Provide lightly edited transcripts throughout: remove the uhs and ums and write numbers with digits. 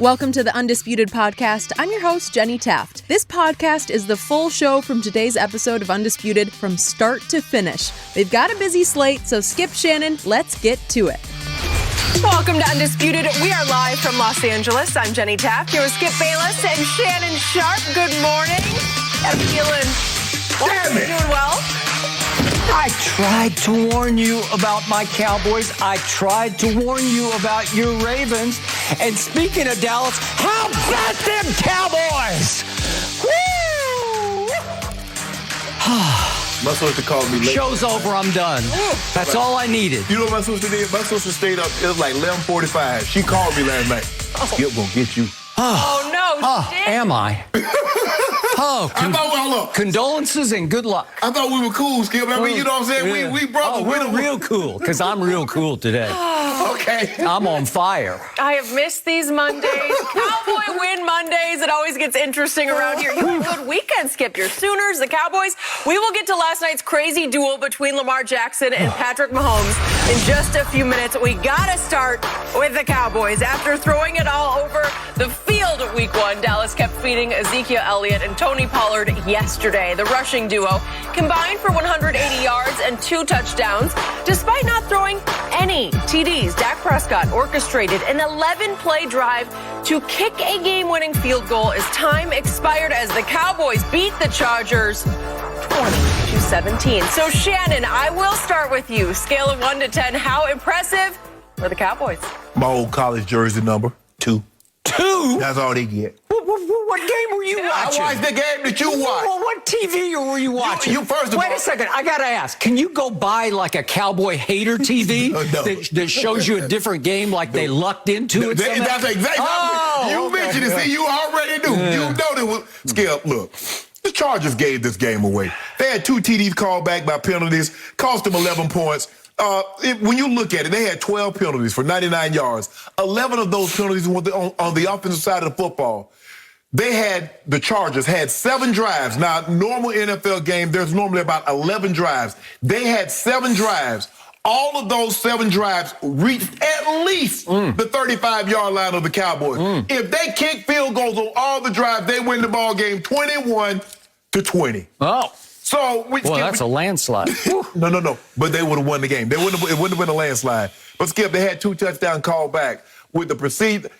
Welcome to the Undisputed podcast. I'm your host, Jenny Taft. This podcast is the full show from today's episode of Undisputed from start to finish. They've got a busy slate, so skip Shannon. Let's get to it. Welcome to Undisputed. We are live from Los Angeles. I'm Jenny Taft here with Skip Bayless and Shannon Sharpe. Good morning. I'm feeling doing well. I tried to warn you about my Cowboys. I tried to warn you about your Ravens. And speaking of Dallas, how about them Cowboys? Woo! My sister called me late. Show's over. I'm done. That's all I needed. You know what my sister did? My sister stayed up. It was like 11:45. She called me last night. Skip gonna get you. Oh, no, she did? Am I? Condolences and good luck. I thought we were cool, Skip. I mean, you know what I'm saying? Yeah. We brothers. We're real cool, because I'm real cool today. Okay. I'm on fire. I have missed these Mondays. Cowboy win Mondays. It always gets interesting around here. You had a good weekend, Skip. Your Sooners, the Cowboys. We will get to last night's crazy duel between Lamar Jackson and Patrick Mahomes in just a few minutes. We got to start with the Cowboys. After throwing it all over the field at week one, Dallas kept feeding Ezekiel Elliott and Tony Pollard yesterday. The rushing duo combined for 180 yards and 2 touchdowns, despite not throwing any TDs. Dak Prescott orchestrated an 11-play drive to kick a game-winning field goal as time expired as the Cowboys beat the Chargers 20-17. So, Shannon, I will start with you. Scale of 1 to 10, how impressive were the Cowboys? My old college jersey number, 2. 2? That's all they get. What game were you watching? I watched the game that you watched. Well, what TV were you watching? You first of Wait all. a second. I got to ask. Can you go buy like a Cowboy hater TV No. that shows you a different game like they lucked into it? That's exactly. You mentioned it. See, you already knew. You know that was. Skip, look. The Chargers gave this game away. They had 2 TDs called back by penalties, cost them 11 points. When you look at it, they had 12 penalties for 99 yards. 11 of those penalties were on the offensive side of the football. The Chargers had 7 drives. Now, normal NFL game, there's normally about 11 drives. They had 7 drives. All of those 7 drives reached at least the 35-yard line of the Cowboys. If they kick field goals on all the drives, they win the ball game 21-20. Oh. So that's a landslide. No. But they would have won the game. It wouldn't have been a landslide. But Skip, they had 2 touchdowns called back with the proceed.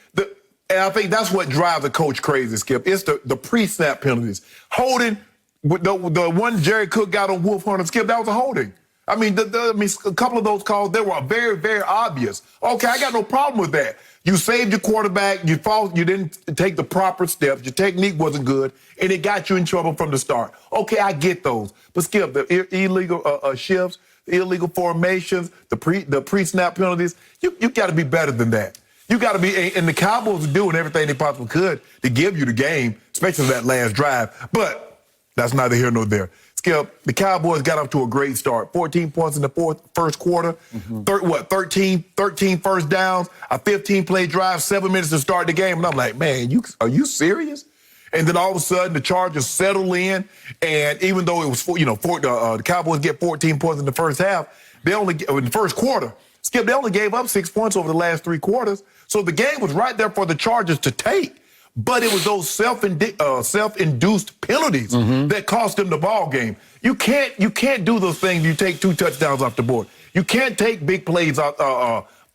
And I think that's what drives the coach crazy, Skip. It's the pre-snap penalties. Holding, the one Jerry Cook got on Wolf Hunter, Skip, that was a holding. I mean, a couple of those calls, they were very, very obvious. Okay, I got no problem with that. You saved your quarterback. You didn't take the proper steps. Your technique wasn't good, and it got you in trouble from the start. Okay, I get those. But Skip, the illegal shifts, the illegal formations, the pre-snap penalties, you got to be better than that. You got to be, and the Cowboys are doing everything they possibly could to give you the game, especially that last drive. But that's neither here nor there. Skip, the Cowboys got off to a great start. 14 points in the first quarter. 13 first downs, a 15-play drive, 7 minutes to start the game. And I'm like, man, are you serious? And then all of a sudden, the Chargers settle in. And even though it was, the Cowboys get 14 points in the first half, in the first quarter, Skip, they only gave up 6 points over the last 3 quarters. So the game was right there for the Chargers to take. But it was those self-induced penalties that cost them the ball game. You can't do those things. You take 2 touchdowns off the board. You can't take big plays off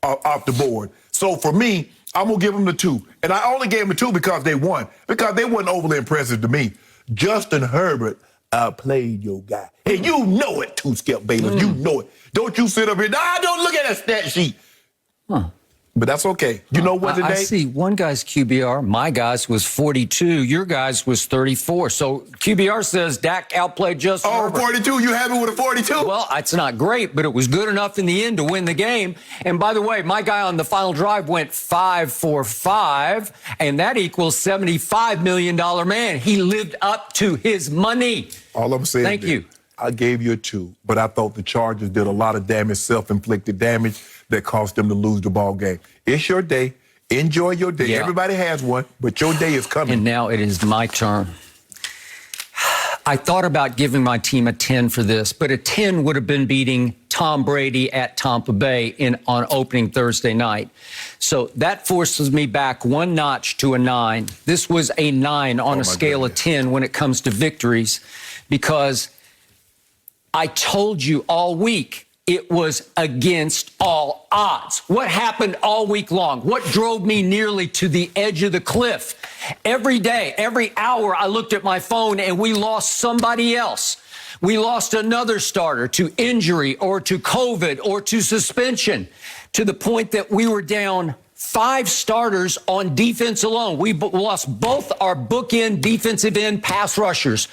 the board. So for me, I'm gonna give them the 2, and I only gave them the 2 because they won. Because they wasn't overly impressive to me. Justin Herbert outplayed your guy, and you know it too, Skip Bayless. You know it. Don't you sit up here? Nah, don't look at that stat sheet. But that's okay. You know what today? I see one guy's QBR, my guy's was 42, your guy's was 34. So QBR says Dak outplayed Justin Herbert. 42? You happy with a 42? Well, it's not great, but it was good enough in the end to win the game. And by the way, my guy on the final drive went 5 for 5, and that equals $75 million man. He lived up to his money. All I'm saying Thank you. I gave you a 2, but I thought the Chargers did a lot of damage, self-inflicted damage that cost them to lose the ball game. It's your day. Enjoy your day. Yeah. Everybody has one, but your day is coming. And now it is my turn. I thought about giving my team a 10 for this, but a 10 would have been beating Tom Brady at Tampa Bay on opening Thursday night. So that forces me back one notch to a 9. This was a 9 on a scale of 10 when it comes to victories, because I told you all week it was against all odds. What happened all week long? What drove me nearly to the edge of the cliff? Every day, every hour, I looked at my phone and we lost somebody else. We lost another starter to injury or to COVID or to suspension, to the point that we were down 5 starters on defense alone. We lost both our bookend defensive end pass rushers.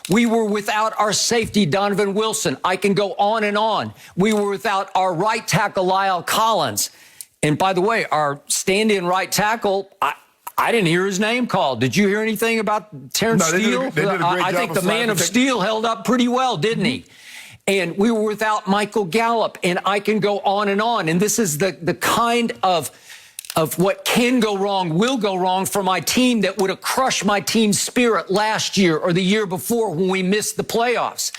We were without our safety, Donovan Wilson. I can go on and on. We were without our right tackle, Lyle Collins. And by the way, our stand-in right tackle, I didn't hear his name called. Did you hear anything about Terrence Steele? I think the man of steel held up pretty well, didn't he? And we were without Michael Gallup, and I can go on and on. And this is the kind of what can go wrong, will go wrong for my team that would have crushed my team's spirit last year or the year before when we missed the playoffs.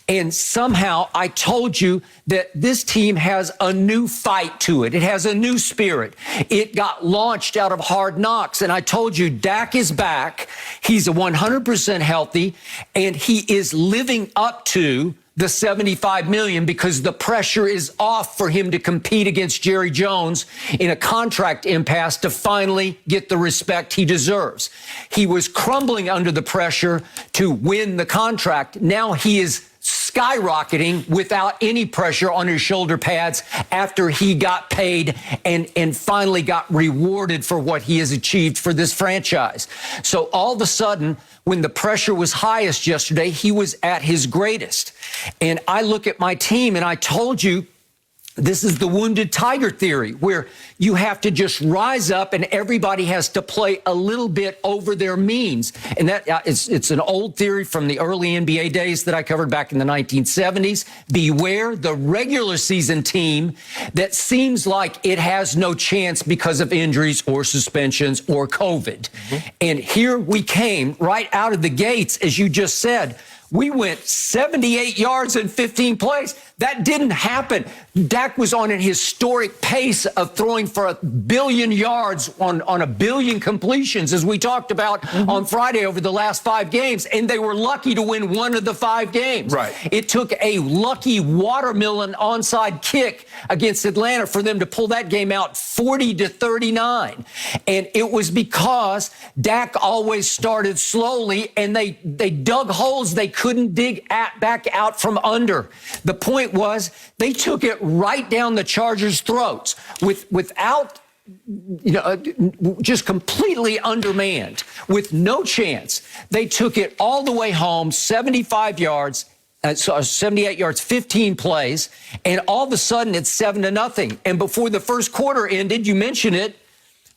And somehow I told you that this team has a new fight to it. It has a new spirit. It got launched out of Hard Knocks. And I told you Dak is back. He's 100% healthy, and he is living up to the $75 million, because the pressure is off for him to compete against Jerry Jones in a contract impasse to finally get the respect he deserves. He was crumbling under the pressure to win the contract. Now he is skyrocketing without any pressure on his shoulder pads after he got paid and finally got rewarded for what he has achieved for this franchise. So all of a sudden, when the pressure was highest yesterday, he was at his greatest. And I look at my team, and I told you, this is the wounded tiger theory, where you have to just rise up and everybody has to play a little bit over their means. And that it's an old theory from the early NBA days that I covered back in the 1970s. Beware the regular season team that seems like it has no chance because of injuries or suspensions or COVID. And here we came right out of the gates, as you just said. We went 78 yards in 15 plays. That didn't happen. Dak was on an historic pace of throwing for 1 billion yards on 1 billion completions, as we talked about on Friday over the last 5 games, and they were lucky to win 1 of the 5 games. Right. It took a lucky watermelon onside kick against Atlanta for them to pull that game out 40-39. And it was because Dak always started slowly, and they dug holes they couldn't dig back out from under. The point was they took it right down the Chargers' throats without, just completely undermanned, with no chance. They took it all the way home, 75 yards, 78 yards, 15 plays, and all of a sudden it's 7-0. And before the first quarter ended, you mentioned it,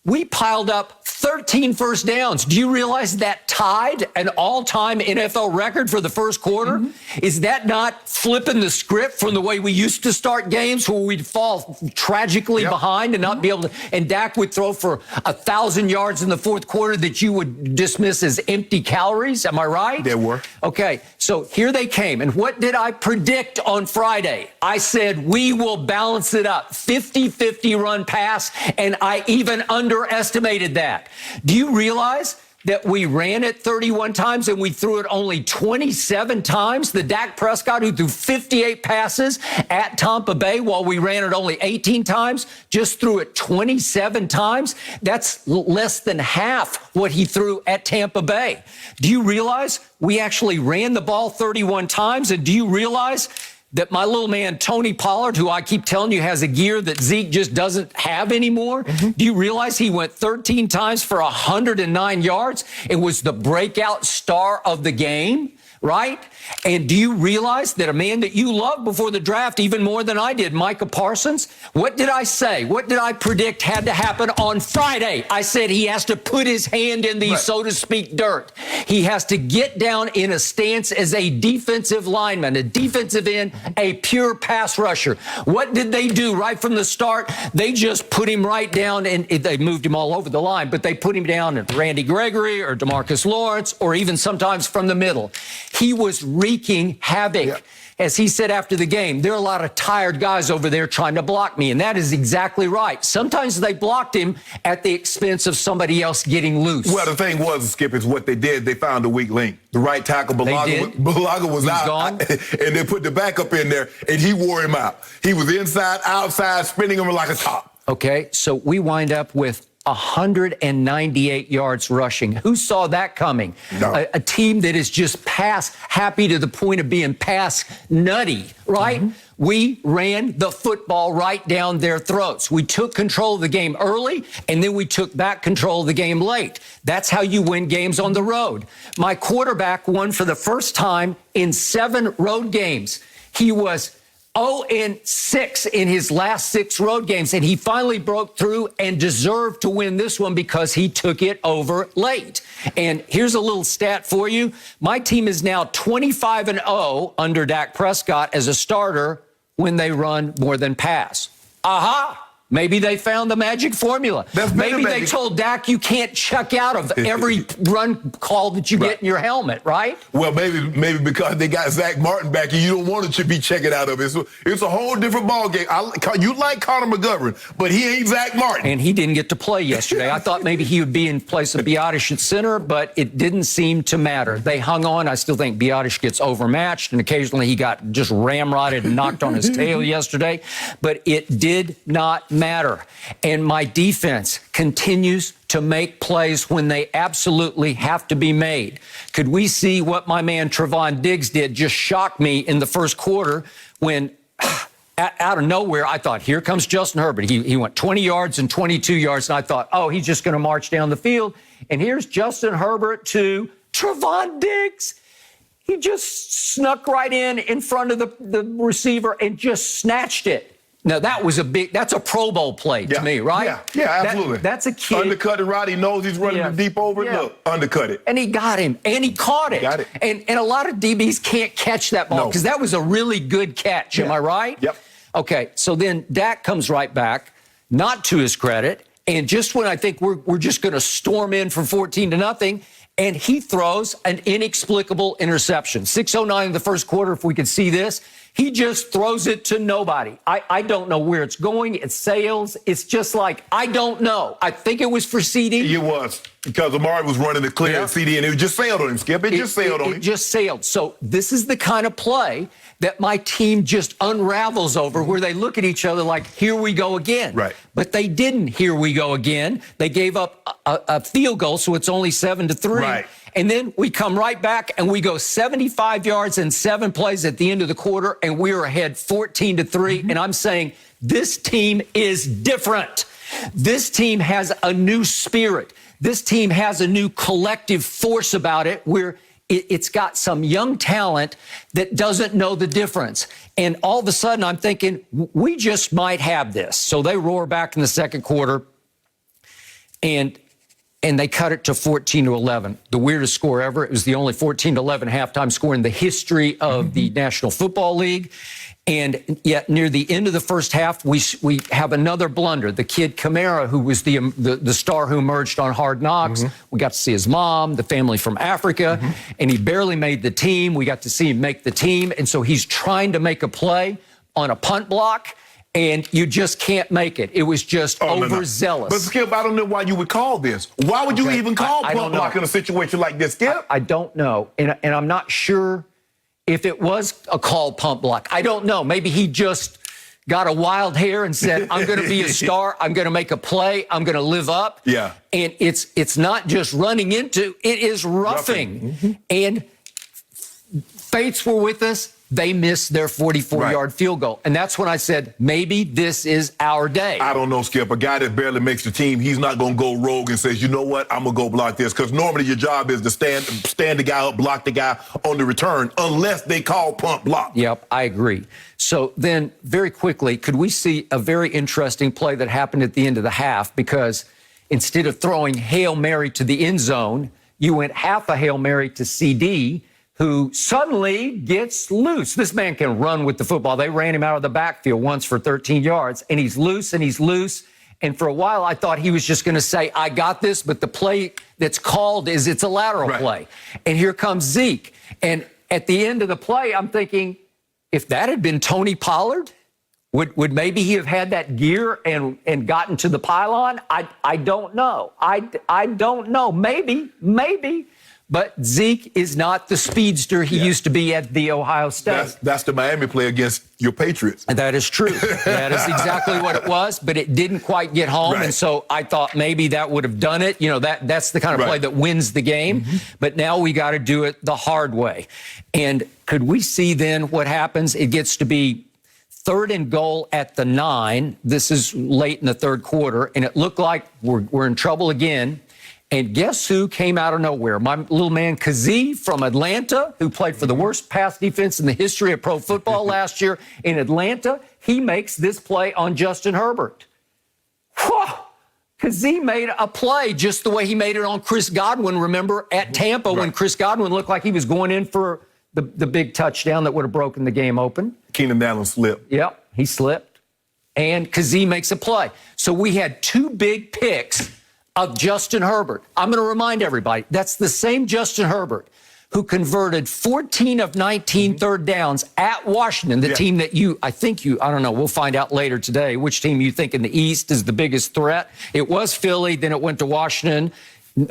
we piled up 13 first downs. Do you realize that tied an all-time NFL record for the first quarter? Is that not flipping the script from the way we used to start games, where we'd fall tragically behind and not be able to, and Dak would throw for 1,000 yards in the fourth quarter that you would dismiss as empty calories? Am I right? They were. Okay, so here they came. And what did I predict on Friday? I said, we will balance it up. 50-50 run pass, and I even underestimated that. Do you realize that we ran it 31 times and we threw it only 27 times? The Dak Prescott, who threw 58 passes at Tampa Bay, while we ran it only 18 times, just threw it 27 times. That's less than half what he threw at Tampa Bay. Do you realize we actually ran the ball 31 times? And do you realize that my little man, Tony Pollard, who I keep telling you has a gear that Zeke just doesn't have anymore, do you realize he went 13 times for 109 yards? It was the breakout star of the game, right? And do you realize that a man that you loved before the draft even more than I did, Micah Parsons, what did I say? What did I predict had to happen on Friday? I said he has to put his hand in the, so to speak, dirt. He has to get down in a stance as a defensive lineman, a defensive end, a pure pass rusher. What did they do right from the start? They just put him right down, and they moved him all over the line, but they put him down at Randy Gregory or DeMarcus Lawrence, or even sometimes from the middle. He was wreaking havoc. Yeah. As he said after the game, there are a lot of tired guys over there trying to block me, and that is exactly right. Sometimes they blocked him at the expense of somebody else getting loose. Well, the thing was, Skip, is what they did. They found a weak link. The right tackle, Balaga was out, gone. And they put the backup in there, and he wore him out. He was inside, outside, spinning him like a top. Okay, so we wind up with 198 yards rushing. Who saw that coming? No. A team that is just pass happy to the point of being pass nutty, right? We ran the football right down their throats. We took control of the game early, and then we took back control of the game late. That's how you win games on the road. My quarterback won for the first time in 7 road games. He was 0-6 in his last 6 road games, and he finally broke through and deserved to win this one because he took it over late. And here's a little stat for you. My team is now 25-0 under Dak Prescott as a starter when they run more than pass. Aha! Maybe they found the magic formula. Maybe they told Dak you can't check out of every run call that you get in your helmet, right? Well, maybe because they got Zach Martin back and you don't want to be checking out of it. It's a whole different ball game. You like Connor McGovern, but he ain't Zach Martin. And he didn't get to play yesterday. I thought maybe he would be in place of Biotish at center, but it didn't seem to matter. They hung on. I still think Biotish gets overmatched, and occasionally he got just ramrodded and knocked on his tail yesterday. But it did not matter. And my defense continues to make plays when they absolutely have to be made. Could we see what my man Trevon Diggs did just shock me in the first quarter when out of nowhere, I thought, here comes Justin Herbert. He went 20 yards and 22 yards, and I thought, oh, he's just going to march down the field. And here's Justin Herbert to Trevon Diggs. He just snuck right in front of the receiver and just snatched it. Now, that's a Pro Bowl play to me, right? Yeah, absolutely. That's a kid. Undercut it, Roddy knows he's running the deep over. Look, undercut it. And he got him, and he caught it. Got it. And a lot of DBs can't catch that ball because that was a really good catch. Am I right? Yep. Okay, so then Dak comes right back, not to his credit, and just when I think we're just going to storm in for 14-0, and he throws an inexplicable interception. 6:09 in the first quarter, if we could see this. He just throws it to nobody. I don't know where it's going. It sails. It's just like, I don't know. I think it was for CD. It was, because Amari was running the clear CD, and it just sailed on him, Skip. It just sailed on him. It just sailed. So this is the kind of play that my team just unravels over, where they look at each other like, here we go again. Right. But they didn't, here we go again. They gave up a field goal, so it's only 7-3. Right. And then we come right back and we go 75 yards and 7 plays at the end of the quarter, and we're ahead 14-3. And I'm saying this team is different. This team has a new spirit. This team has a new collective force about it, where it's got some young talent that doesn't know the difference. And all of a sudden I'm thinking, we just might have this. So they roar back in the second quarter, and they cut it to 14-11, the weirdest score ever. It was the only 14-11 halftime score in the history of the National Football League. And yet near the end of the first half, we have another blunder. The kid Kamara, who was the star who emerged on Hard Knocks, we got to see his mom, the family from Africa, and he barely made the team. We got to see him make the team. And so he's trying to make a play on a punt block, and you just can't make it. It was just overzealous. But, Skip, I don't know why you would call this. Why would you even call punt block in a situation like this, Skip? I don't know. And I'm not sure if it was a called punt block. I don't know. Maybe he just got a wild hair and said, I'm going to be a star. I'm going to make a play. I'm going to live up. Yeah. And it's not just running into, it is roughing. And fates were with us. They missed their 44-yard field goal. And that's when I said, maybe this is our day. I don't know, Skip. A guy that barely makes the team, he's not going to go rogue and says, you know what, I'm going to go block this. Because normally your job is to stand the guy up, block the guy on the return, unless they call punt block. Yep, I agree. So then, very quickly, could we see a very interesting play that happened at the end of the half? Because instead of throwing Hail Mary to the end zone, you went half a Hail Mary to CD, who suddenly gets loose. This man can run with the football. They ran him out of the backfield once for 13 yards, and he's loose, and he's loose. And for a while, I thought he was just going to say, I got this, but the play that's called is it's a lateral play. And here comes Zeke. And at the end of the play, I'm thinking, if that had been Tony Pollard, would maybe he have had that gear and gotten to the pylon? I don't know. I don't know. Maybe. But Zeke is not the speedster he used to be at the Ohio State. That's the Miami play against your Patriots. And that is true. That is exactly what it was, but it didn't quite get home. Right. And so I thought maybe that would have done it. You know, that's the kind of play that wins the game. Mm-hmm. But now we got to do it the hard way. And could we see then what happens? It gets to be 3rd and goal at the 9. This is late in the third quarter, and it looked like we're in trouble again. And guess who came out of nowhere? My little man, Kazee from Atlanta, who played for the worst pass defense in the history of pro football last year in Atlanta. He makes this play on Justin Herbert. Whew. Kazee made a play just the way he made it on Chris Godwin, remember, at Tampa when Chris Godwin looked like he was going in for the big touchdown that would have broken the game open. Keenan Allen slipped. Yep, he slipped. And Kazee makes a play. So we had 2 big picks of Justin Herbert. I'm going to remind everybody, that's the same Justin Herbert who converted 14 of 19 third downs at Washington, the team that I don't know, we'll find out later today which team you think in the East is the biggest threat. It was Philly, then it went to Washington.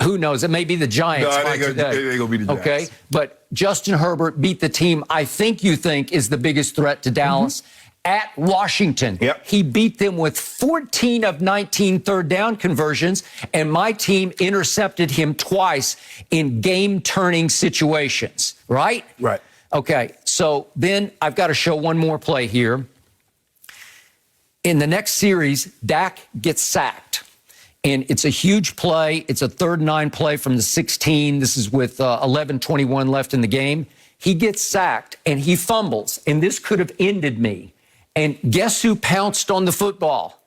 Who knows? It may be the Giants. No, it ain't going to be the Giants. Okay, but Justin Herbert beat the team I think you think is the biggest threat to Dallas. At Washington. Yep. He beat them with 14 of 19 third down conversions, and my team intercepted him twice in game-turning situations, right? Right. Okay, so then I've got to show one more play here. In the next series, Dak gets sacked, and it's a huge play. It's a 3rd and 9 play from the 16. This is with 11:21 left in the game. He gets sacked, and he fumbles, and this could have ended me. And guess who pounced on the football?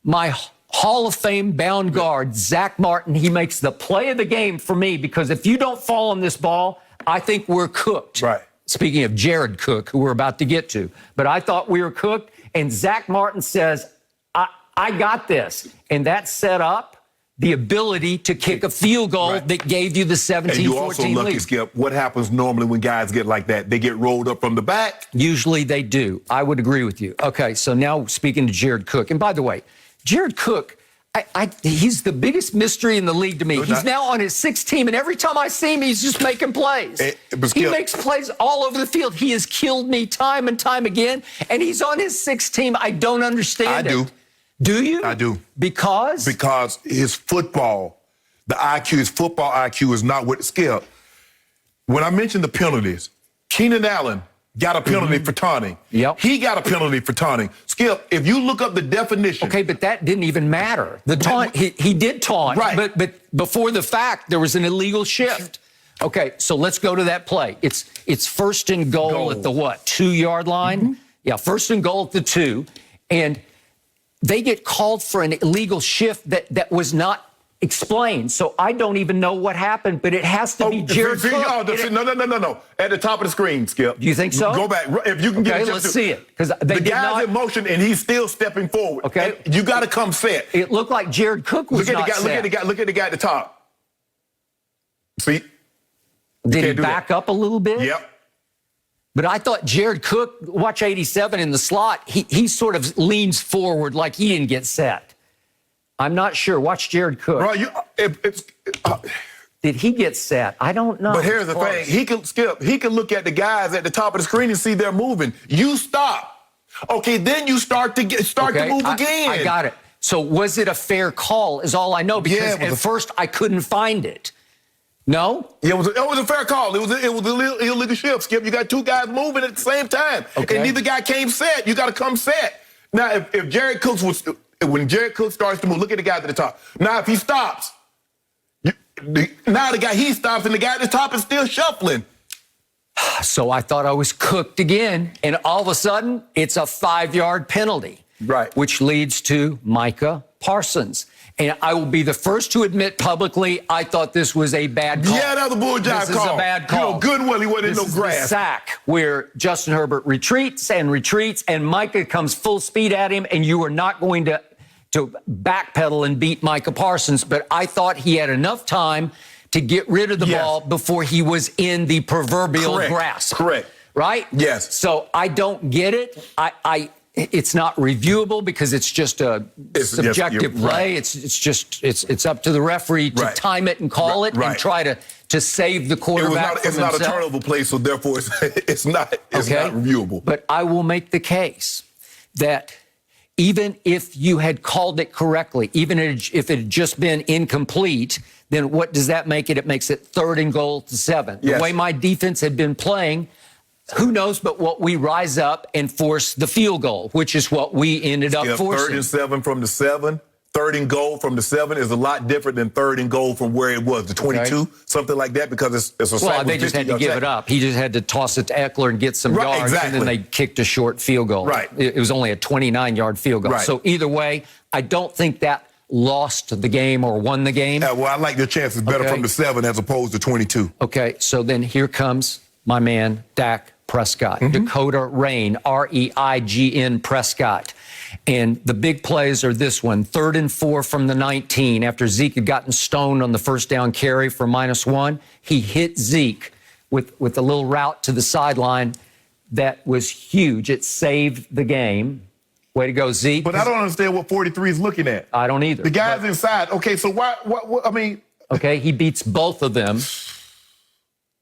My Hall of Fame bound guard, Zach Martin. He makes the play of the game for me because if you don't fall on this ball, I think we're cooked. Right. Speaking of Jared Cook, who we're about to get to. But I thought we were cooked. And Zach Martin says, I got this. And that set up the ability to kick a field goal that gave you the 17-14 lead. And you also lucky, Skip, what happens normally when guys get like that? They get rolled up from the back. Usually they do. I would agree with you. Okay, so now speaking to Jared Cook. And by the way, Jared Cook, he's the biggest mystery in the league to me. He's now on his 6th team, and every time I see him, he's just making plays. He makes plays all over the field. He has killed me time and time again, and he's on his 6th team. I don't understand it. I do. Do you? I do. Because? Because his football, his football IQ is not what Skip. When I mentioned the penalties, Keenan Allen got a penalty for taunting. Yep. He got a penalty for taunting. Skip, if you look up the definition. Okay, but that didn't even matter. The taunt, he did taunt. Right. But before the fact, there was an illegal shift. Okay, so let's go to that play. It's 1st and goal at the 2-yard line? Yeah, 1st and goal at the 2. And they get called for an illegal shift that was not explained. So I don't even know what happened, but it has to be Jared Cook. No. At the top of the screen, Skip. Do you think so? Go back. If you can get it. Let's see it. Because the guy's in motion, and he's still stepping forward. Okay. And you got to come set. It looked like Jared Cook was not set. Look at the guy at the top. See? Did he back up a little bit? Yep. But I thought Jared Cook, watch 87 in the slot, he sort of leans forward like he didn't get set. I'm not sure. Watch Jared Cook. Bro, did he get set? I don't know. But here's the thing. He can look at the guys at the top of the screen and see they're moving. You stop. Okay, then you start to move again. I got it. So was it a fair call is all I know, because at first I couldn't find it. No? Yeah, it was a fair call. It was an illegal shift, Skip. You got 2 guys moving at the same time. Okay. And neither guy came set. You got to come set. Now, if Jared Cook when Jared Cook starts to move, look at the guy at the top. Now, if he stops, now the guy he stops and the guy at the top is still shuffling. So I thought I was cooked again, and all of a sudden, it's a 5-yard penalty. Right. Which leads to Micah Parsons. And I will be the first to admit publicly, I thought this was a bad call. Yeah, that was a bull jive call. This is a bad call. You know good well he wasn't in no grass. This is the sack where Justin Herbert retreats, and Micah comes full speed at him, and you are not going to backpedal and beat Micah Parsons. But I thought he had enough time to get rid of the ball before he was in the proverbial grasp. Correct. Right? Yes. So I don't get it. It's not reviewable because it's just a subjective play. Right. It's up to the referee to time it and call it and try to save the quarterback. It's not a turnover play, so therefore it's not reviewable. But I will make the case that even if you had called it correctly, even if it had just been incomplete, then what does that make it? It makes it 3rd and goal to 7. Yes. The way my defense had been playing, who knows but what we rise up and force the field goal, which is what we ended up forcing. 3rd and 7 from the 7. 3rd and goal from the 7 is a lot different than 3rd and goal from where it was, the 22, something like that, because it's a Well, they just had to give it up. He just had to toss it to Eckler and get some yards, and then they kicked a short field goal. Right. It was only a 29-yard field goal. Right. So either way, I don't think that lost the game or won the game. Well, I like the chances better from the 7 as opposed to 22. Okay, so then here comes my man, Dak Prescott, Dakota Rain, R-E-I-G-N Prescott. And the big plays are this one, 3rd and 4 from the 19. After Zeke had gotten stoned on the first down carry for -1, he hit Zeke with a little route to the sideline that was huge. It saved the game. Way to go, Zeke. But I don't understand what 43 is looking at. I don't either. The guy's inside. Okay, so what, I mean. Okay, he beats both of them.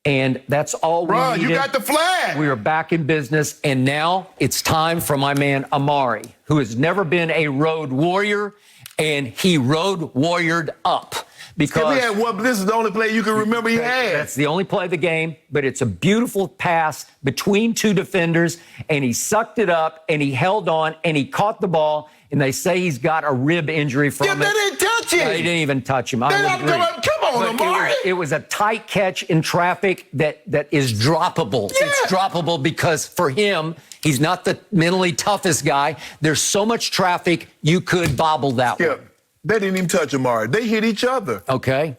And that's all we needed. You got the flag. We are back in business, and now it's time for my man Amari, who has never been a road warrior, and he road warriored up. Because this is the only play you can remember he had. That's the only play of the game, but it's a beautiful pass between 2 defenders, and he sucked it up, and he held on, and he caught the ball, and they say he's got a rib injury from it. They didn't touch him. They didn't even touch him. Come on, Amari. It was a tight catch in traffic that is droppable. Yeah. It's droppable because for him, he's not the mentally toughest guy. There's so much traffic, you could bobble that one. They didn't even touch Amari. They hit each other. Okay.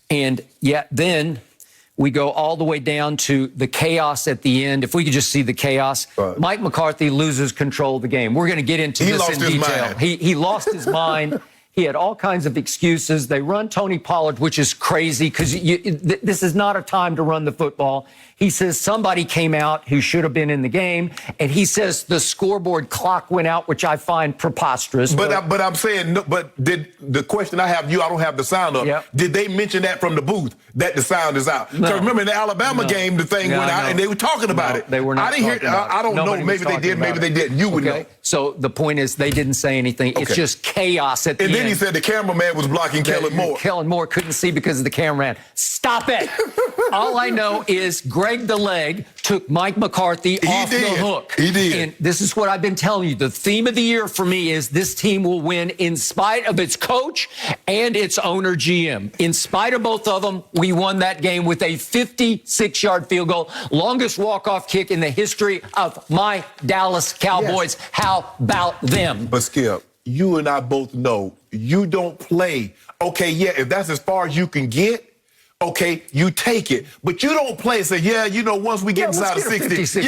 And yet then we go all the way down to the chaos at the end. If we could just see the chaos. Mike McCarthy loses control of the game. We're going to get into this in detail. He lost his mind. He had all kinds of excuses. They run Tony Pollard, which is crazy because this is not a time to run the football. He says somebody came out who should have been in the game, and he says the scoreboard clock went out, which I find preposterous. But I'm saying, did the question I have, I don't have the sound up. Yep. Did they mention that from the booth, that the sound is out? Because remember in the Alabama game, the thing went out, and they were talking about it. They were not. I didn't hear. I don't know. Maybe they did. Maybe they didn't. You would know. So the point is, they didn't say anything. It's just chaos at the end. And then he said the cameraman was blocking Kellen Moore. Kellen Moore couldn't see because of the cameraman. Stop it. All I know is Greg the Leg took Mike McCarthy off the hook. He did. And this is what I've been telling you. The theme of the year for me is this team will win in spite of its coach and its owner GM. In spite of both of them, we won that game with a 56-yard field goal, longest walk-off kick in the history of my Dallas Cowboys. Yes. How about them? But Skip, you and I both know you don't play. Okay, if that's as far as you can get, okay, you take it. But you don't play and say, once we get inside of 60,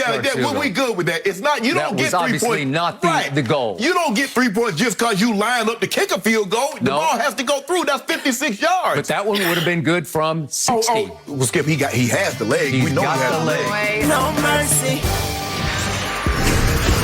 we good with that. It's not, you don't get 3 points. Obviously not the goal. You don't get 3 points just because you line up to kick a field goal. The ball has to go through. That's 56 yards. But that one would have been good from 60. Well, Skip, he has the leg. We know he has the leg. No mercy.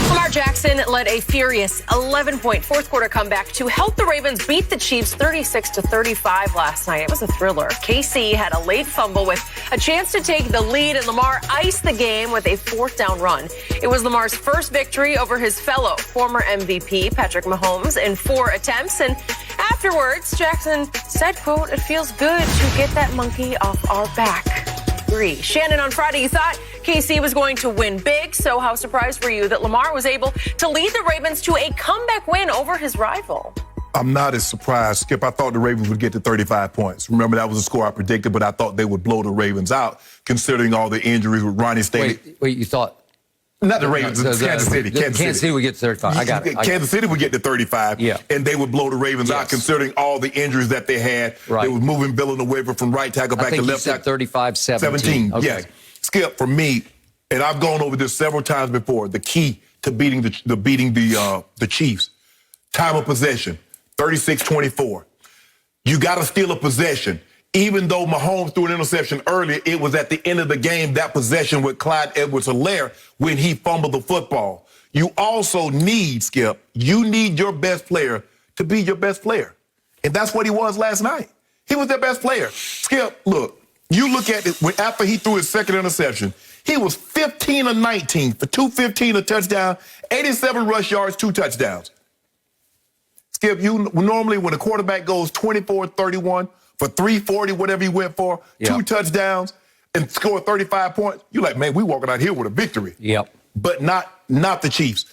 Lamar Jackson led a furious 11-point fourth-quarter comeback to help the Ravens beat the Chiefs 36-35 last night. It was a thriller. KC had a late fumble with a chance to take the lead, and Lamar iced the game with a fourth-down run. It was Lamar's first victory over his fellow former MVP, Patrick Mahomes, in 4 attempts. And afterwards, Jackson said, quote, "It feels good to get that monkey off our back." Shannon, on Friday, you thought KC was going to win big, so how surprised were you that Lamar was able to lead the Ravens to a comeback win over his rival? I'm not as surprised, Skip. I thought the Ravens would get to 35 points. Remember, that was the score I predicted, but I thought they would blow the Ravens out, considering all the injuries with Ronnie Stanley. Wait, you thought? Not the Ravens, Kansas City. Kansas City would get to 35. I got it. Kansas City would get to 35, and they would blow the Ravens out, considering all the injuries that they had. Right. They were moving Bill and the waiver from right tackle back to left tackle. 35-17. Okay. Yes. Skip, for me, and I've gone over this several times before, the key to beating the Chiefs, time of possession, 36-24. You got to steal a possession. even though Mahomes threw an interception earlier, it was at the end of the game, that possession with Clyde Edwards-Helaire when he fumbled the football. You also need, Skip, you need your best player to be your best player. And that's what he was last night. He was their best player. Skip, look, you look at it, after he threw his second interception, he was 15 of 19 for 215, a touchdown, 87 rush yards, 2 touchdowns. Skip, you normally when a quarterback goes 24-31 for 340, whatever he went for, 2 touchdowns, and score 35 points, you're like, man, we walking out here with a victory. Yep. But not the Chiefs.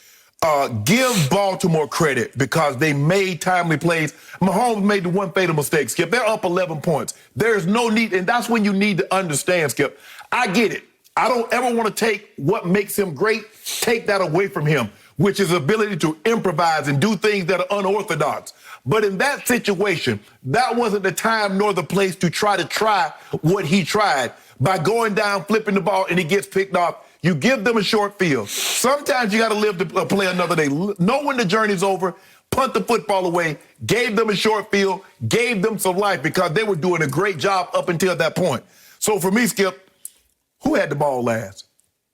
Give Baltimore credit because they made timely plays. Mahomes made the one fatal mistake, Skip. They're up 11 points. There's no need, and that's when you need to understand, Skip. I get it. I don't ever want to take what makes him great, take that away from him, which is ability to improvise and do things that are unorthodox. But in that situation, that wasn't the time nor the place to try what he tried by going down, flipping the ball, and he gets picked off. You give them a short field. Sometimes you got to live to play another day. Know when the journey's over, punt the football away, gave them a short field, gave them some life because they were doing a great job up until that point. So for me, Skip, who had the ball last?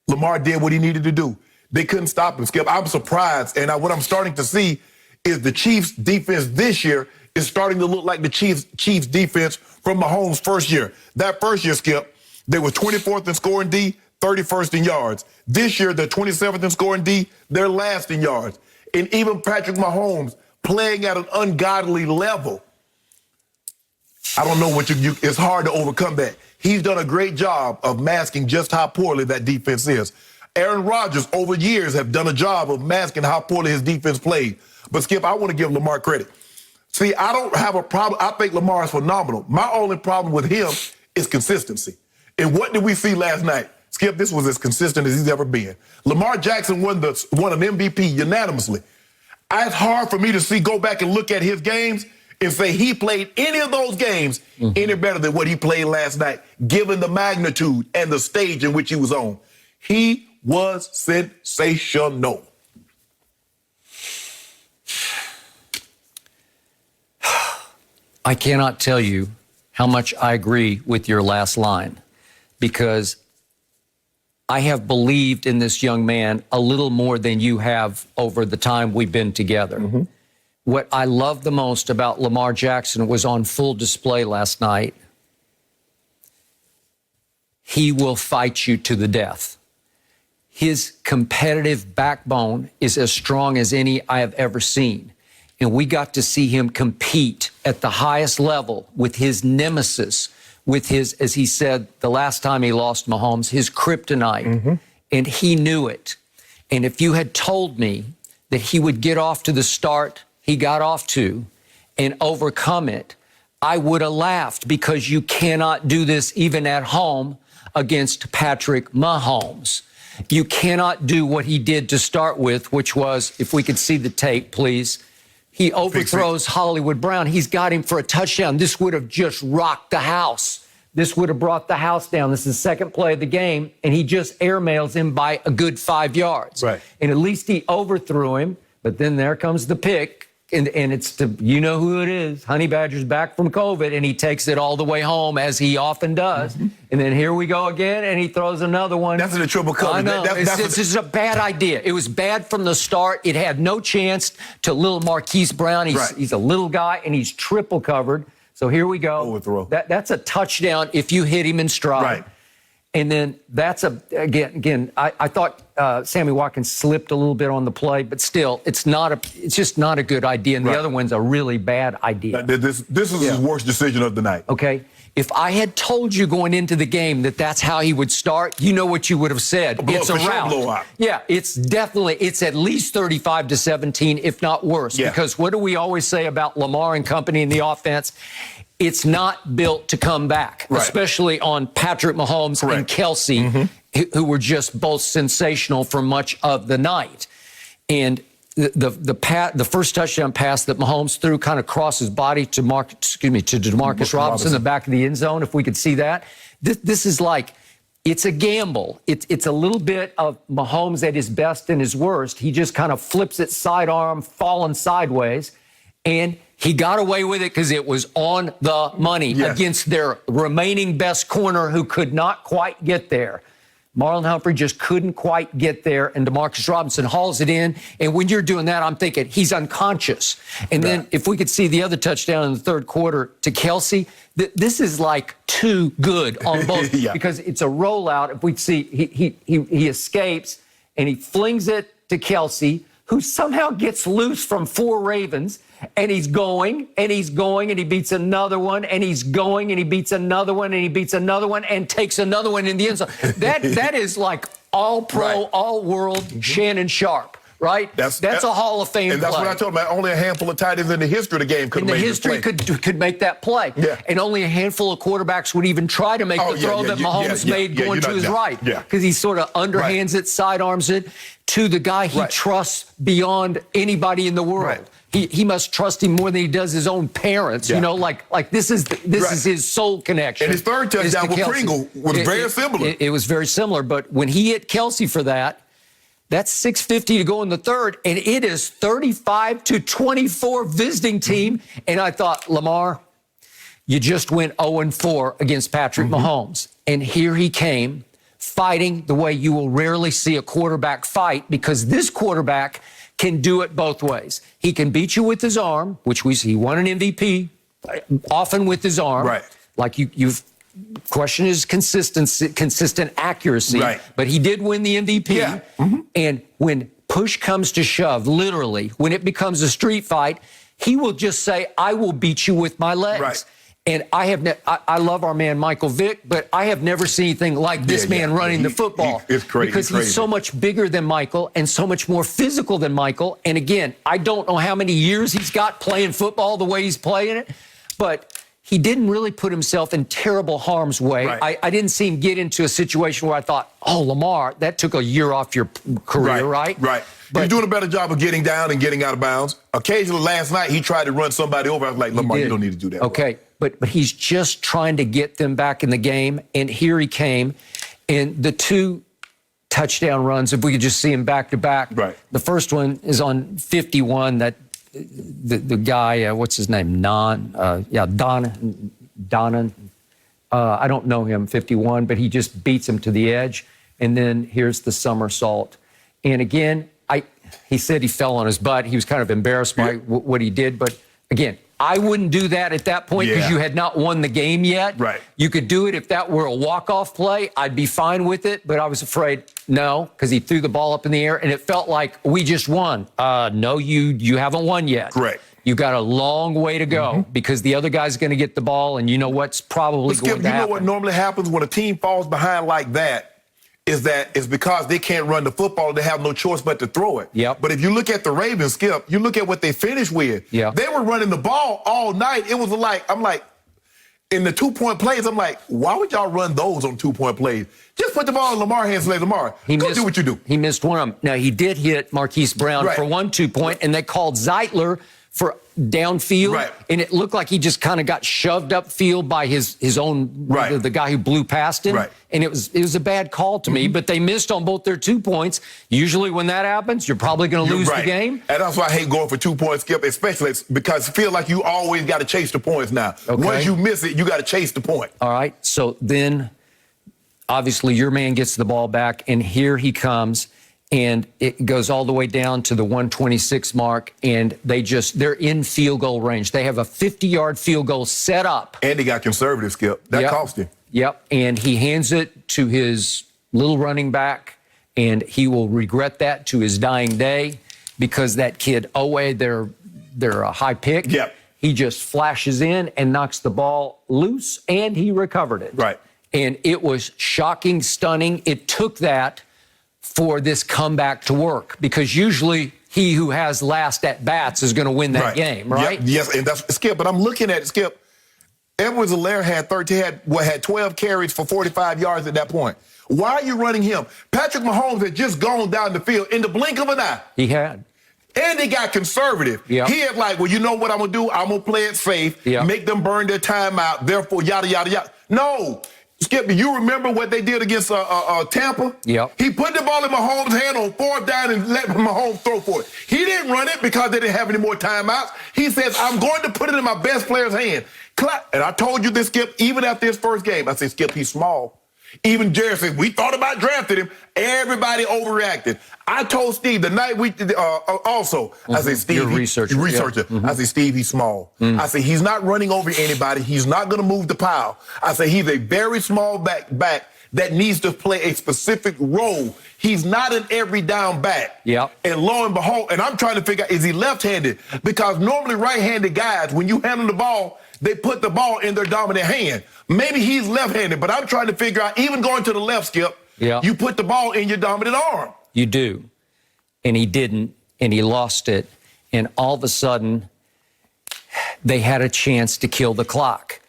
Lamar did what he needed to do. They couldn't stop him, Skip. I'm surprised. And what I'm starting to see is the Chiefs' defense this year is starting to look like the Chiefs' defense from Mahomes' first year. That first year, Skip, they were 24th in scoring D, 31st in yards. This year, they're 27th in scoring D, they're last in yards. And even Patrick Mahomes playing at an ungodly level. I don't know what it's hard to overcome that. He's done a great job of masking just how poorly that defense is. Aaron Rodgers, over years, have done a job of masking how poorly his defense played. But, Skip, I want to give Lamar credit. See, I don't have a problem. I think Lamar is phenomenal. My only problem with him is consistency. And what did we see last night? Skip, this was as consistent as he's ever been. Lamar Jackson won an MVP unanimously. It's hard for me to go back and look at his games and say he played any of those games any better than what he played last night, given the magnitude and the stage in which he was on. He was sensational. I cannot tell you how much I agree with your last line because I have believed in this young man a little more than you have over the time we've been together. What I love the most about Lamar Jackson was on full display last night. He will fight you to the death. His competitive backbone is as strong as any I have ever seen. And we got to see him compete at the highest level with his nemesis, with his, as he said the last time he lost Mahomes, his kryptonite. And he knew it. And if you had told me that he would get off to the start he got off to and overcome it, I would have laughed because you cannot do this even at home against Patrick Mahomes. You cannot do what he did to start with, which was, if we could see the tape, please, he overthrows Hollywood Brown. He's got him for a touchdown. This would have just rocked the house. This would have brought the house down. This is the second play of the game, and he just airmails him by a good 5 yards. Right. And at least he overthrew him, but then there comes the pick, and it's to, you know who it is. Honey Badger's back from COVID, and he takes it all the way home, as he often does. And then here we go again, and he throws another one. That's in the triple cover. I know. This is a bad idea. It was bad from the start. It had no chance to little Marquise Brown. He's a little guy, and he's triple covered. So here we go. Overthrow. That's a touchdown if you hit him in stride. Right. And then that's I thought Sammy Watkins slipped a little bit on the play, but still, it's just not a good idea. And the other one's a really bad idea. This is his worst decision of the night. Okay. If I had told you going into the game that that's how he would start, you know what you would have said. It's a rout. Blowout. Yeah, it's at least 35-17, if not worse. Yeah. Because what do we always say about Lamar and company in the offense? It's not built to come back, especially on Patrick Mahomes and Kelsey, who were just both sensational for much of the night. And the first touchdown pass that Mahomes threw kind of crossed his body to Demarcus Robinson in the back of the end zone, if we could see that. This is like, it's a gamble. It's a little bit of Mahomes at his best and his worst. He just kind of flips it sidearm, falling sideways, and He got away with it because it was on the money against their remaining best corner who could not quite get there. Marlon Humphrey just couldn't quite get there, and Demarcus Robinson hauls it in. And when you're doing that, I'm thinking he's unconscious. And then if we could see the other touchdown in the third quarter to Kelsey, this is like too good on both because it's a rollout. If we see he escapes and he flings it to Kelsey, who somehow gets loose from 4 Ravens, and he's going, and he's going, and he beats another one, and he's going, and he beats another one, and he beats another one, and takes another one in the end zone. That is like all-pro, all-world Shannon Sharpe, right? That's a Hall of Fame and that's play. what I told him. Only a handful of tight ends in the history of the game could have made this play. could make that play. Yeah. And only a handful of quarterbacks would even try to make the throw that Mahomes made going to his right. Because he sort of underhands it, sidearms it to the guy he trusts beyond anybody in the world. He must trust him more than he does his own parents. You know, like this is his soul connection. And his third touchdown with Pringle was very similar. It was very similar. But when he hit Kelsey for that, that's 6:50 to go in the third, and it is 35-24 visiting team. And I thought, Lamar, you just went 0-4 against Patrick Mahomes. And here he came, fighting the way you will rarely see a quarterback fight, because this quarterback can do it both ways. He can beat you with his arm, which we see. He won an MVP, often with his arm. Right. Like you've question is consistent accuracy. Right. But he did win the MVP. Yeah. And when push comes to shove, literally, when it becomes a street fight, he will just say, I will beat you with my legs. Right. And I love our man Michael Vick, but I have never seen anything like this man running the football. It's crazy. Because he's so much bigger than Michael and so much more physical than Michael. And again, I don't know how many years he's got playing football the way he's playing it, but he didn't really put himself in terrible harm's way. Right. I didn't see him get into a situation where I thought, oh, Lamar, that took a year off your career, right? Right. But he's doing a better job of getting down and getting out of bounds. Occasionally last night, he tried to run somebody over. I was like, Lamar, you don't need to do that. Okay, but he's just trying to get them back in the game, and here he came. And the 2 touchdown runs, if we could just see him back to back. Right. The first one is on 51, that the guy, what's his name? Donnan. I don't know him, 51, but he just beats him to the edge. And then here's the somersault. And again, he said he fell on his butt. He was kind of embarrassed by what he did. But again, I wouldn't do that at that point because you had not won the game yet. Right. You could do it if that were a walk-off play. I'd be fine with it. But I was afraid, no, because he threw the ball up in the air, and it felt like we just won. No, you haven't won yet. Correct. You got a long way to go because the other guy's going to get the ball, and you know what's probably going to happen. You know what normally happens when a team falls behind like that? Is that it's because they can't run the football. They have no choice but to throw it. Yep. But if you look at the Ravens, Skip, you look at what they finished with. Yeah. They were running the ball all night. It was like, I'm like, in the 2-point plays, I'm like, why would y'all run those on 2-point plays? Just put the ball in Lamar's hands and let Lamar go do what you do. He missed one of them. Now, he did hit Marquise Brown for 1 2-point, and they called Zeitler for downfield, and it looked like he just kind of got shoved upfield by his own, the guy who blew past him, and it was a bad call to me, but they missed on both their 2 points. Usually when that happens, you're probably going to lose the game. And that's why I hate going for 2 points, Skip, especially because I feel like you always got to chase the points now. Okay. Once you miss it, you got to chase the point. All right, so then obviously your man gets the ball back, and here he comes. And it goes all the way down to the 126 mark, and they're in field goal range. They have a 50-yard field goal set up. And he got conservative, Skip. That cost him. Yep, and he hands it to his little running back, and he will regret that to his dying day because that kid, they're a high pick. Yep. He just flashes in and knocks the ball loose, and he recovered it. Right. And it was shocking, stunning. It took that for this comeback to work, because usually he who has last at bats is going to win that game, right? Yep. Yes, and that's Skip. But I'm looking at Skip. Edwards-Helaire had 12 carries for 45 yards at that point. Why are you running him? Patrick Mahomes had just gone down the field in the blink of an eye. He had. And they got conservative. Yep. He had like, well, you know what I'm going to do? I'm going to play it safe, make them burn their time out, therefore, yada, yada, yada. No. Skip, do you remember what they did against Tampa? Yep. He put the ball in Mahomes' hand on 4th down and let Mahomes throw for it. He didn't run it because they didn't have any more timeouts. He says, I'm going to put it in my best player's hand. And I told you this, Skip, even after his first game. I said, Skip, he's small. Even Jerry said, we thought about drafting him. Everybody overreacted. I told Steve the night we also, I said, Steve, You're a researcher. I said, Steve, he's small. I said, he's not running over anybody. He's not going to move the pile. I said, he's a very small back that needs to play a specific role. He's not an every down back. Yep. And lo and behold, and I'm trying to figure out, is he left-handed? Because normally right-handed guys, when you handle the ball, they put the ball in their dominant hand. Maybe he's left-handed, but I'm trying to figure out, even going to the left, Skip, you put the ball in your dominant arm. You do. And he didn't, and he lost it. And all of a sudden, they had a chance to kill the clock.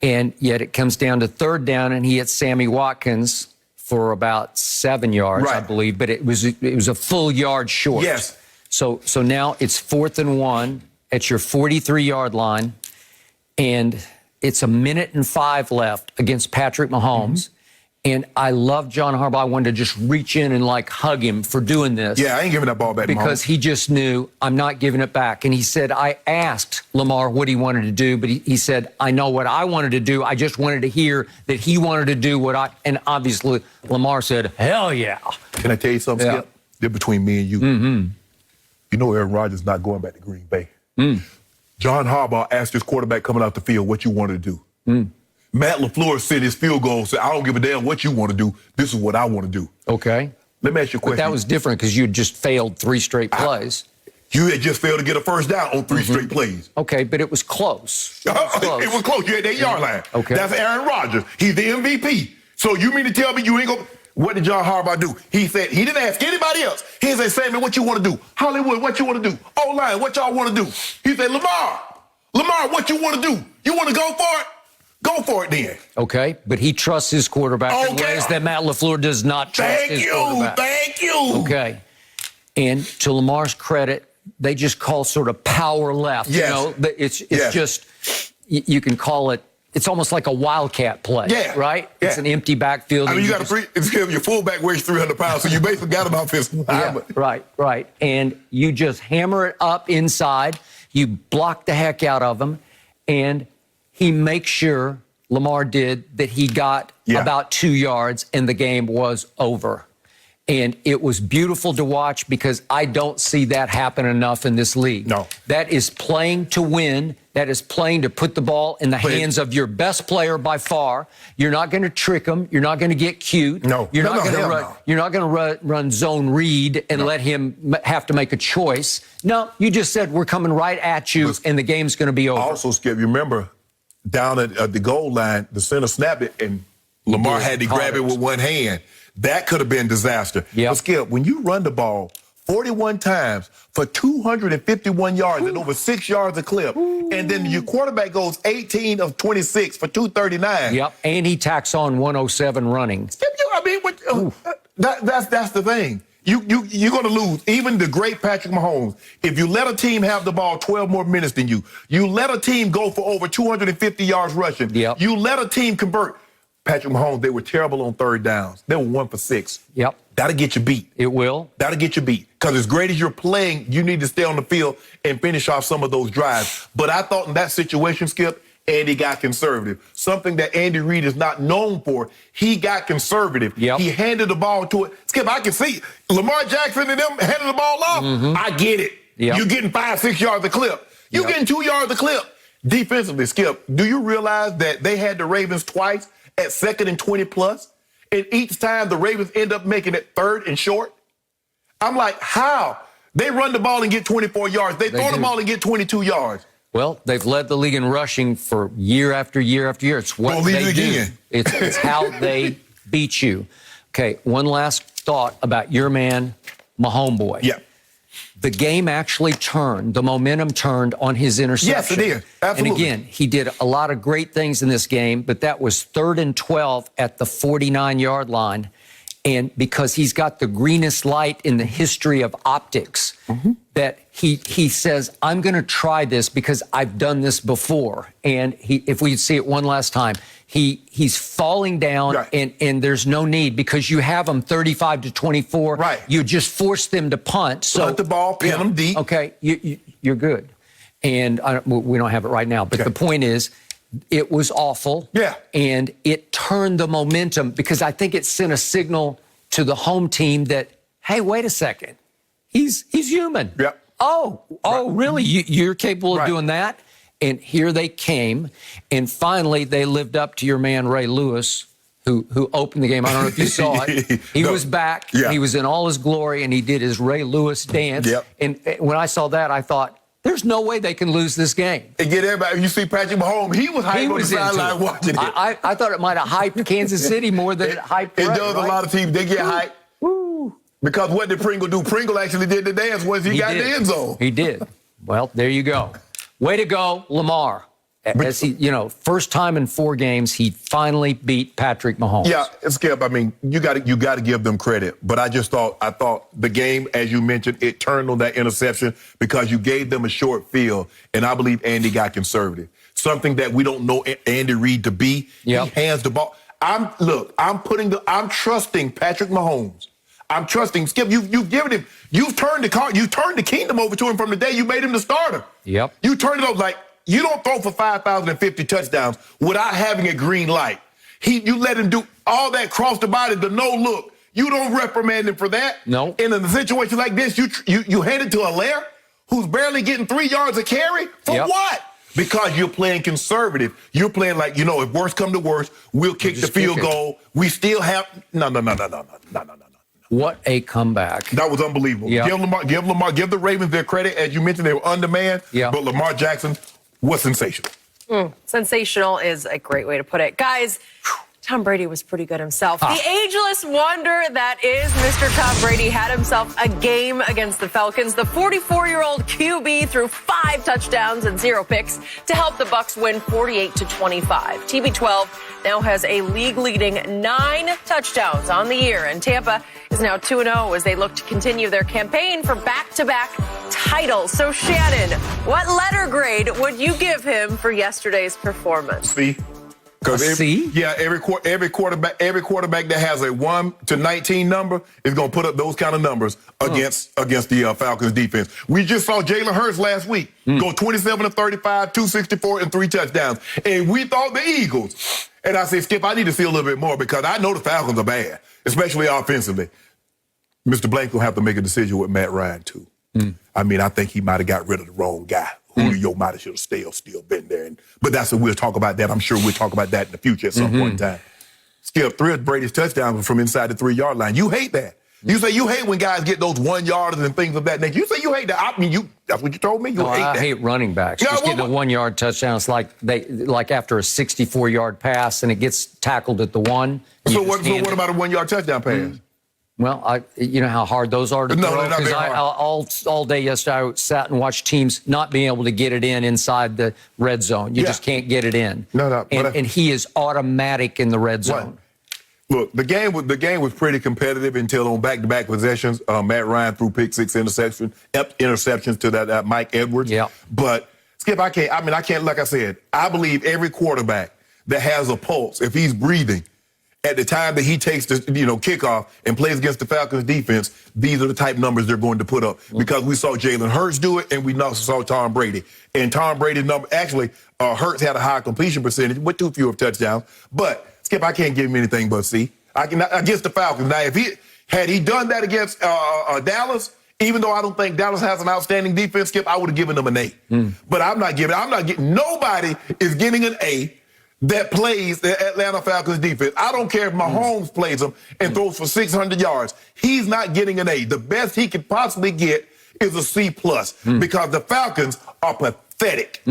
And yet it comes down to 3rd down, and he hits Sammy Watkins for about 7 yards, I believe. But it was a full yard short. Yes. So now it's 4th and 1 at your 43-yard line. And it's 1:05 left against Patrick Mahomes. And I love John Harbaugh. I wanted to just reach in and hug him for doing this. Yeah, I ain't giving that ball back to Mahomes. Because he just knew, I'm not giving it back. And he said, I asked Lamar what he wanted to do, but he said, I know what I wanted to do. I just wanted to hear that he wanted to do what and obviously Lamar said, hell yeah. Can I tell you something, Skip? They're between me and you. You know Aaron Rodgers not going back to Green Bay. John Harbaugh asked his quarterback coming out the field what you wanted to do. Matt LaFleur sent his field goal and said, I don't give a damn what you want to do. This is what I want to do. Okay. Let me ask you a question. But that was different because you had just failed 3 straight plays. You had just failed to get a first down on 3 straight plays. Okay, but it was close. It was close. You had that yard line. Okay. That's Aaron Rodgers. He's the MVP. So you mean to tell me you ain't going to... What did John Harbaugh do? He said, he didn't ask anybody else. He said, Sammy, what you want to do? Hollywood, what you want to do? O-line, what y'all want to do? He said, Lamar, what you want to do? You want to go for it? Go for it then. Okay, but he trusts his quarterback in ways that Matt LaFleur does not trust his quarterback. Thank you. Okay. And to Lamar's credit, they just call sort of power left. Yes. You know, it's just, you can call it, it's almost like a wildcat play, right? Yeah. It's an empty backfield. I mean, your fullback weighs 300 pounds, so you basically got him off his line. Right. And you just hammer it up inside. You block the heck out of him, and he makes sure, Lamar did, that he got about 2 yards, and the game was over. And it was beautiful to watch because I don't see that happen enough in this league. No. That is playing to win. That is playing to put the ball in the hands of your best player by far. You're not going to trick him. You're not going to get cute. No. You're not going to run zone read and let him have to make a choice. No, you just said we're coming right at you, and the game's going to be over. Also, Skip, you remember down at the goal line, the center snapped it, and Lamar had to grab it with one hand. That could have been disaster. Yep. But Skip, when you run the ball 41 times for 251 yards and over 6 yards a clip, and then your quarterback goes 18 of 26 for 239. Yep, and he tacks on 107 running. Skip, that's the thing. You're going to lose. Even the great Patrick Mahomes, if you let a team have the ball 12 more minutes than you let a team go for over 250 yards rushing, you let a team convert. Patrick Mahomes, they were terrible on 3rd downs. They were 1 for 6. Yep. That'll get you beat. It will. That'll get you beat. Because as great as you're playing, you need to stay on the field and finish off some of those drives. But I thought in that situation, Skip, Andy got conservative. Something that Andy Reid is not known for. He got conservative. Yep. He handed the ball to it. Skip, I can see Lamar Jackson and them handing the ball off. I get it. Yep. You're getting 5, 6 yards a clip. You're getting 2 yards a clip. Defensively, Skip, do you realize that they had the Ravens twice at 2nd and 20 plus? And each time the Ravens end up making it 3rd and short? I'm like, how? They run the ball and get 24 yards. They throw the ball and get 22 yards. Well, they've led the league in rushing for year after year after year. It's what they do. It's how they beat you. Okay, one last thought about your man, Mahomeboy. Yeah. The game actually turned. The momentum turned on his interception. Yes, it did. Absolutely. And again, he did a lot of great things in this game, but that was 3rd and 12 at the 49-yard line. And because he's got the greenest light in the history of optics, that he says, I'm going to try this because I've done this before. And if we see it one last time, he's falling down, right. and there's no need because you have them 35-24. Right. You just force them to punt. So punt the ball, pin them deep. Okay, you're good. And we don't have it right now. But the point is, it was awful. Yeah. And it turned the momentum because I think it sent a signal to the home team that, hey, wait a second. He's human. Yeah. Oh, really? You're capable of doing that? And here they came. And finally, they lived up to your man, Ray Lewis, who opened the game. I don't know if you saw it. He was back. Yeah. He was in all his glory, and he did his Ray Lewis dance. Yep. And when I saw that, I thought, there's no way they can lose this game. And get everybody. You see Patrick Mahomes, he was hyped on the sideline watching it. I thought it might have hyped Kansas City more than it hyped. It does a lot of teams. They get hyped. Woo. Because what did Pringle do? Pringle actually did the dance once he got in the end zone. He did. Well, there you go. Way to go, Lamar. As he, first time in 4 games, he finally beat Patrick Mahomes. Yeah, Skip, I mean, you got to give them credit. But I thought the game, as you mentioned, it turned on that interception because you gave them a short field, and I believe Andy got conservative. Something that we don't know Andy Reid to be. Yep. He hands the ball. I'm trusting Patrick Mahomes. I'm trusting Skip. You've turned the kingdom over to him from the day you made him the starter. Yep. You turned it over like. You don't throw for 5,050 touchdowns without having a green light. You let him do all that cross the body, the no look. You don't reprimand him for that. No. And in a situation like this, you hand it to Allaire, who's barely getting 3 yards a carry? For what? Because you're playing conservative. You're playing like, if worse come to worse, we'll kick the field goal. We still have no. What a comeback. That was unbelievable. Yep. Give the Ravens their credit. As you mentioned, they were undermanned. Yeah. But Lamar Jackson was sensational. Sensational is a great way to put it. Guys, Tom Brady was pretty good himself. The ageless wonder that is Mr. Tom Brady had himself a game against the Falcons. The 44-year-old QB threw 5 touchdowns and 0 picks to help the Bucs win 48-25. TB12 now has a league-leading 9 touchdowns on the year, and Tampa is now 2-0 as they look to continue their campaign for back-to-back titles. So, Shannon, what letter grade would you give him for yesterday's performance? C. Every quarterback that has a 1 to 19 number is going to put up those kind of numbers against the Falcons defense. We just saw Jalen Hurts last week go 27 to 35, 264, and 3 touchdowns. And we thought the Eagles. And I said, Skip, I need to see a little bit more because I know the Falcons are bad, especially offensively. Mr. Blank will have to make a decision with Matt Ryan, too. I mean, I think he might have got rid of the wrong guy. Julio might have should have still been there. But we'll talk about that. I'm sure we'll talk about that in the future at some point in time. Skip, 3 of Brady's touchdowns from inside the 3-yard line. You hate that. You say you hate when guys get those 1-yarders and things of that nature. You say you hate that. I mean, that's what you told me. You hate that. I hate running backs. Just getting a 1-yard touchdown. It's like after a 64-yard pass and it gets tackled at the 1. So what about a 1-yard touchdown pass? Well, you know how hard those are to throw? Because all day yesterday, I sat and watched teams not being able to get it inside the red zone. You just can't get it in. And he is automatic in the red zone. Look, the game was pretty competitive until on back-to-back possessions. Matt Ryan threw pick 6 interceptions to that Mike Edwards. Yeah. But Skip, I can't. Like I said, I believe every quarterback that has a pulse, if he's breathing, at the time that he takes the kickoff and plays against the Falcons defense, these are the type numbers they're going to put up. Because we saw Jalen Hurts do it, and we also saw Tom Brady. And Tom Brady's number, actually, Hurts had a high completion percentage with 2 fewer touchdowns. But, Skip, I can't give him anything but C. Against the Falcons. Now, had he done that against Dallas, even though I don't think Dallas has an outstanding defense, Skip, I would have given them an A. But nobody is getting an A that plays the Atlanta Falcons defense. I don't care if Mahomes plays them and throws for 600 yards. He's not getting an A. The best he could possibly get is a C+, because the Falcons are pathetic.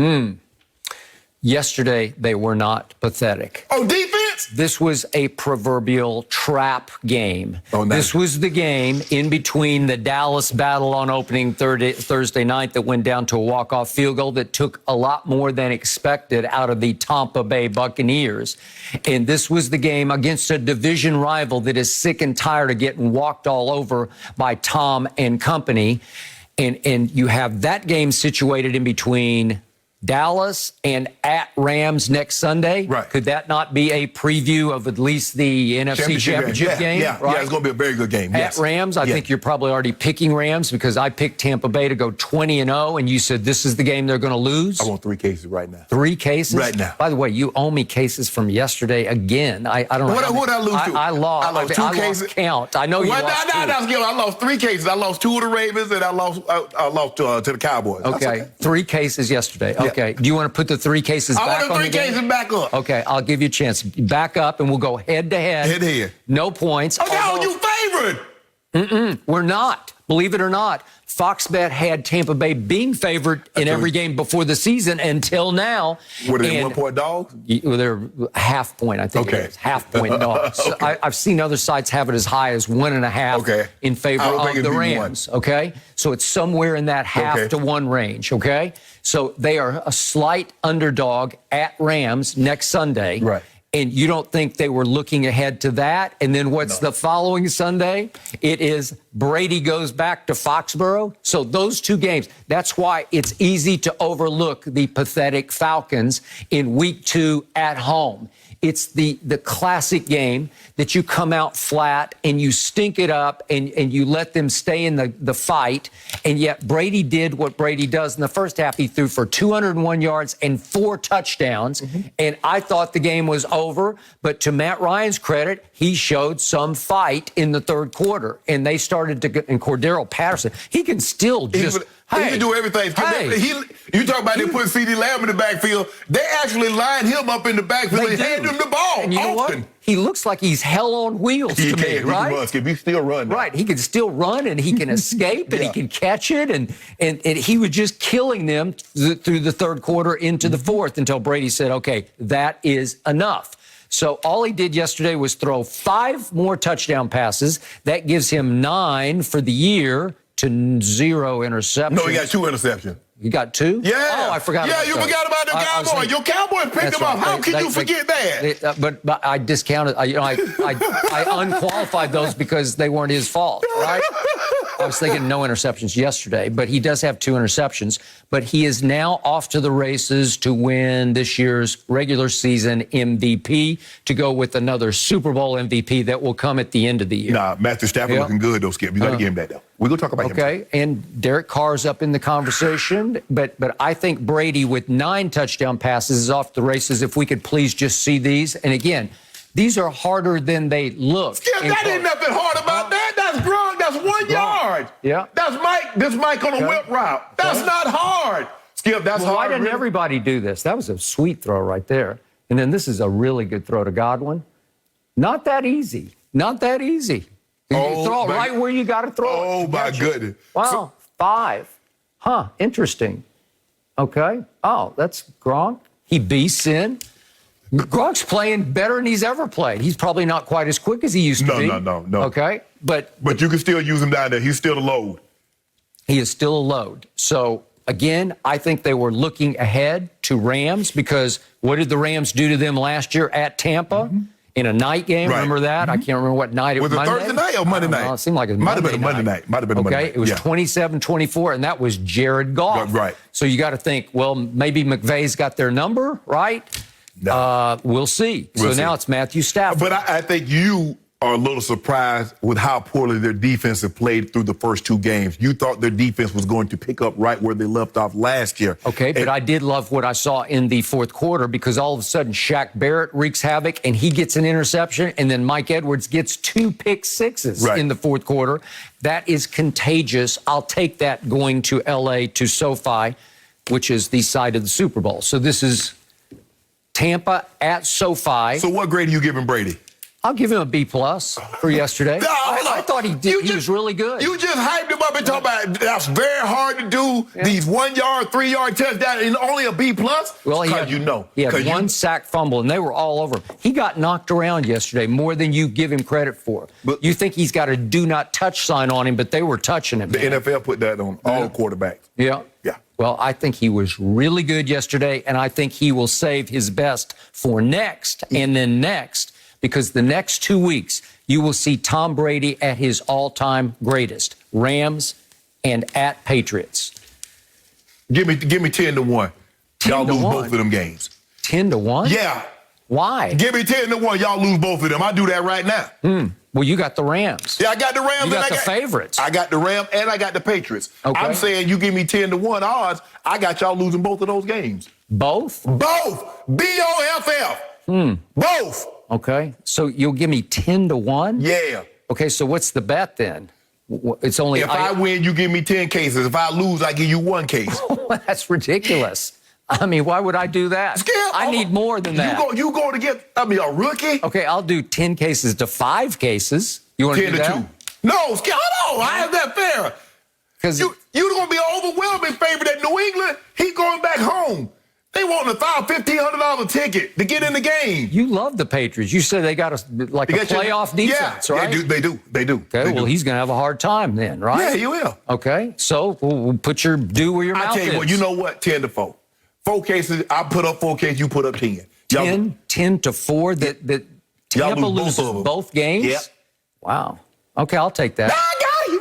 Yesterday, they were not pathetic. Oh, defense? This was a proverbial trap game. Oh, nice. This was the game in between the Dallas battle on opening Thursday night that went down to a walk-off field goal that took a lot more than expected out of the Tampa Bay Buccaneers. And this was the game against a division rival that is sick and tired of getting walked all over by Tom and company. And you have that game situated in between Dallas and at Rams next Sunday. Right. Could that not be a preview of at least the NFC Championship game? Yeah, right? yeah, it's going to be a very good game. At Rams, I think you're probably already picking Rams because I picked Tampa Bay to go 20-0, and you said this is the game they're going to lose. I want 3 cases right now. 3 cases? Right now. By the way, you owe me cases from yesterday again. I don't know. What did I lose to? I lost 2 cases. Lost count. I know you lost 2. I lost 3 cases. I lost 2 of the Ravens, and I lost to the Cowboys. Okay. 3 cases yesterday. Yeah. Okay. Do you want to put the 3 cases back on the game? I want the 3 cases back up. Okay, I'll give you a chance. Back up, and we'll go head-to-head. Head-to-head. No points. Oh, no, you favored. We're not. Believe it or not, Fox Bet had Tampa Bay being favored in every game before the season until now. Were they 1-point dogs? They're half point, I think. Okay. It is. Half-point dogs. Okay. I've seen other sites have it as high as 1.5 in favor of the Rams. Okay, so it's somewhere in that half to 1 range. Okay, so they are a slight underdog at Rams next Sunday. Right. And you don't think they were looking ahead to that? And then what's the following Sunday? It is Brady goes back to Foxborough. So those 2 games, that's why it's easy to overlook the pathetic Falcons in week 2 at home. It's the classic game that you come out flat and you stink it up and you let them stay in the fight. And yet Brady did what Brady does in the first half. He threw for 201 yards and 4 touchdowns. And I thought the game was over. But to Matt Ryan's credit, he showed some fight in the 3rd quarter. And they started to get, and Cordero Patterson, he can still just... He can do everything. You talk about them putting C.D. Lamb in the backfield. They actually lined him up in the backfield and handed him the ball. And you know what? He looks like he's hell on wheels to me, right? He still run. Right. He can still run and he can escape and he can catch it. And he was just killing them through the 3rd quarter into the 4th until Brady said, okay, that is enough. So all he did yesterday was throw 5 more touchdown passes. That gives him 9 for the year to 0 interceptions. No, he got 2 interceptions. You got 2? Yeah. Oh, I forgot about that. Yeah, you forgot about the Cowboys. Your Cowboys picked them up. How can you forget that? But I discounted. I unqualified those because they weren't his fault, right? I was thinking no interceptions yesterday, but he does have 2 interceptions. But he is now off to the races to win this year's regular season MVP, to go with another Super Bowl MVP that will come at the end of the year. Nah, Matthew Stafford looking good, though, Skip. You got to give him that, though. We're going to talk about him. Okay, and Derek Carr's up in the conversation, but I think Brady with 9 touchdown passes is off the races. If we could please just see these. And again, these are harder than they look. Skip, that ain't nothing hard about that. That's Gronk. That's 1 yard. Yeah. That's Mike. This Mike on a whip route. That's not hard. Skip, that's hard. Why didn't everybody do this? That was a sweet throw right there. And then this is a really good throw to Godwin. Not that easy. Not that easy. You throw it right where you got to throw it. Oh, my goodness. Wow, 5. Huh, interesting. Okay. Oh, that's Gronk. He beasts in. Gronk's playing better than he's ever played. He's probably not quite as quick as he used to be. No. Okay, but you can still use him down there. He's still a load. He is still a load. So, again, I think they were looking ahead to Rams because what did the Rams do to them last year at Tampa? In a night game, remember that? I can't remember what night it was. Was it Thursday night or Monday night? It seemed like it might have been a Monday night. Might have been a Monday night. It was 27-24, and that was Jared Goff. Right. So you got to think, well, maybe McVay's got their number, right? No. We'll see. Now it's Matthew Stafford. But I think you are a little surprised with how poorly their defense have played through the first 2 games. You thought their defense was going to pick up right where they left off last year. Okay, but I did love what I saw in the 4th quarter because all of a sudden Shaq Barrett wreaks havoc and he gets an interception, and then Mike Edwards gets 2 pick sixes in the 4th quarter. That is contagious. I'll take that going to L.A. to SoFi, which is the site of the Super Bowl. So this is Tampa at SoFi. So what grade are you giving Brady? I'll give him a B+ for yesterday. No, I thought he did. He was really good. You just hyped him up and talk about that's very hard to do. Yeah. These 1 yard, 3 yard touchdowns and only a B+. Well, he had one sack fumble, and they were all over him. He got knocked around yesterday more than you give him credit for. But you think he's got a do not touch sign on him, but they were touching him. The NFL put that on all quarterbacks. Yeah. Yeah. Well, I think he was really good yesterday, and I think he will save his best for next and then next. Because the next 2 weeks, you will see Tom Brady at his all-time greatest. Rams and at Patriots. Give me 10-1. Y'all lose both of them games. 10-1? Yeah. Why? Give me 10-1. Y'all lose both of them. I'll do that right now. Well, you got the Rams. Yeah, I got the Rams. You got the favorites. I got the Rams and I got the Patriots. Okay. I'm saying you give me 10-1 odds. I got y'all losing both of those games. Both? Both. BOFF. Both. Okay, so you'll give me 10-1? Yeah. Okay, so what's the bet then? It's only if I win, you give me 10 cases. If I lose, I give you 1 case. That's ridiculous. I mean, why would I do that? Skip, I need more than that. You go to get a rookie? Okay, I'll do 10 cases to 5 cases. You want to do that? 10-2. No, Skip, hold on. How is that fair? Because you're going to be an overwhelming favorite at New England. He's going back home. They want a $1,500 ticket to get in the game. You love the Patriots. You said they got a playoff defense, right? Yeah, they do. Okay, well, he's going to have a hard time then, right? Yeah, he will. Okay, so we'll put your due where your mouth is. I tell you what, you know what? 10-4. 4 cases, I put up 4 cases, you put up 10. 10-4 that Tampa loses both games? Yep. Wow. Okay, I'll take that. I got you.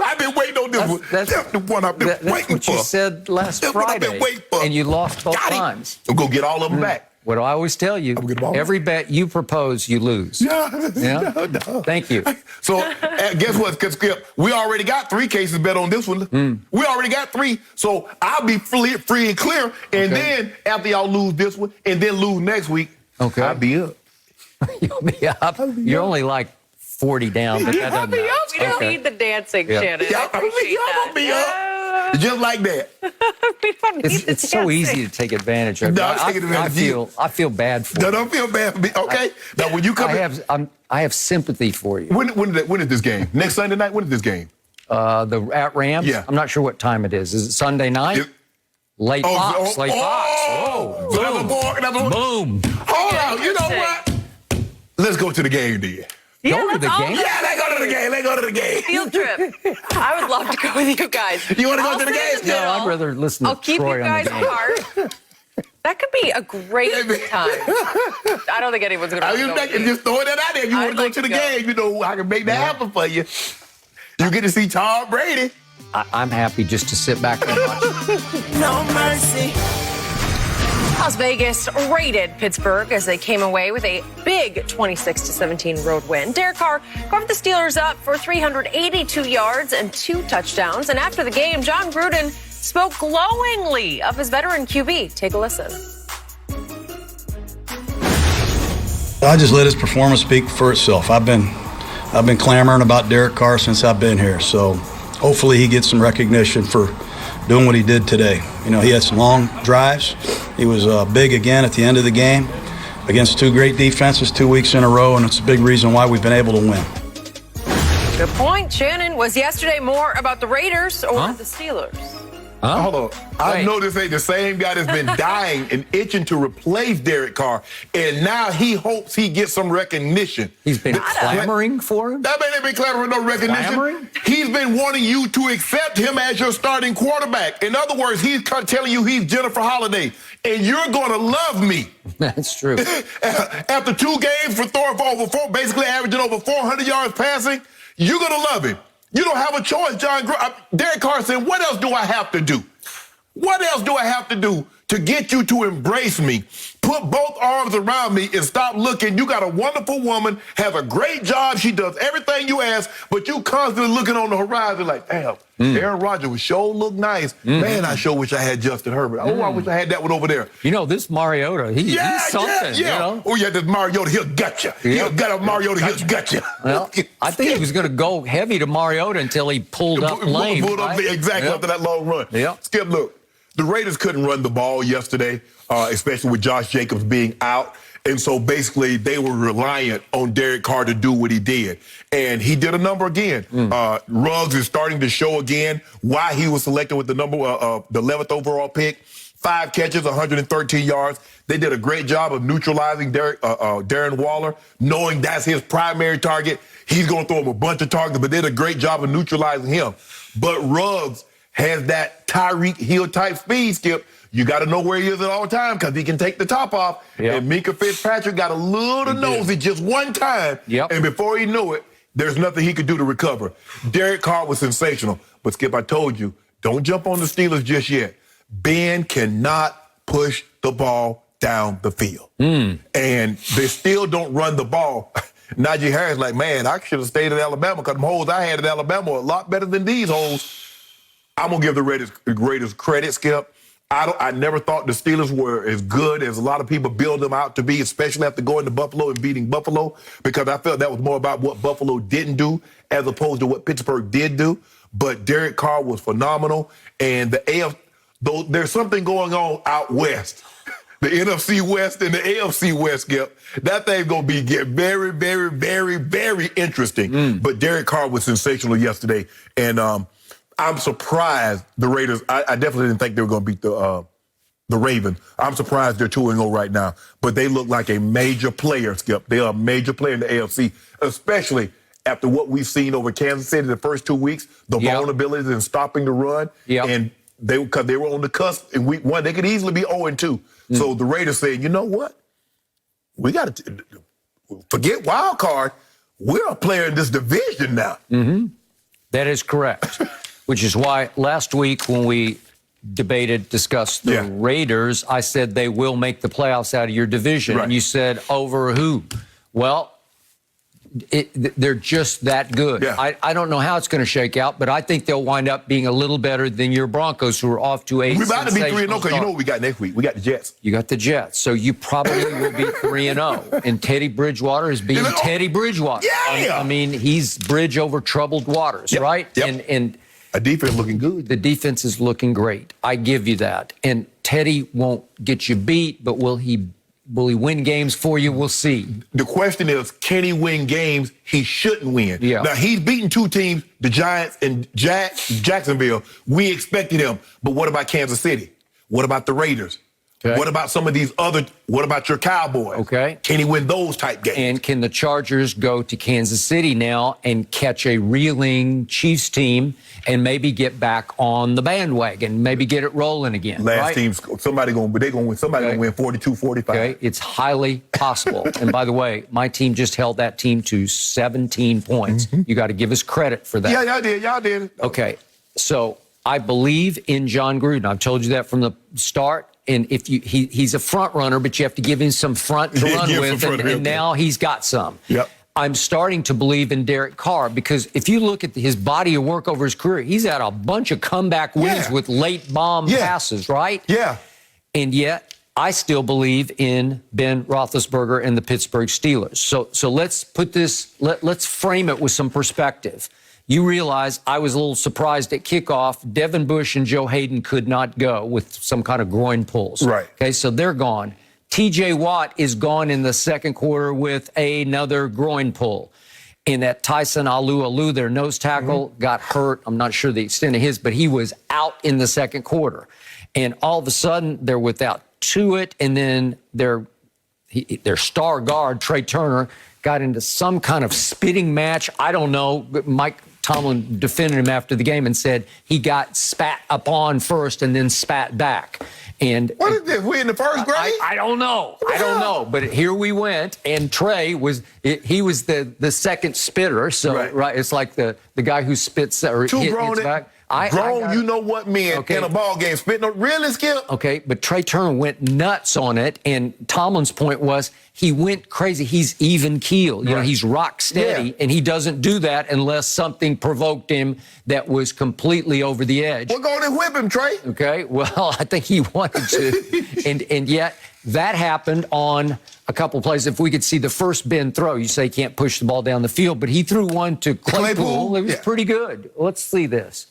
I've been waiting on this one. That's the one I've been waiting for. That's what you said last Friday. What I've been waiting for. And you lost both times. I'm going to get all of them back. What do I always tell you? Every bet you propose, you lose. No. Thank you. So guess what, Skip? We already got 3 cases bet on this one. We already got 3. So I'll be free and clear. And then after y'all lose this one and then lose next week, I'll be up. You'll be up. You're only like 40 down, but that doesn't matter. We don't need the dancing, Shannon. I'll be up. Just like that. We don't need it's so easy to take advantage of. No, I feel bad for you. No, don't feel bad for me. Okay. Now, when you come I have sympathy for you. When is this game? Next Sunday night? When is this game? At Rams? Yeah. I'm not sure what time it is. Is it Sunday night? Late Fox. Late Fox. Oh, boom. Hold on. You know what? Let's go to the game, then. Yeah, go to the game? Yeah, let's go to the game. Let's go to the game. Field trip. I would love to go with you guys. You want to go to the game? No, I'd rather listen to Troy on the game. I'll keep you guys apart. That could be a great time. I don't think anyone's going to go. Just throwing that out there. If you want to go to the game, you know, I can make that happen for you. You get to see Tom Brady. I'm happy just to sit back and watch. No mercy. Las Vegas raided Pittsburgh as they came away with a big 26-17 road win. Derek Carr carved the Steelers up for 382 yards and 2 touchdowns. And after the game, John Gruden spoke glowingly of his veteran QB. Take a listen. I just let his performance speak for itself. I've been clamoring about Derek Carr since I've been here. So hopefully he gets some recognition for doing what he did today. You know, he had some long drives. He was big again at the end of the game against 2 great defenses 2 weeks in a row, and it's a big reason why we've been able to win. Good point, Shannon. Was yesterday more about the Raiders or the Steelers? Hold on. I know this ain't the same guy that's been dying and itching to replace Derek Carr, and now he hopes he gets some recognition. He's been clamoring for him? That man ain't been clamoring for no recognition. Clamoring? He's been wanting you to accept him as your starting quarterback. In other words, he's telling you he's Jennifer Holiday, and you're going to love me. That's true. After 2 games for throwing for over 4, basically averaging over 400 yards passing, you're going to love him. You don't have a choice, John. Derek Carr said, what else do I have to do? What else do I have to do to get you to embrace me? Put both arms around me and stop looking. You got a wonderful woman, has a great job. She does everything you ask, but you constantly looking on the horizon like, damn, Aaron Rodgers would sure look nice. Man, I sure wish I had Justin Herbert. Oh, I wish I had that one over there. You know, this Mariota, he's something, you know? Oh, yeah, this Mariota, he'll gut you. He'll gut a Mariota, he'll gut you. Well, I think he was going to go heavy to Mariota until he pulled up lame. Exactly, after that long run. Yep. Skip, look, the Raiders couldn't run the ball yesterday, especially with Josh Jacobs being out. And so basically they were reliant on Derek Carr to do what he did. And he did a number again. Ruggs is starting to show again why he was selected with the the 11th overall pick. 5 catches, 113 yards. They did a great job of neutralizing Darren Waller, knowing that's his primary target. He's going to throw him a bunch of targets, but they did a great job of neutralizing him. But Ruggs has that Tyreek Hill type speed, Skip. You got to know where he is at all time because he can take the top off. Yep. And Minka Fitzpatrick got a little nosy just one time. Yep. And before he knew it, there's nothing he could do to recover. Derek Carr was sensational. But, Skip, I told you, don't jump on the Steelers just yet. Ben cannot push the ball down the field. And they still don't run the ball. Najee Harris like, man, I should have stayed at Alabama because the holes I had at Alabama are a lot better than these holes. I'm going to give the Raiders credit, Skip. I never thought the Steelers were as good as a lot of people build them out to be, especially after going to Buffalo and beating Buffalo, because I felt that was more about what Buffalo didn't do as opposed to what Pittsburgh did do. But Derek Carr was phenomenal. And the AFC, though there's something going on out west, the NFC West and the AFC West, Skip, that thing's going to get very, very, very, very interesting. But Derek Carr was sensational yesterday. And I'm surprised the Raiders, I definitely didn't think they were going to beat the Ravens. I'm surprised they're 2-0 right now. But they look like a major player, Skip. They are a major player in the AFC, especially after what we've seen over Kansas City the first 2 weeks, the vulnerabilities in stopping the run. And because they were on the cusp in week 1, they could easily be 0-2. So the Raiders said, you know what? We got to forget wild card. We're a player in this division now. That is correct. Which is why last week when we discussed the Raiders, I said they will make the playoffs out of your division. And you said, over who? Well, they're just that good. I don't know how it's going to shake out, but I think they'll wind up being a little better than your Broncos, who are off to a We're about to be 3-0 because you know what we got next week. We got the Jets. You got the Jets. So you probably will be 3-0. And Teddy Bridgewater is being Teddy Bridgewater. I mean, he's bridge over troubled waters, right? And a defense looking good. The defense is looking great. I give you that. And Teddy won't get you beat, but will he win games for you? We'll see. The question is, can he win games he shouldn't win? Now, he's beaten 2 teams, the Giants and Jacksonville. We expected him. But what about Kansas City? What about the Raiders? What about some of these other, what about your Cowboys? Can he win those type games? And can the Chargers go to Kansas City now and catch a reeling Chiefs team and maybe get back on the bandwagon, maybe get it rolling again? Last team, somebody going to win 42-45. It's highly possible. And by the way, my team just held that team to 17 points. You got to give us credit for that. Yeah, y'all did. Okay, so I believe in John Gruden. I've told you that from the start. And if he's a front runner, but you have to give him some front to run with, and now he's got some. I'm starting to believe in Derek Carr because if you look at his body of work over his career, he's had a bunch of comeback wins with late bomb passes, right? And yet, I still believe in Ben Roethlisberger and the Pittsburgh Steelers. So let's put this, let's frame it with some perspective. You realize I was a little surprised at kickoff. Devin Bush and Joe Hayden could not go with some kind of groin pulls. Okay, so they're gone. T.J. Watt is gone in the second quarter with another groin pull. And that Tyson Alu, their nose tackle, got hurt. I'm not sure the extent of his, but he was out in the second quarter. And all of a sudden, they're without Tuitt, and then their star guard, Trey Turner, got into some kind of spitting match. I don't know. Mike Tomlin defended him after the game and said he got spat upon first and then spat back. And what is this? We in the first grade? I don't know. I don't know. But here we went, and Trey was the second spitter. So it's like the guy who spits or hits back. You know what men in a ball game spitting on really, Skip? Okay, but Trey Turner went nuts on it, and Tomlin's point was he went crazy. He's even keel. You know, he's rock steady, and he doesn't do that unless something provoked him that was completely over the edge. We're going to whip him, Trey. Okay, well, I think he wanted to. and yet that happened on a couple of plays. If we could see the first Ben throw, you say he can't push the ball down the field, but he threw one to Claypool. It was pretty good. Let's see this.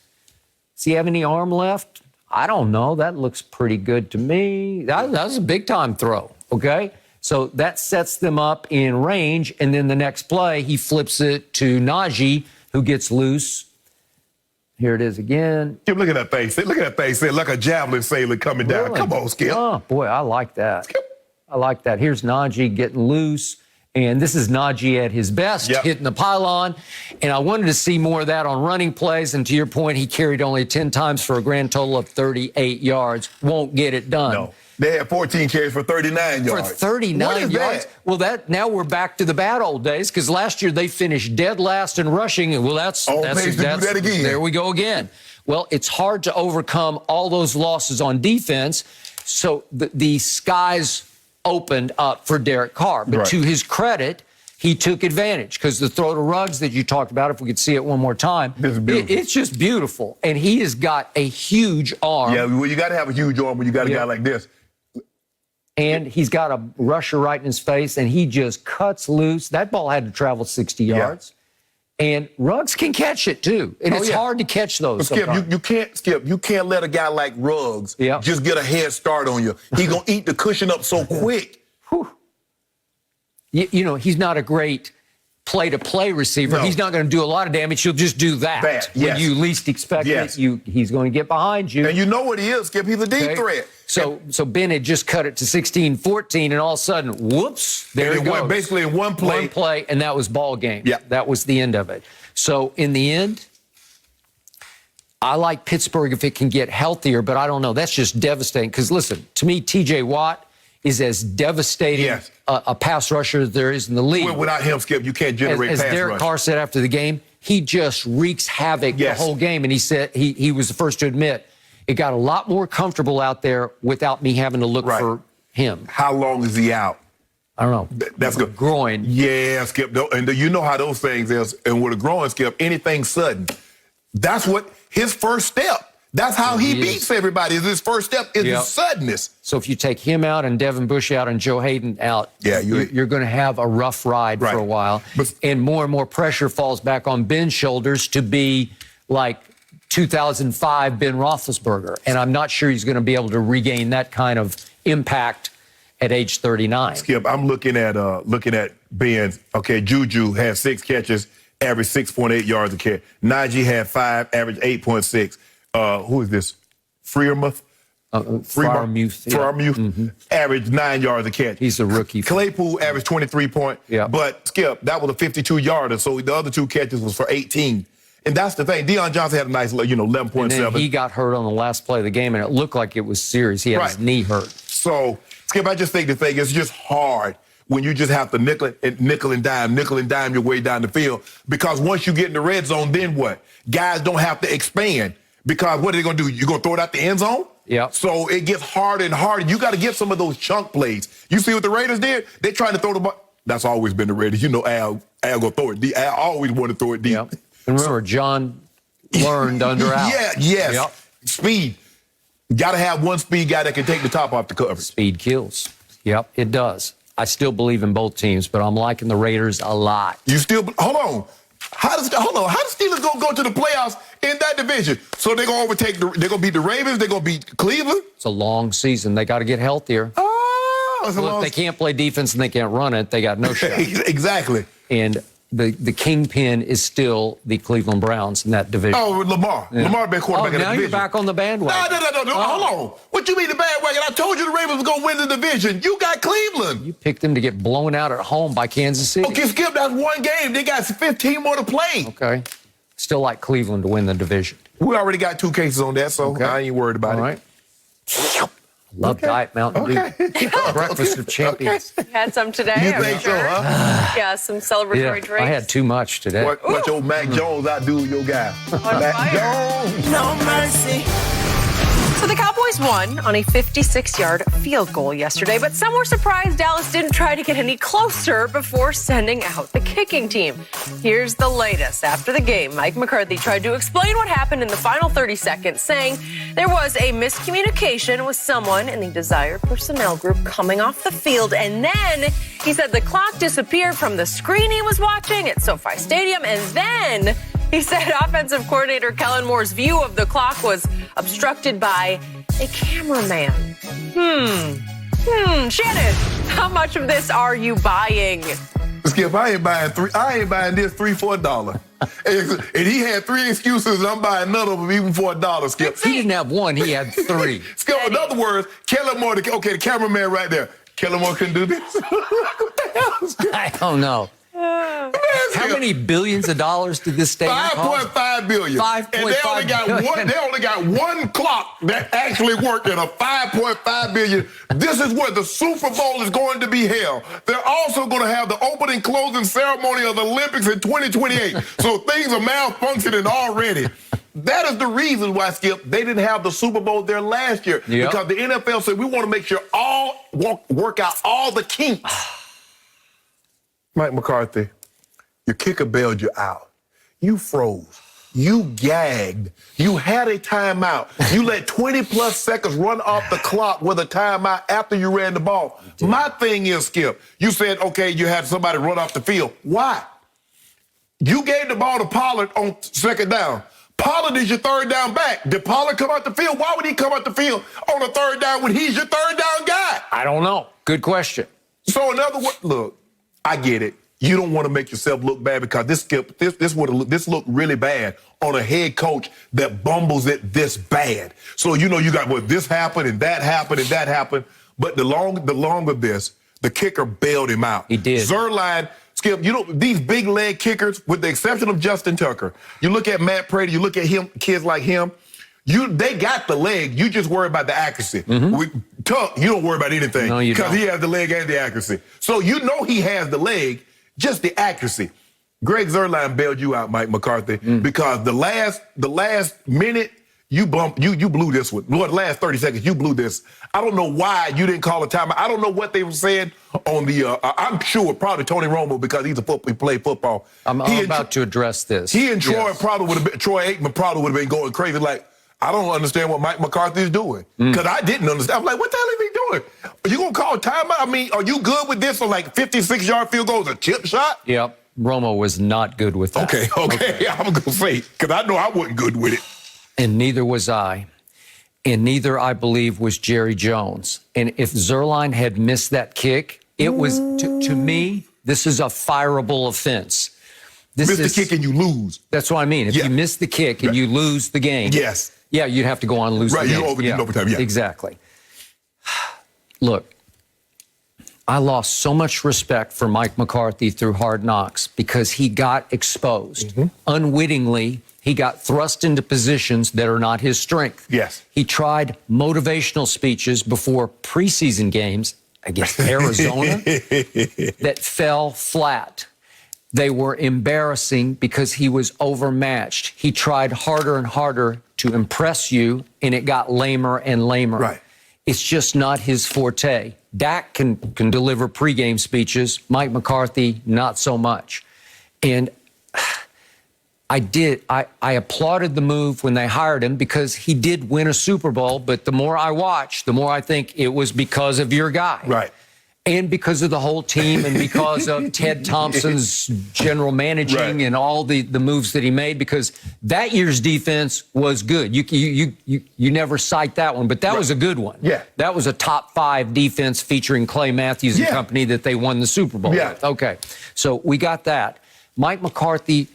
Does he have any arm left? I don't know. That looks pretty good to me. That was a big-time throw, okay? So that sets them up in range. And then the next play, he flips it to Najee, who gets loose. Here it is again. Skip, look at that thing. Look at that thing. Say, like a javelin sailor coming down. Really? Come on, Skip. Oh, boy, I like that. I like that. Here's Najee getting loose. And this is Najee at his best, hitting the pylon. And I wanted to see more of that on running plays. And to your point, he carried only 10 times for a grand total of 38 yards. Won't get it done. No. They had 14 carries for 39 yards. For 39 yards? That? Well, now we're back to the bad old days, because last year they finished dead last in rushing. And, well, that's do that again. There we go again. Well, it's hard to overcome all those losses on defense. So the skies opened up for Derek Carr. But to his credit, he took advantage, because the throw to Ruggs that you talked about, if we could see it one more time, it's just beautiful. And he has got a huge arm. Yeah, well, you got to have a huge arm when you got a guy like this. And he's got a rusher right in his face, and he just cuts loose. That ball had to travel 60 yards. And Ruggs can catch it, too. And it's hard to catch those. Skip, you can't let a guy like Ruggs just get a head start on you. He's going to eat the cushion up so quick. You know, he's not a great play-to-play receiver. No. He's not going to do a lot of damage. He'll just do that. When you least expect it, he's going to get behind you. And you know what he is, Skip. He's a deep threat. So Ben had just cut it to 16-14, and all of a sudden, whoops, there it goes. Basically in one play. One play, and that was ball game. Yeah. That was the end of it. So in the end, I like Pittsburgh if it can get healthier, but I don't know. That's just devastating. Because, listen, to me, T.J. Watt is as devastating a pass rusher as there is in the league. Well, without him, Skip, you can't generate pass rush. As Derek Carr said after the game, he just wreaks havoc the whole game. And he said he was the first to admit, it got a lot more comfortable out there without me having to look for him. How long is he out? I don't know. That's good. Groin. Yeah, Skip. And you know how those things is. And with a groin, Skip, anything sudden. That's what his first step. That's how he beats everybody. His first step is the suddenness. So if you take him out and Devin Bush out and Joe Hayden out, you're going to have a rough ride for a while. And more pressure falls back on Ben's shoulders to be like 2005 Ben Roethlisberger. And I'm not sure he's going to be able to regain that kind of impact at age 39. Skip, I'm looking at Ben's. Okay, Juju had 6 catches, average 6.8 yards a catch. Najee had 5, average 8.6. Who is this? Freiermuth? Freiermuth. Average 9 yards a catch. He's a rookie. Claypool averaged 23 points. Yeah. But, Skip, that was a 52-yarder, so the other 2 catches was for 18. And that's the thing. Deion Johnson had a nice, 11.7. And then he got hurt on the last play of the game, and it looked like it was serious. He had his knee hurt. So, Skip, I just think the thing is just hard when you just have to nickel and dime your way down the field. Because once you get in the red zone, then what? Guys don't have to expand. Because what are they going to do? You're going to throw it out the end zone? Yeah. So it gets harder and harder. You got to get some of those chunk plays. You see what the Raiders did? They tried to throw the ball. That's always been the Raiders. You know Al going to throw it deep. Al always want to throw it deep. Yep. And remember, John learned under Al. Yep. Speed. Got to have one speed guy that can take the top off the cover. Speed kills. Yep, it does. I still believe in both teams, but I'm liking the Raiders a lot. You still – hold on. How the Steelers going to go to the playoffs in that division? So they're going to overtake – they're going to beat the Ravens? They're going to beat Cleveland? It's a long season. They got to get healthier. If they can't play defense and they can't run it, they got no shot. Exactly. And the kingpin is still the Cleveland Browns in that division. Oh, Lamar. Yeah. Lamar been quarterback in the division. Now you're back on the bandwagon. No. Hold on. What you mean the bandwagon? I told you the Ravens were going to win the division. You got Cleveland. You picked them to get blown out at home by Kansas City. Okay, Skip, that's one game. They got 15 more to play. Okay. Still like Cleveland to win the division. We already got 2 cases on that, so I ain't worried about it. All right. Love Diet Mountain Dew. Breakfast of champions. You had some today, You think so, huh? Yeah, some celebratory drinks. I had too much today. Watch old Mac Jones outdo your guy. Mac Jones. No mercy. So the Cowboys won on a 56-yard field goal yesterday, but some were surprised Dallas didn't try to get any closer before sending out the kicking team. Here's the latest. After the game, Mike McCarthy tried to explain what happened in the final 30 seconds, saying there was a miscommunication with someone in the desired personnel group coming off the field, and then he said the clock disappeared from the screen he was watching at SoFi Stadium, and then he said offensive coordinator Kellen Moore's view of the clock was obstructed by a cameraman. Shannon, how much of this are you buying? Skip, I ain't buying this $3 for $1. And he had 3 excuses, and I'm buying none of them even for $1, Skip. He didn't have one, he had 3. Skip, in other words, Kellen Moore, the cameraman right there. Kellen Moore couldn't do this. What the hell, Skip? I don't know. How many billions of dollars did this stadium cost? $5.5 billion. $5.5 billion. They only got one clock that actually worked in a $5.5 billion. This is where the Super Bowl is going to be held. They're also going to have the opening closing ceremony of the Olympics in 2028. So things are malfunctioning already. That is the reason why, Skip, they didn't have the Super Bowl there last year. Yep. Because the NFL said we want to make sure work out all the kinks. Mike McCarthy, your kicker bailed you out. You froze. You gagged. You had a timeout. You let 20-plus seconds run off the clock with a timeout after you ran the ball. My thing is, Skip, you said, okay, you had somebody run off the field. Why? You gave the ball to Pollard on second down. Pollard is your third down back. Did Pollard come out the field? Why would he come out the field on a third down when he's your third down guy? I don't know. Good question. So in other words, look, I get it. You don't want to make yourself look bad because this looked really bad on a head coach that bumbles it this bad. So you got this happened and that happened and that happened. But the longer this, the kicker bailed him out. He did. Zuerlein, Skip, these big leg kickers, with the exception of Justin Tucker, you look at Matt Brady, you look at him, kids like him. They got the leg. You just worry about the accuracy. With Tuck, you don't worry about anything because he has the leg and the accuracy. So he has the leg. Just the accuracy. Greg Zuerlein bailed you out, Mike McCarthy, because the last minute you blew this one. The last 30 seconds you blew this. I don't know why you didn't call a timeout. I don't know what they were saying on the. I'm sure probably Tony Romo because he played football. I'm about to address this. He and Troy Troy Aikman probably would have been going crazy. Like, I don't understand what Mike McCarthy is doing because I didn't understand. I'm like, what the hell is he doing? Are you going to call a timeout? I mean, are you good with this on like 56-yard field goals, a chip shot? Yep. Romo was not good with that. Okay. I'm going to say, because I know I wasn't good with it. And neither was I. And neither, I believe, was Jerry Jones. And if Zuerlein had missed that kick, it was, to me, this is a fireable offense. Miss the kick and you lose. That's what I mean. If you miss the kick and you lose the game. Yes. Yeah, you'd have to go on and lose the game. Right, you overtime, yeah. Exactly. Look, I lost so much respect for Mike McCarthy through Hard Knocks because he got exposed. Unwittingly, he got thrust into positions that are not his strength. Yes. He tried motivational speeches before preseason games against Arizona that fell flat. They were embarrassing because he was overmatched. He tried harder and harder to impress you, and it got lamer and lamer. Right. It's just not his forte. Dak can deliver pregame speeches. Mike McCarthy, not so much. And I applauded the move when they hired him because he did win a Super Bowl, but the more I watch, the more I think it was because of your guy. Right. And because of the whole team and because of Ted Thompson's general managing and all the moves that he made, because that year's defense was good. You never cite that one, but that was a good one. Yeah. That was a top 5 defense featuring Clay Matthews and company that they won the Super Bowl with. Okay. So we got that. Mike McCarthy,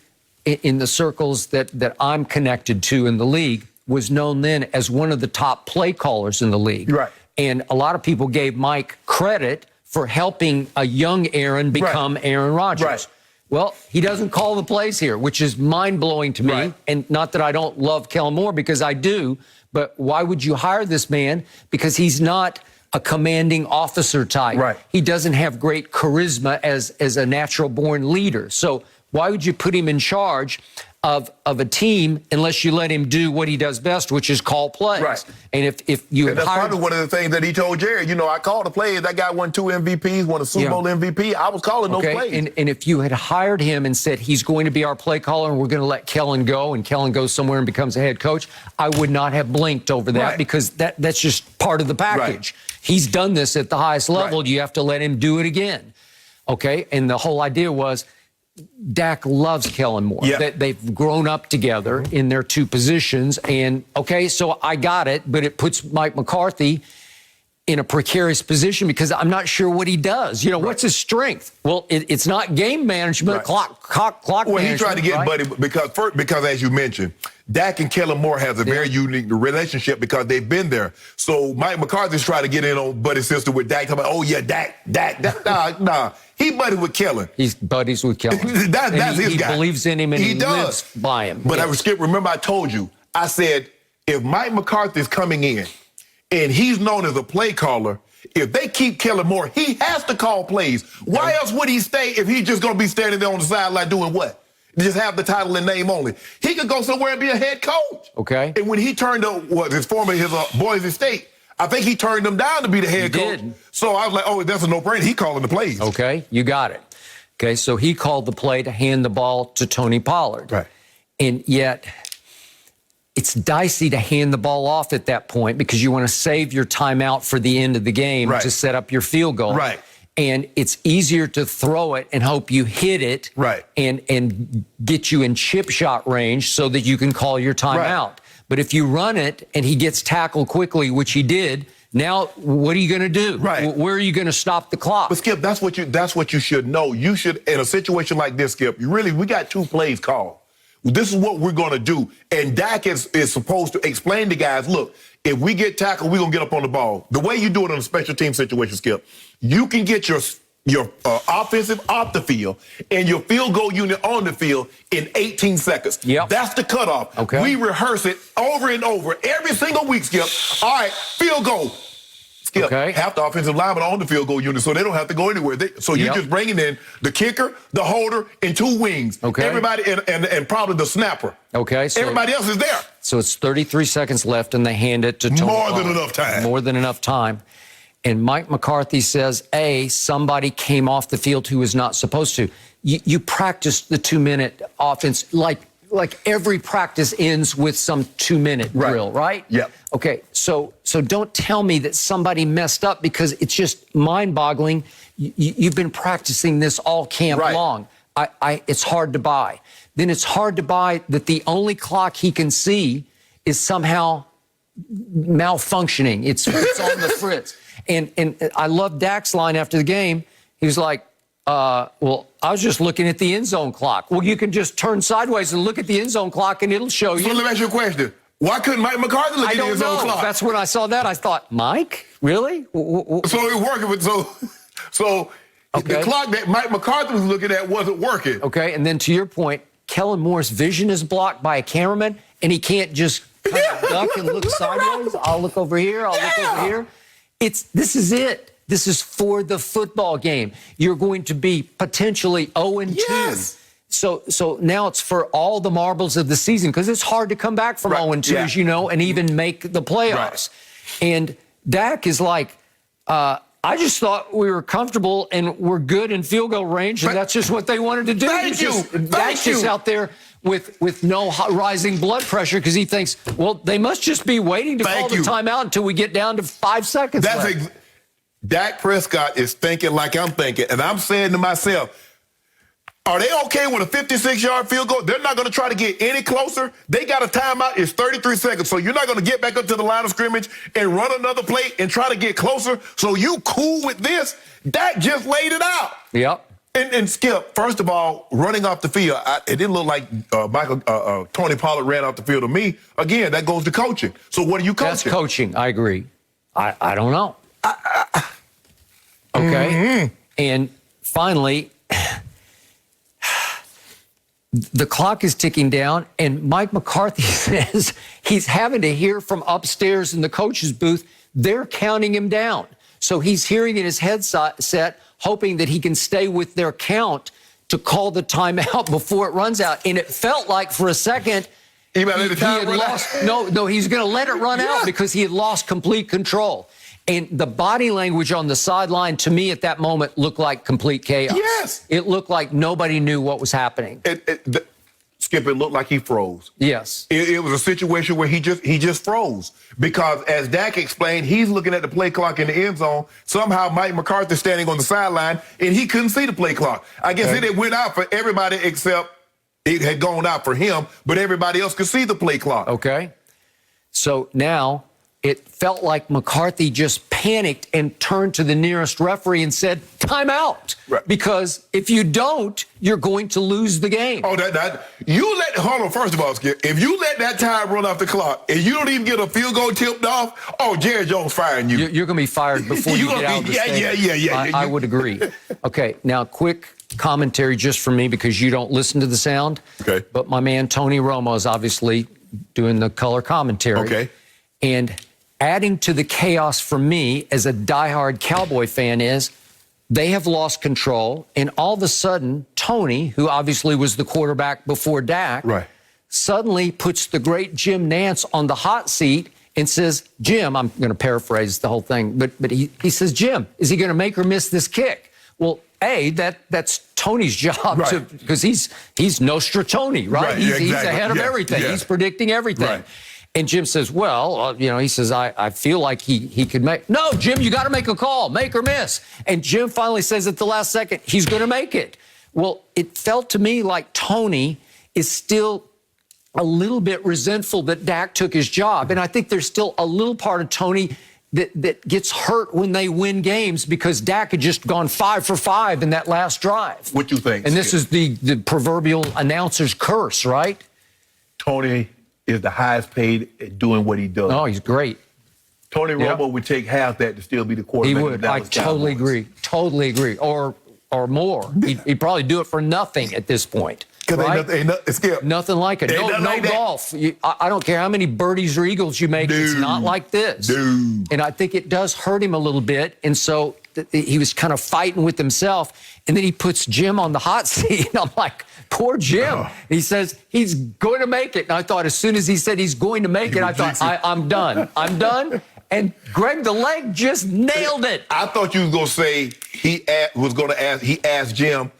in the circles that I'm connected to in the league, was known then as one of the top play callers in the league. Right. And a lot of people gave Mike credit for helping a young Aaron become Aaron Rodgers. Right. Well, he doesn't call the plays here, which is mind-blowing to me. Right. And not that I don't love Kellen Moore, because I do, but why would you hire this man? Because he's not a commanding officer type. Right. He doesn't have great charisma as a natural-born leader. So why would you put him in charge of a team unless you let him do what he does best, which is call plays? Right. And if you that's probably one of the things that he told Jerry. I called the plays. That guy won 2 MVPs, won a Super Bowl MVP. I was calling those plays. And if you had hired him and said he's going to be our play caller and we're going to let Kellen go, and Kellen goes somewhere and becomes a head coach, I would not have blinked over that because that's just part of the package. Right. He's done this at the highest level. You have to let him do it again. Okay? And the whole idea was Dak loves Kellen Moore. Yeah. They've grown up together in their 2 positions. And, okay, so I got it, but it puts Mike McCarthy in a precarious position because I'm not sure what he does. You know, what's his strength? Well, it's not game management, clock well, management. He tried to get Buddy because as you mentioned, Dak and Kellen Moore has a very unique relationship because they've been there. So Mike McCarthy's trying to get in on Buddy's sister with Dak. Talking about, oh yeah, Dak. Nah. He buddied with Kellen. He's buddies with Kellen. That's his guy. He believes in him and he does. lives by him. But I was Skip. Remember, I told you. I said if Mike McCarthy's coming in and he's known as a play caller, if they keep Kellen Moore, he has to call plays. Why else would he stay if he's just going to be standing there on the sideline doing what? Just have the title and name only. He could go somewhere and be a head coach. Okay. And when he turned up his Boise State, I think he turned them down to be the head coach. So I was like, oh, that's a no-brainer. He calling the plays. Okay, you got it. Okay, so he called the play to hand the ball to Tony Pollard. Right. And yet, it's dicey to hand the ball off at that point because you want to save your timeout for the end of the game to set up your field goal. Right. And it's easier to throw it and hope you hit it and get you in chip shot range so that you can call your timeout. Right. But if you run it and he gets tackled quickly, which he did, now what are you going to do? Right. Where are you going to stop the clock? But Skip, that's what you should know. You should, in a situation like this, Skip, we got 2 plays called. This is what we're going to do. And Dak is supposed to explain to guys, look, if we get tackled, we're going to get up on the ball. The way you do it in a special team situation, Skip, you can get your offensive off the field and your field goal unit on the field in 18 seconds. Yep. That's the cutoff. Okay. We rehearse it over and over every single week, Skip. All right, field goal. Skip, half the offensive linemen are on the field goal unit, so they don't have to go anywhere. So you're just bringing in the kicker, the holder, and 2 wings. Okay. Everybody, and probably the snapper. Okay. So everybody else is there. So it's 33 seconds left, and they hand it to Tony More Pollard. than enough time. More than enough time. And Mike McCarthy says, somebody came off the field who was not supposed to. You practiced the 2-minute offense like every practice ends with some 2-minute drill, right? Yep. Okay, so don't tell me that somebody messed up because it's just mind-boggling. You've been practicing this all camp long. It's hard to buy. Then it's hard to buy that the only clock he can see is somehow malfunctioning. It's on the fritz. And I love Dak's line after the game. He was like, well, I was just looking at the end zone clock. Well, you can just turn sideways and look at the end zone clock, and it'll show you. So let me ask you a question. Why couldn't Mike McCarthy look at the end zone clock? That's when I saw that. I thought, Mike? Really? So it working with so the clock that Mike McCarthy was looking at wasn't working. Okay, and then to your point, Kellen Moore's vision is blocked by a cameraman, and he can't just kind of duck and look sideways. I'll look over here. I'll look over here. This is it. This is for the football game. You're going to be potentially 0-2. Yes. So now it's for all the marbles of the season because it's hard to come back from 0-2, as you know, and even make the playoffs. And Dak is like, I just thought we were comfortable and we're good in field goal range, and that's just what they wanted to do. Dak's just out there with no rising blood pressure because he thinks, well, they must just be waiting to call the timeout until we get down to 5 seconds left. Dak Prescott is thinking like I'm thinking, and I'm saying to myself, are they okay with a 56-yard field goal? They're not going to try to get any closer. They got a timeout. It's 33 seconds, so you're not going to get back up to the line of scrimmage and run another play and try to get closer. So you cool with this? Dak just laid it out. Yep. And Skip, first of all, running off the field, it didn't look like Tony Pollard ran off the field to me. Again, that goes to coaching. So what are you coaching? That's coaching. I agree. I don't know. Okay. Mm-hmm. And finally, the clock is ticking down, and Mike McCarthy says he's having to hear from upstairs in the coach's booth. They're counting him down. So he's hearing in his headset, hoping that he can stay with their count to call the timeout before it runs out. And it felt like for a second he had lost. No, he's going to let it run out because he had lost complete control. And the body language on the sideline, to me at that moment, looked like complete chaos. Yes. It looked like nobody knew what was happening. Skip, it looked like he froze. Yes. It was a situation where he just froze. Because as Dak explained, he's looking at the play clock in the end zone. Somehow Mike McCarthy's standing on the sideline, and he couldn't see the play clock. I guess it went out for everybody except it had gone out for him, but everybody else could see the play clock. Okay. So now it felt like McCarthy just panicked and turned to the nearest referee and said, timeout. Right. Because if you don't, you're going to lose the game. Oh, hold on, first of all, Skip, if you let that time run off the clock and you don't even get a field goal tipped off, Jerry Jones firing you. You're going to be fired before you get out of the stadium. Yeah. I would agree. Okay, now quick commentary just from me because you don't listen to the sound. Okay. But my man Tony Romo is obviously doing the color commentary. Okay. And adding to the chaos for me as a diehard Cowboy fan is they have lost control, and all of a sudden, Tony, who obviously was the quarterback before Dak, Right. suddenly puts the great Jim Nantz on the hot seat and says, Jim, I'm going to paraphrase the whole thing, but he says, Jim, is he going to make or miss this kick? Well, that's Tony's job, right. because he's Nostra-Tony, right? He's ahead of everything. Yeah. He's predicting everything. Right. And Jim says, well, he says, I feel like he could make. No, Jim, you got to make a call, make or miss. And Jim finally says at the last second, he's going to make it. Well, it felt to me like Tony is still a little bit resentful that Dak took his job. And I think there's still a little part of Tony that gets hurt when they win games because Dak had just gone 5 for 5 in that last drive. What you think? And this is the proverbial announcer's curse, right? Tony is the highest paid at doing what he does. Oh, he's great. Tony Romo would take half that to still be the quarterback. He would. I totally agree. Totally agree. Or more. He'd probably do it for nothing at this point. Because right? Nothing like it. No like golf. I don't care how many birdies or eagles you make. It's not like this. And I think it does hurt him a little bit. And so he was kind of fighting with himself. And then he puts Jim on the hot seat. And I'm like, poor Jim. He says he's going to make it. And I thought as soon as he said he's going to make it, I thought, I'm done. I'm done. And Greg the Leg just nailed it. I thought you was going to say he asked Jim,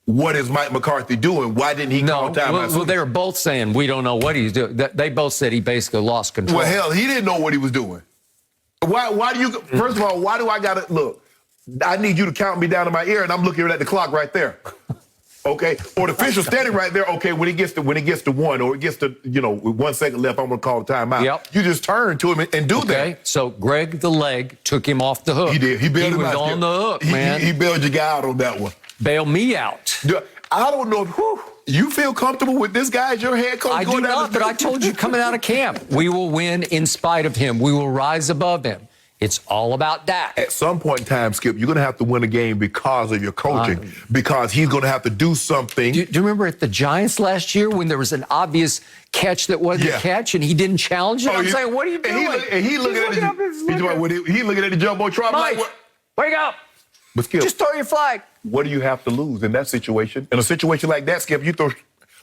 what is Mike McCarthy doing? Why didn't he call timeout? Well, they were both saying, we don't know what he's doing. They both said he basically lost control. Well, hell, he didn't know what he was doing. Why do you, first of all, why do I got to, look, I need you to count me down in my ear, and I'm looking at the clock right there. Okay? Or the official standing right there, okay, when it gets to 1, or it gets to, with 1 second left, I'm going to call the timeout. Yep. You just turn to him and do that. Okay, so Greg the Leg took him off the hook. He did. He was on the hook, man. He bailed your guy out on that one. Bail me out. I don't know. You feel comfortable with this guy as your head coach? I do not, but I told you coming out of camp, we will win in spite of him. We will rise above him. It's all about Dak. At some point in time, Skip, you're going to have to win a game because of your coaching, because he's going to have to do something. Do you remember at the Giants last year when there was an obvious catch that wasn't a catch and he didn't challenge it? I'm saying, what are you doing? He looking at the Jumbotron. Mike, wake up. But Skip, just throw your flag. What do you have to lose in that situation? In a situation like that, Skip, you throw.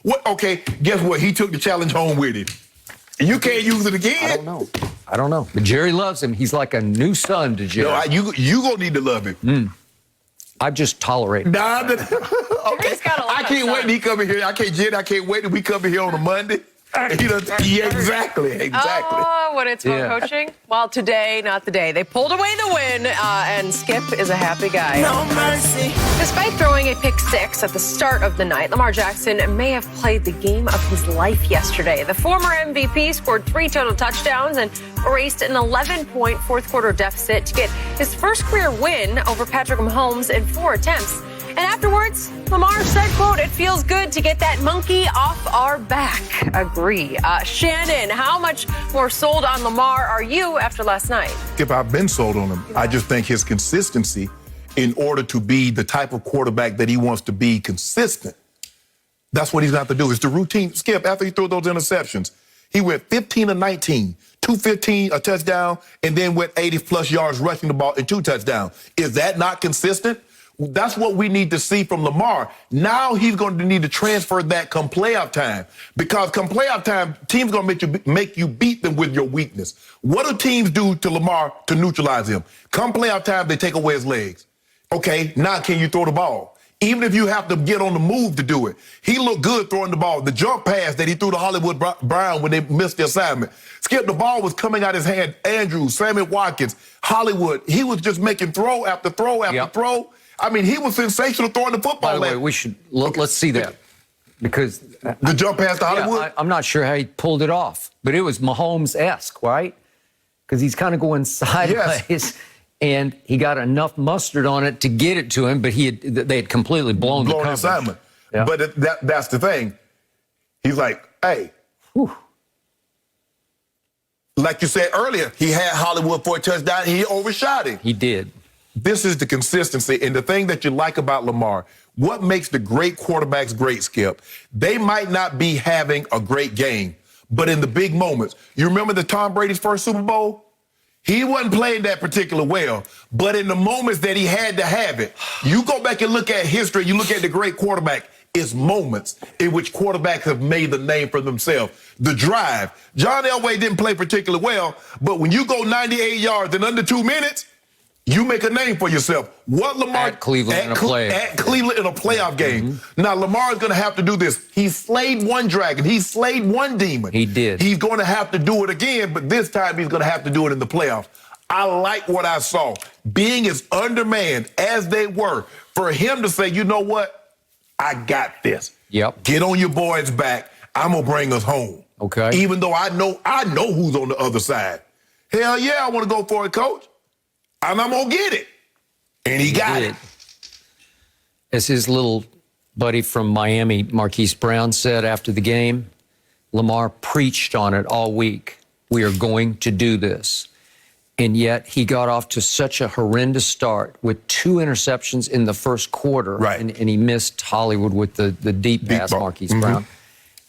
What? Okay, guess what? He took the challenge home with him. You can't use it again. I don't know. But Jerry loves him. He's like a new son to Jerry. No, you gonna need to love him. I've just tolerated. Nah, okay. I can't wait till he come in here. I can't wait till we come in here on a Monday. Exactly. Oh, when it's fun coaching? Well, today, not the day. They pulled away the win, and Skip is a happy guy. No mercy. Despite throwing a pick 6 at the start of the night, Lamar Jackson may have played the game of his life yesterday. The former MVP scored 3 total touchdowns and erased an 11-point fourth-quarter deficit to get his first career win over Patrick Mahomes in 4 attempts. And afterwards, Lamar said, quote, "It feels good to get that monkey off our back." Agree. Shannon, how much more sold on Lamar are you after last night? Skip, I've been sold on him. I just think his consistency, in order to be the type of quarterback that he wants to be consistent, that's what he's got to do. It's the routine. Skip, after he threw those interceptions, he went 15 of 19, 215, a touchdown, and then went 80-plus yards rushing the ball and 2 touchdowns. Is that not consistent? That's what we need to see from Lamar. Now he's going to need to transfer that come playoff time, because come playoff time, teams going to make you beat them with your weakness. What do teams do to Lamar to neutralize him? Come playoff time, they take away his legs. Okay, now can you throw the ball? Even if you have to get on the move to do it. He looked good throwing the ball. The jump pass that he threw to Hollywood Brown when they missed the assignment. Skip, the ball was coming out his hand. Andrews, Sammy Watkins, Hollywood. He was just making throw after throw after throw. I mean, he was sensational throwing the football. By the way, we should let's see that, because the jump pass to Hollywood. I'm not sure how he pulled it off, but it was Mahomes-esque, right? Because he's kind of going sideways, and he got enough mustard on it to get it to him, but they had completely blown the coverage. Assignment. Yeah. But that's the thing. He's like, hey. Whew. Like you said earlier, he had Hollywood for a touchdown. He overshot him. He did. This is the consistency. And the thing that you like about Lamar, what makes the great quarterbacks great, Skip? They might not be having a great game, but in the big moments. You remember the Tom Brady's first Super Bowl? He wasn't playing that particular well, but in the moments that he had to have it, you go back and look at history, you look at the great quarterback, it's moments in which quarterbacks have made the name for themselves. The drive. John Elway didn't play particularly well, but when you go 98 yards in under 2 minutes, you make a name for yourself. What Lamar at Cleveland in a playoff game. Now Lamar is going to have to do this. He slayed one dragon. He slayed one demon. He did. He's going to have to do it again, but this time he's going to have to do it in the playoffs. I like what I saw. Being as undermanned as they were, for him to say, you know what? I got this. Yep. Get on your boys' back. I'm going to bring us home. Okay. Even though I know who's on the other side. Hell yeah, I want to go for it, coach. And I'm going to get it. And he got it. As his little buddy from Miami, Marquise Brown, said after the game, Lamar preached on it all week. We are going to do this. And yet he got off to such a horrendous start with 2 interceptions in the first quarter. Right. And he missed Hollywood with the deep pass, Marquise Brown.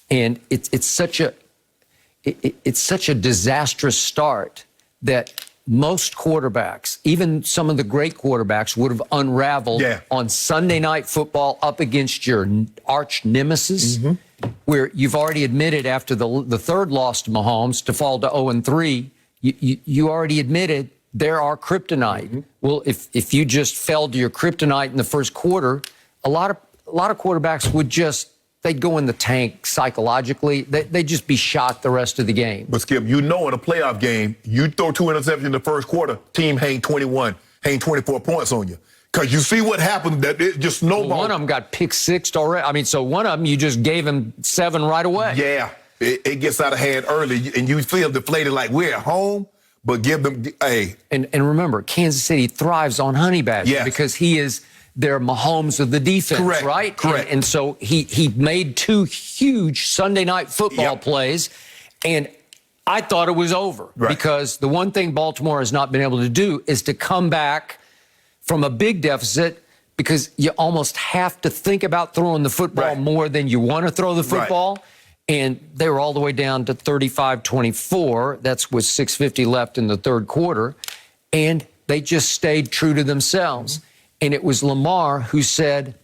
And it's such a disastrous start that most quarterbacks, even some of the great quarterbacks, would have unraveled on Sunday Night Football up against your arch nemesis, where you've already admitted after the third loss to Mahomes to fall to 0-3, you already admitted there are kryptonite. Well, if you just fell to your kryptonite in the first quarter, a lot of quarterbacks would they'd go in the tank psychologically. They'd just be shot the rest of the game. But, Skip, in a playoff game, you throw 2 interceptions in the first quarter, team hang 24 points on you. Because you see what happened, that it just snowballed. Well, one of them got pick-sixed already. I mean, so one of them, you just gave him 7 right away. Yeah, it gets out of hand early, and you feel deflated like we're at home, but give them, hey. And remember, Kansas City thrives on Honey Badger because he is their Mahomes of the defense, right? Correct. And so he made 2 huge Sunday Night Football plays, and I thought it was over because the one thing Baltimore has not been able to do is to come back from a big deficit, because you almost have to think about throwing the football more than you want to throw the football. And they were all the way down to 35-24. That's with 6:50 left in the third quarter. And they just stayed true to themselves. And it was Lamar who said,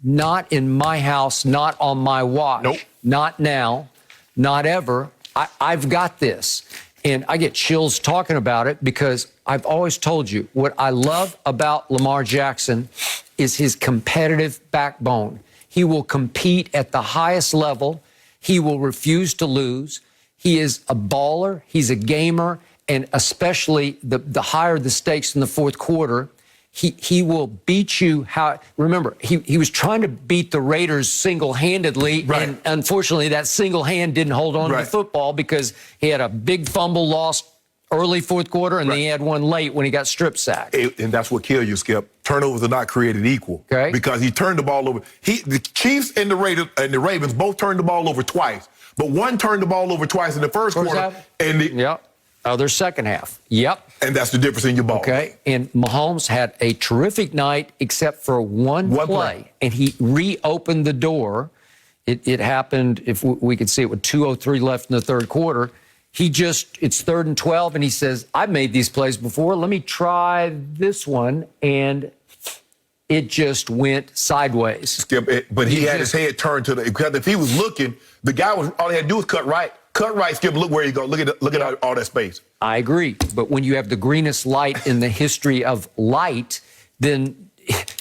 not in my house, not on my watch, not now, not ever. I've got this. And I get chills talking about it because I've always told you what I love about Lamar Jackson is his competitive backbone. He will compete at the highest level. He will refuse to lose. He is a baller. He's a gamer. And especially the higher the stakes in the fourth quarter, he will beat you. Remember, he was trying to beat the Raiders single-handedly, and unfortunately that single hand didn't hold on to the football because he had a big fumble lost early fourth quarter, and then he had one late when he got strip sacked. And that's what killed you, Skip. Turnovers are not created equal. Okay. Because he turned the ball over. The Chiefs and the Ravens both turned the ball over twice. But one turned the ball over twice in the first quarter. And other second half. Yep. And that's the difference in your ball. Okay. And Mahomes had a terrific night except for one play. And he reopened the door. It happened, if we could see it, with 2:03 left in the third quarter. It's 3rd and 12, and he says, I've made these plays before. Let me try this one. And it just went sideways. Skip, but he had his head turned to because if he was looking, the guy all he had to do was cut right. Cut right, Skip, look where you go. Look at all that space. I agree. But when you have the greenest light in the history of light, then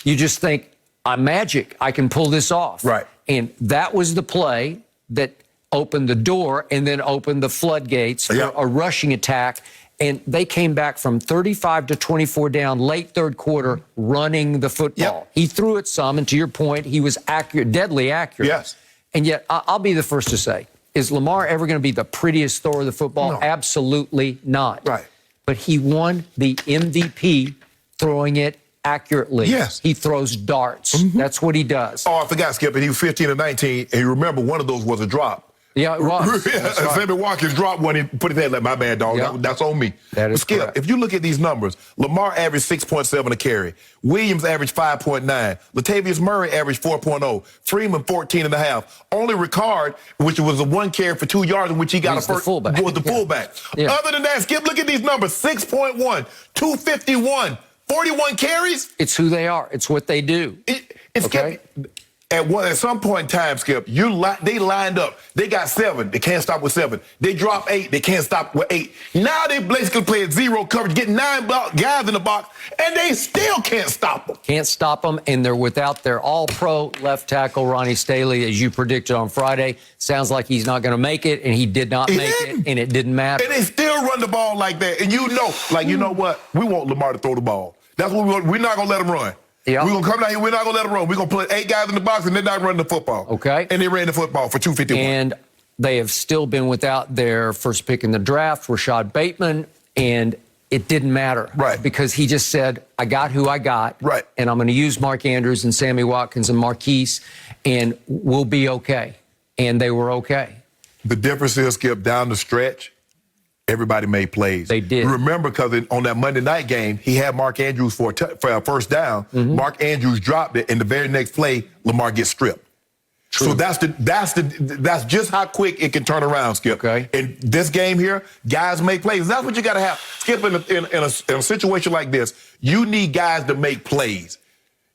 you just think, I'm magic. I can pull this off. Right. And that was the play that opened the door and then opened the floodgates for a rushing attack. And they came back from 35-24 down late third quarter running the football. He threw it some, and to your point, he was accurate, deadly accurate. Yes. And yet, I'll be the first to say, is Lamar ever going to be the prettiest thrower of the football? No. Absolutely not. Right. But he won the MVP throwing it accurately. Yes. He throws darts. That's what he does. Oh, I forgot, Skip, and he was 15 or 19, and you remember one of those was a drop. Yeah, it was. That's right. Sammy Watkins dropped one. He put his head like, my bad, dog. Yep. That's on me. That is Skip, correct. if you look at these numbers, Lamar averaged 6.7 a carry. Williams averaged 5.9. Latavius Murray averaged 4.0. Freeman 14.5. Only Ricard, which was a 1 carry for 2 yards, in which he got He's a first, the fullback. was the fullback. Yeah. Other than that, Skip, look at these numbers: 6.1, 251, 41 carries. It's who they are. It's what they do. It's Okay. Skip. At some point in time, Skip, they lined up. They got 7. They can't stop with 7. They drop 8. They can't stop with 8. Now they basically play at 0 coverage, get 9 guys in the box, and they still can't stop them. Can't stop them, and they're without their all-pro left tackle, Ronnie Staley, as you predicted on Friday. Sounds like he's not going to make it, and he did not make it, and it didn't matter. And they still run the ball like that. And you know what? We want Lamar to throw the ball. That's what we want. We're not going to let him run. Yeah. We're going to come down here. We're not going to let them run. We're going to put 8 guys in the box, and they're not running the football. Okay. And they ran the football for 251. And they have still been without their first pick in the draft, Rashad Bateman, and it didn't matter. Right. Because he just said, I got who I got. Right. And I'm going to use Mark Andrews and Sammy Watkins and Marquise, and we'll be okay. And they were okay. The difference is, Skip, down the stretch, everybody made plays. They did. Remember, because on that Monday night game, he had Mark Andrews for a first down. Mark Andrews dropped it, and the very next play, Lamar gets stripped. True. So that's just how quick it can turn around, Skip. Okay. In this game here, guys make plays. That's what you got to have. Skip, in a situation like this, you need guys to make plays.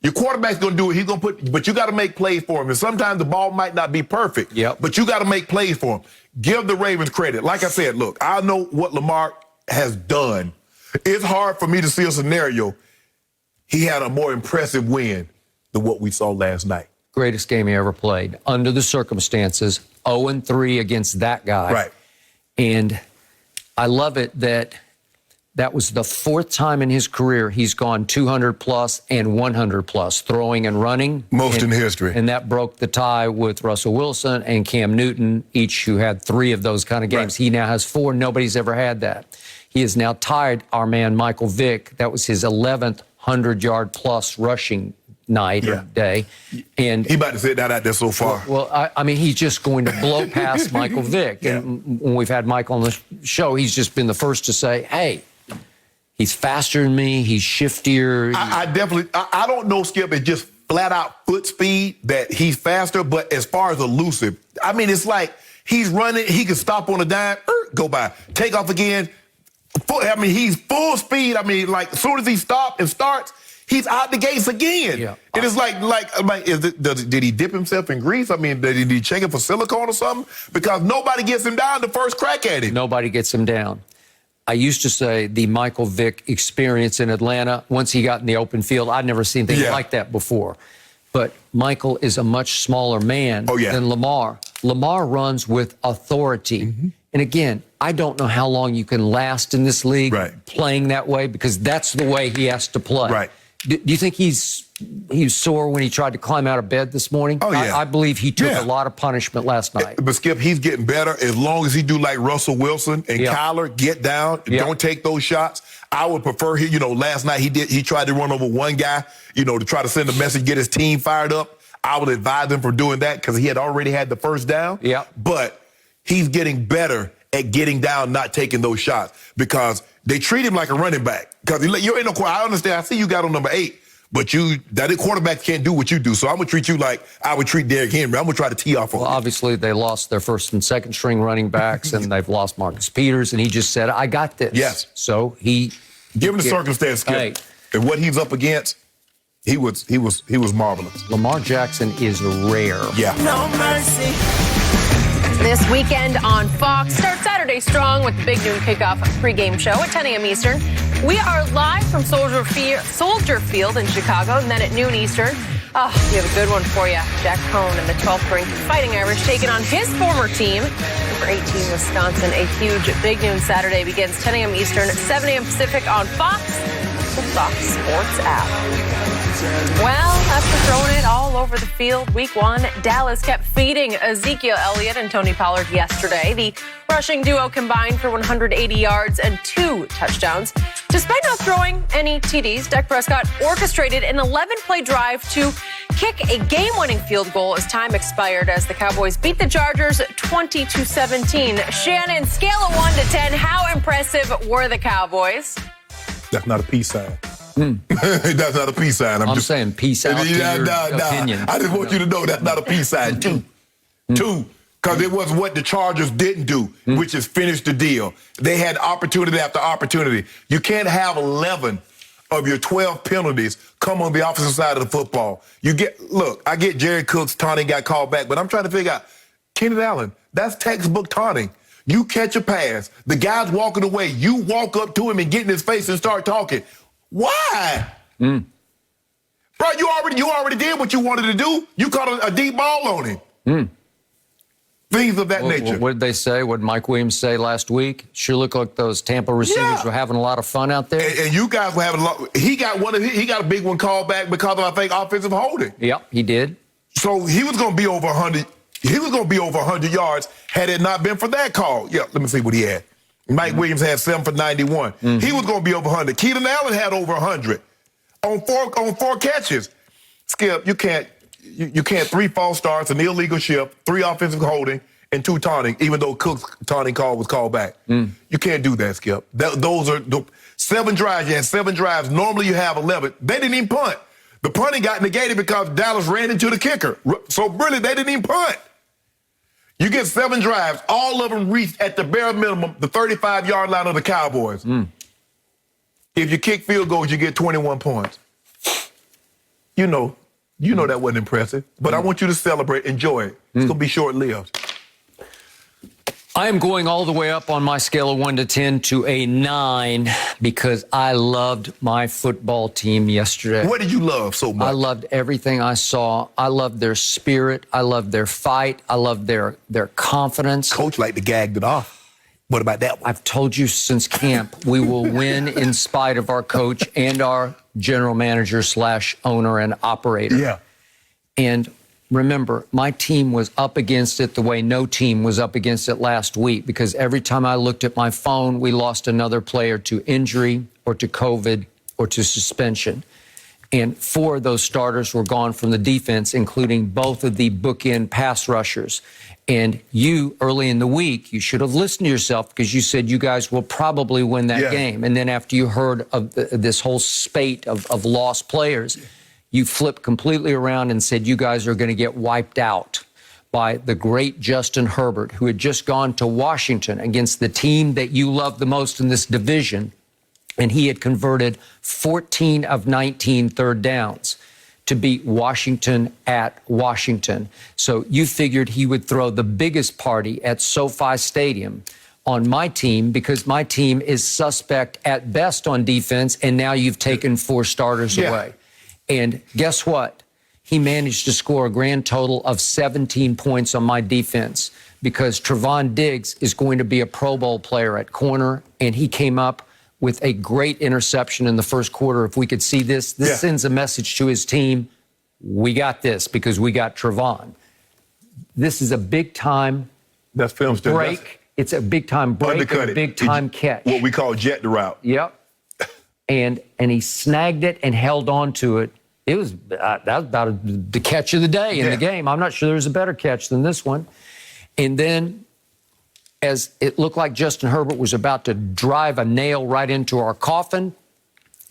Your quarterback's going to do it. But you got to make plays for him. And sometimes the ball might not be perfect. Yep. But you got to make plays for him. Give the Ravens credit. Like I said, look, I know what Lamar has done. It's hard for me to see a scenario. He had a more impressive win than what we saw last night. Greatest game he ever played under the circumstances. 0-3 against that guy. Right. And I love it that was the 4th time in his career he's gone 200-plus and 100-plus, throwing and running. Most in history. And that broke the tie with Russell Wilson and Cam Newton, each who had 3 of those kind of games. Right. He now has 4. Nobody's ever had that. He has now tied our man Michael Vick. That was his 11th 100-yard-plus rushing night or day. And he about to sit that out there so far. Well, I mean, he's just going to blow past Michael Vick. Yeah. And when we've had Michael on the show, he's just been the first to say, hey, he's faster than me. He's shiftier. I definitely, I don't know, Skip, it's just flat out foot speed that he's faster, but as far as elusive, I mean, it's like he's running, he can stop on a dime, go by, take off again. He's full speed. I mean, like, as soon as he stops and starts, he's out the gates again. Yeah. And it's like did he dip himself in grease? I mean, did he check it for silicone or something? Because nobody gets him down the first crack at him. Nobody gets him down. I used to say the Michael Vick experience in Atlanta, once he got in the open field, I'd never seen anything like that before. But Michael is a much smaller man than Lamar. Lamar runs with authority. And again, I don't know how long you can last in this league playing that way, because that's the way he has to play. Right. Do you think he was sore when he tried to climb out of bed this morning? Oh, yeah. I believe he took a lot of punishment last night. But, Skip, he's getting better as long as he do like Russell Wilson and Kyler, get down, don't take those shots. I would prefer last night he tried to run over one guy, to try to send a message, get his team fired up. I would advise him from doing that because he had already had the first down. Yeah. But he's getting better at getting down, not taking those shots, because they treat him like a running back. Because you ain't no quarterback. I understand. I see you got on number 8, but that quarterbacks can't do what you do. So I'm gonna treat you like I would treat Derrick Henry. I'm gonna try to tee off on you. Obviously, they lost their first and second string running backs, and they've lost Marcus Peters, and he just said, "I got this." Yes. So he, given the circumstance, Skip, and what he's up against, he was marvelous. Lamar Jackson is rare. Yeah. No mercy. This weekend on Fox, start Saturday strong with the Big Noon Kickoff pregame show at 10 a.m. Eastern. We are live from Soldier Field in Chicago, and then at noon Eastern, we have a good one for you. Jack Cohn and the 12th ranked Fighting Irish taking on his former team, number 18 Wisconsin. A huge Big Noon Saturday begins 10 a.m. Eastern, 7 a.m. Pacific on Fox, the Fox Sports app. Well, after throwing it all over the field, week 1, Dallas kept feeding Ezekiel Elliott and Tony Pollard yesterday. The rushing duo combined for 180 yards and 2 touchdowns. Despite not throwing any TDs, Dak Prescott orchestrated an 11-play drive to kick a game-winning field goal as time expired as the Cowboys beat the Chargers 20-17. Shannon, scale of 1 to 10, how impressive were the Cowboys? That's not a peace sign. That's not a peace sign. I'm just saying peace out to your opinion. I just want you to know that's not a peace sign. Two. Because it was what the Chargers didn't do, which is finish the deal. They had opportunity after opportunity. You can't have 11 of your 12 penalties come on the opposite side of the football. I get Jared Cook's taunting got called back, but I'm trying to figure out, Keenan Allen, that's textbook taunting. You catch a pass, the guy's walking away, you walk up to him and get in his face and start talking. Why? Bro, you already did what you wanted to do. You caught a deep ball on him. Things of that nature. What did they say? What did Mike Williams say last week? Sure looked like those Tampa receivers were having a lot of fun out there. And you guys were having a lot. He got a big one called back because of, I think, offensive holding. Yep, he did. So he was going to be over 100. He was going to be over 100 yards had it not been for that call. Yeah, let me see what he had. Mike Williams had 7 for 91. He was going to be over 100. Keenan Allen had over 100 on four catches. Skip, you can't 3 false starts, an illegal shift, 3 offensive holding, and 2 taunting, even though Cook's taunting call was called back. You can't do that, Skip. Those are 7 drives. You had 7 drives. Normally you have 11. They didn't even punt. The punting got negated because Dallas ran into the kicker. So really, they didn't even punt. You get 7 drives. All of them reached at the bare minimum the 35-yard line of the Cowboys. If you kick field goals, you get 21 points. You know that wasn't impressive, but I want you to celebrate, enjoy it. It's going to be short-lived. I am going all the way up on my scale of 1 to 10 to a 9 because I loved my football team yesterday. What did you love so much? I loved everything I saw. I loved their spirit. I loved their fight. I loved their confidence. Coach liked to gag it off. What about that one? I've told you since camp, we will win in spite of our coach and our general manager / owner and operator. Yeah. And remember, my team was up against it the way no team was up against it last week because every time I looked at my phone, we lost another player to injury or to COVID or to suspension. And 4 of those starters were gone from the defense, including both of the bookend pass rushers. And you, early in the week, you should have listened to yourself because you said you guys will probably win that game. And then after you heard of this whole spate of lost players, you flipped completely around and said you guys are going to get wiped out by the great Justin Herbert, who had just gone to Washington against the team that you love the most in this division. And he had converted 14 of 19 third downs to beat Washington at Washington. So you figured he would throw the biggest party at SoFi Stadium on my team because my team is suspect at best on defense, and now you've taken 4 starters away. And guess what? He managed to score a grand total of 17 points on my defense because Trevon Diggs is going to be a Pro Bowl player at corner, and he came up with a great interception in the first quarter. If we could see this sends a message to his team. We got this because we got Trevon. This is a big-time break. It's a big-time break, a big-time catch. What we call jet the route. Yep. And he snagged it and held on to it. It was that was about the catch of the day in the game. I'm not sure there was a better catch than this one. And then as it looked like Justin Herbert was about to drive a nail right into our coffin,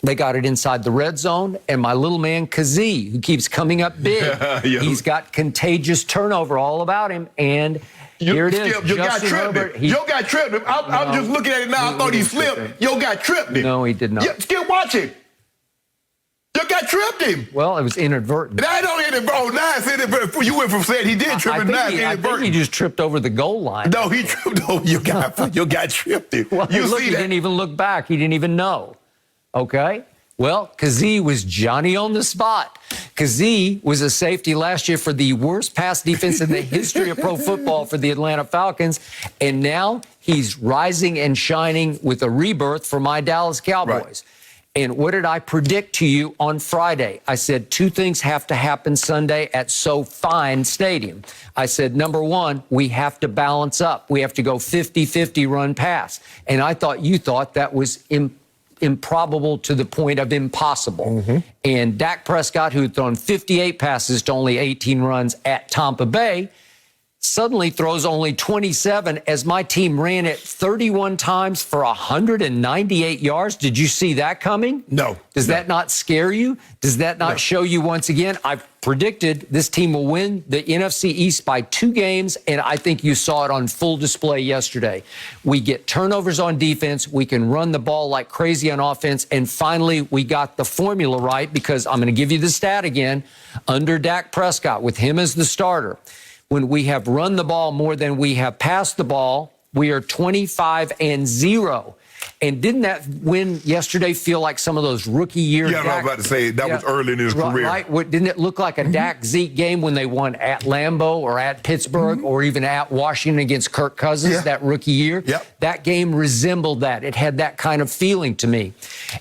they got it inside the red zone, and my little man Kazee, who keeps coming up big, he's got contagious turnover all about him, and here it is. Your guy tripped him. Your guy tripped him. I'm just looking at it now. I thought he slipped. Your guy tripped him. No, he did not. Still watching. Your guy tripped him. Well, it was inadvertent. I don't inadvertent. Now it's inadvertent. You went from saying he did trip, and now it's inadvertent. I think he just tripped over the goal line. No, he tripped over your guy. Your guy tripped him. Well, he didn't even look back. He didn't even know. Okay? Well, Kazee was Johnny on the spot. Kazee was a safety last year for the worst pass defense in the history of pro football for the Atlanta Falcons, and now he's rising and shining with a rebirth for my Dallas Cowboys. Right. And what did I predict to you on Friday? I said 2 things have to happen Sunday at SoFi Stadium. I said, number 1, we have to balance up. We have to go 50-50 run pass. And I thought you thought that was improbable to the point of impossible. And Dak Prescott, who had thrown 58 passes to only 18 runs at Tampa Bay, suddenly throws only 27 as my team ran it 31 times for 198 yards. Did you see that coming? No. Does that not scare you? Does that not show you once again? I've predicted this team will win the NFC East by 2 games, and I think you saw it on full display yesterday. We get turnovers on defense. We can run the ball like crazy on offense, and finally we got the formula right because I'm going to give you the stat again. Under Dak Prescott, with him as the starter, when we have run the ball more than we have passed the ball, we are 25-0. And didn't that win yesterday feel like some of those rookie years? Yeah, I was about to say, that was early in his career. Right? Didn't it look like a Dak Zeke game when they won at Lambeau or at Pittsburgh or even at Washington against Kirk Cousins that rookie year? That game resembled that. It had that kind of feeling to me.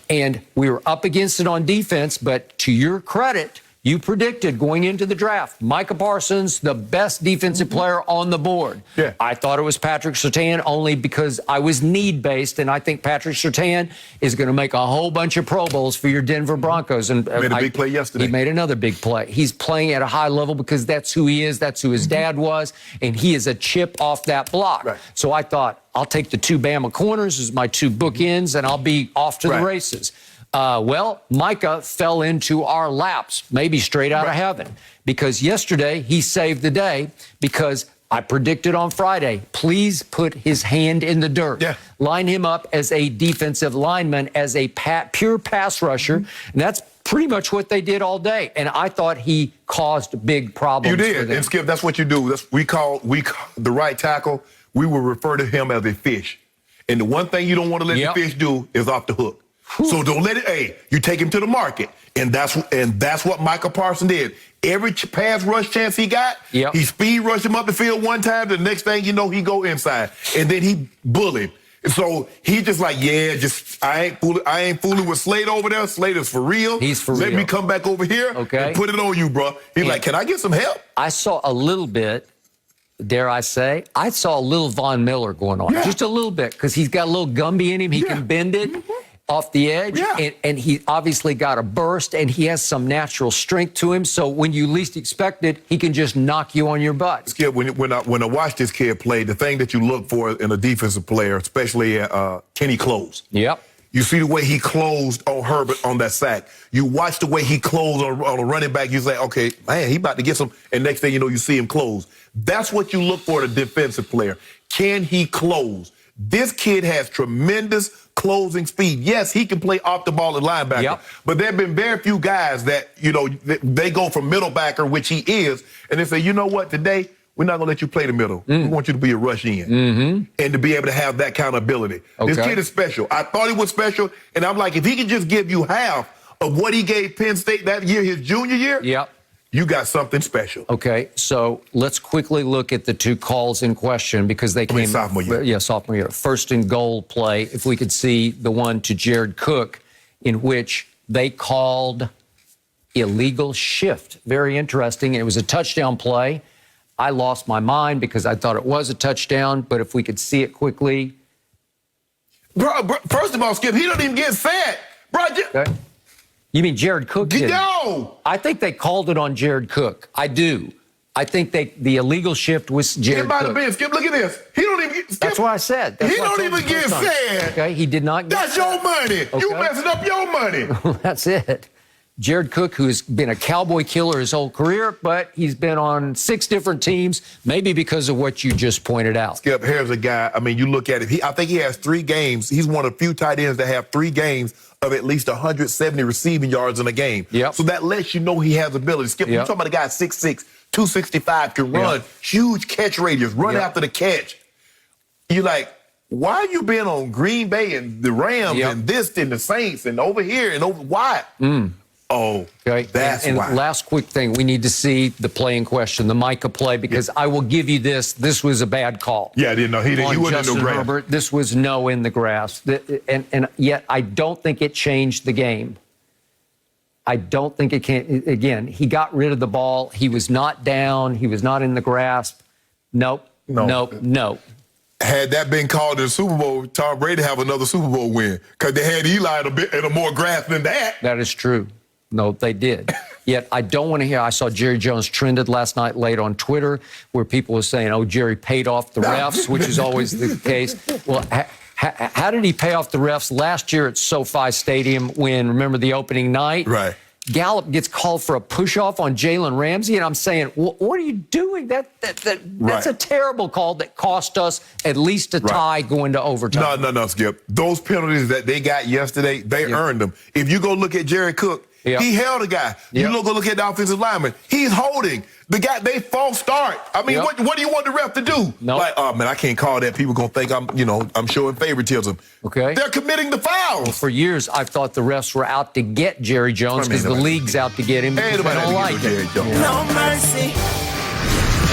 And we were up against it on defense, but to your credit, you predicted going into the draft, Micah Parsons, the best defensive player on the board. I thought it was Patrick Surtain only because I was need-based, and I think Patrick Surtain is going to make a whole bunch of Pro Bowls for your Denver Broncos. And made a big play yesterday. He made another big play. He's playing at a high level because that's who he is, that's who his dad was, and he is a chip off that block. So I thought, I'll take the 2 Bama corners as my 2 bookends, and I'll be off to the races. Well, Micah fell into our laps, maybe straight out of heaven, because yesterday he saved the day because I predicted on Friday, please put his hand in the dirt. Line him up as a defensive lineman, as a pure pass rusher. And that's pretty much what they did all day. And I thought he caused big problems. You did. For them. And Skip, that's what you do. We call the right tackle, we will refer to him as a fish. And the one thing you don't want to let the fish do is off the hook. So don't let it, you take him to the market. And that's what Micah Parsons did. Every pass rush chance he got, he speed rushed him up the field one time. The next thing you know, he go inside. And then he bullied. So he just like, I ain't fooling with Slade over there. Slade is for real. He's for real. Let me come back over here and put it on you, bro. He's like, can I get some help? I saw a little bit, dare I say, I saw a little Von Miller going on. Just a little bit, because he's got a little Gumby in him. He can bend it off the edge, and he obviously got a burst, and he has some natural strength to him. So when you least expect it, he can just knock you on your butt. Skip, when I watch this kid play, the thing that you look for in a defensive player, especially can he close? You see the way he closed on Herbert on that sack. You watch the way he closed on a running back. You say, okay, man, he about to get some. And next thing you know, you see him close. That's what you look for in a defensive player. Can he close? This kid has tremendous closing speed. Yes, he can play off the ball at linebacker, but there have been very few guys that, they go from middle backer, which he is, and they say, you know what, today, we're not going to let you play the middle. We want you to be a rush in and to be able to have that kind of ability. This kid is special. I thought he was special, and I'm like, if he could just give you half of what he gave Penn State that year, his junior year, you got something special. Okay, so let's quickly look at the 2 calls in question because they came sophomore year. Sophomore year. First and goal play, if we could see the one to Jared Cook in which they called illegal shift. Very interesting. It was a touchdown play. I lost my mind because I thought it was a touchdown, but if we could see it quickly. Bro, first of all, Skip, he don't even get set. Bro, You mean Jared Cook did? No! I think they called it on Jared Cook. I do. I think the illegal shift was Jared Cook. It might have been. Skip, look at this. He don't even get... Skip, that's what I said. He don't even get said. Okay, he did not get That's your money. Okay. You messing up your money. That's it. Jared Cook, who's been a Cowboy killer his whole career, but he's been on 6 different teams, maybe because of what you just pointed out. Skip, here's a guy, you look at it, I think he has 3 games. He's one of the few tight ends that have 3 games of at least 170 receiving yards in a game. So that lets you know he has ability. Skip, you're talking about a guy 6'6", 265, can run, huge catch radius, run after the catch. You're like, why you been on Green Bay and the Rams and this and the Saints and over here and over, why? Oh, that's and why. Last quick thing, we need to see the play in question, the Micah play, because I will give you this. This was a bad call. Yeah, I didn't know. He wasn't in the grass. Herbert, this was no in the grass. And yet I don't think it changed the game. I don't think it can. Again, he got rid of the ball. He was not down. He was not in the grasp. Nope. Had that been called in the Super Bowl, Tom Brady have another Super Bowl win because they had Eli in a more grasp than that. That is true. No, they did. Yet I don't want to hear. I saw Jerry Jones trended last night late on Twitter where people were saying, "Oh, Jerry paid off the refs," which is always the case. Well, how did he pay off the refs last year at SoFi Stadium when, remember, the opening night? Right. Gallup gets called for a push-off on Jalen Ramsey, and I'm saying, what are you doing? That's Right. a terrible call that cost us at least a tie going to overtime. No, Skip. Those penalties that they got yesterday, they earned them. If you go look at Jerry Cook, he held a guy. You go look at the offensive lineman. He's holding. The guy, they false start. I mean, what do you want the ref to do? Nope. Like, oh, man, I can't call that. People going to think I'm showing favoritism. Okay. They're committing the fouls. For years, I've thought the refs were out to get Jerry Jones because the league's out to get him because they don't like him. No mercy.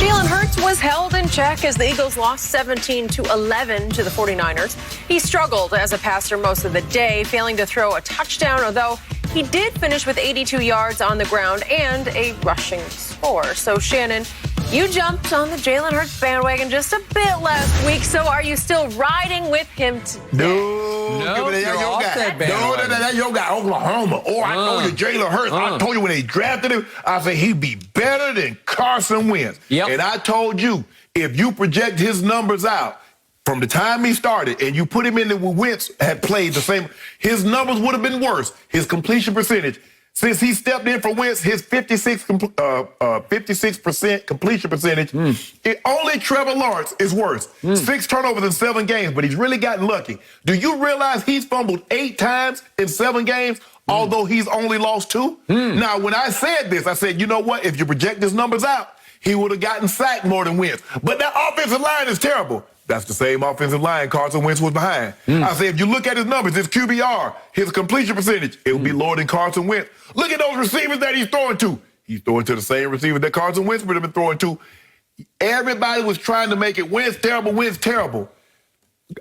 Jalen Hurts was held in check as the Eagles lost 17-11 to the 49ers. He struggled as a passer most of the day, failing to throw a touchdown, although he did finish with 82 yards on the ground and a rushing score. So, Shannon, you jumped on the Jalen Hurts bandwagon just a bit last week. So are you still riding with him today? No, that's you're your off guy. that bandwagon. That's your guy, Oklahoma. I told you, Jalen Hurts. I told you when they drafted him, I said he'd be better than Carson Wentz. Yep. And I told you, if you project his numbers out from the time he started and you put him in there when Wentz had played the same, his numbers would have been worse. His completion percentage. Since he stepped in for Wentz, his 56% completion percentage, only Trevor Lawrence is worse. 6 turnovers in 7 games, but he's really gotten lucky. Do you realize he's fumbled 8 times in 7 games, although he's only lost 2? Now, when I said this, I said, you know what? If you project his numbers out, he would have gotten sacked more than Wentz. But that offensive line is terrible. That's the same offensive line Carson Wentz was behind. I said, if you look at his numbers, his QBR, his completion percentage, it will be lower than Carson Wentz. Look at those receivers that he's throwing to. He's throwing to the same receiver that Carson Wentz would have been throwing to. Everybody was trying to make it Wentz terrible.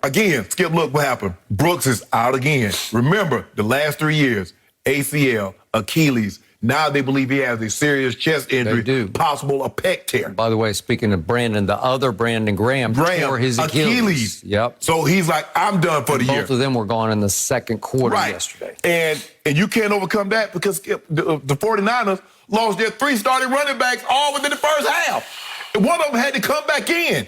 Again, Skip, look what happened. Brooks is out again. Remember, the last 3 years, ACL, Achilles. Now they believe he has a serious chest injury, possible a pec tear. By the way, speaking of Brandon, the other Brandon Graham tore his Achilles. Yep. So he's like, I'm done for the year. Both of them were gone in the second quarter yesterday. And you can't overcome that because the 49ers lost their 3 starting running backs all within the first half. And one of them had to come back in.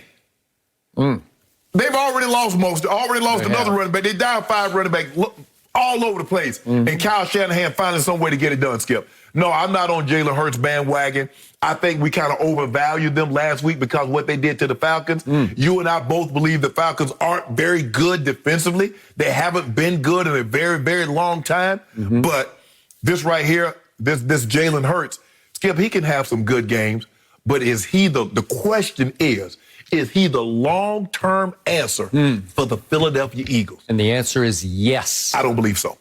They've already lost another running back. They down 5 running backs all over the place. And Kyle Shanahan finding some way to get it done, Skip. No, I'm not on Jalen Hurts bandwagon. I think we kind of overvalued them last week because what they did to the Falcons. You and I both believe the Falcons aren't very good defensively. They haven't been good in a very, very long time. But this right here, this Jalen Hurts, Skip, he can have some good games, but is he the question is he the long-term answer for the Philadelphia Eagles? And the answer is yes. I don't believe so.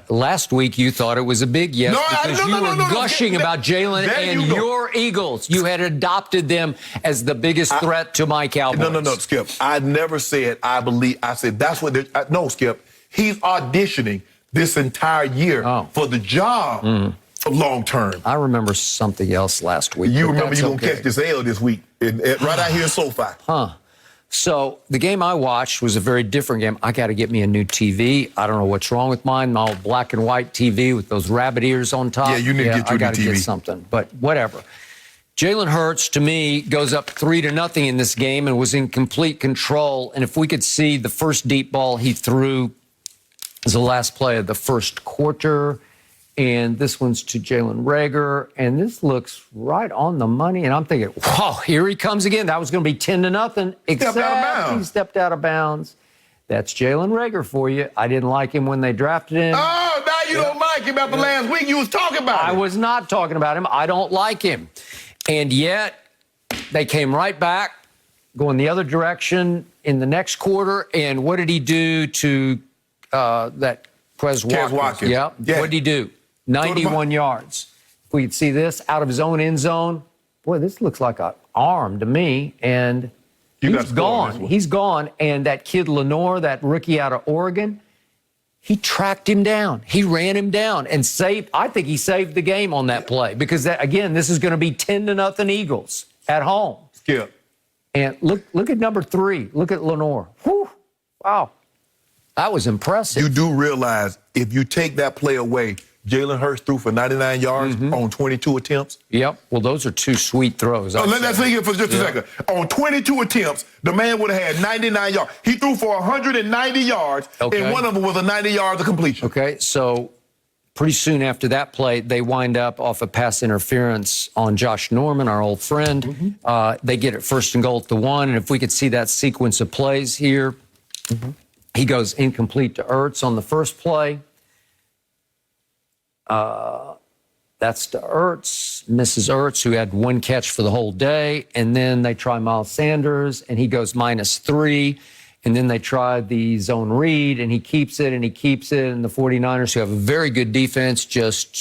Last week, you thought it was a big yes because you were gushing about Jalen and your Eagles. You had adopted them as the biggest threat to my Cowboys. No, Skip. I never said I believe. I said that's what they're... No, Skip. He's auditioning this entire year for the job long-term. I remember something else last week. You remember you're going to catch this L this week right out here in SoFi. So the game I watched was a very different game. I got to get me a new TV. I don't know what's wrong with mine. My old black and white TV with those rabbit ears on top. Yeah, you need to get your new TV. I got to get something, but whatever. Jalen Hurts, to me, goes up 3-0 in this game and was in complete control. And if we could see the first deep ball he threw as the last play of the first quarter, and this one's to Jalen Reagor, and this looks right on the money. And I'm thinking, wow, here he comes again. That was going to be 10-0, except he stepped out of bounds. That's Jalen Reagor for you. I didn't like him when they drafted him. Oh, now you don't like him after last week. You was talking about him. I was not talking about him. I don't like him. And yet, they came right back, going the other direction in the next quarter. And what did he do to that Quez Watkins? Yeah. What did he do? 91 yards. If we could see this out of his own end zone, boy, this looks like an arm to me. And he's gone. He's gone. And that kid Lenore, that rookie out of Oregon, he tracked him down. He ran him down and saved. I think he saved the game on that play because, again, this is going to be 10-0 Eagles at home. Skip, And look at number 3. Look at Lenore. Whew. Wow. That was impressive. You do realize if you take that play away, Jalen Hurts threw for 99 yards on 22 attempts. Yep. Well, those are 2 sweet throws. Let's think it for just a second. On 22 attempts, the man would have had 99 yards. He threw for 190 yards, and one of them was a 90 yards of completion. Okay, so pretty soon after that play, they wind up off a pass interference on Josh Norman, our old friend. They get it first and goal at the 1, and if we could see that sequence of plays here, he goes incomplete to Ertz on the first play. That's to Ertz, misses Ertz, who had 1 catch for the whole day. And then they try Miles Sanders, and he goes -3. And then they try the zone read, and he keeps it, and he keeps it. And the 49ers, who have a very good defense, just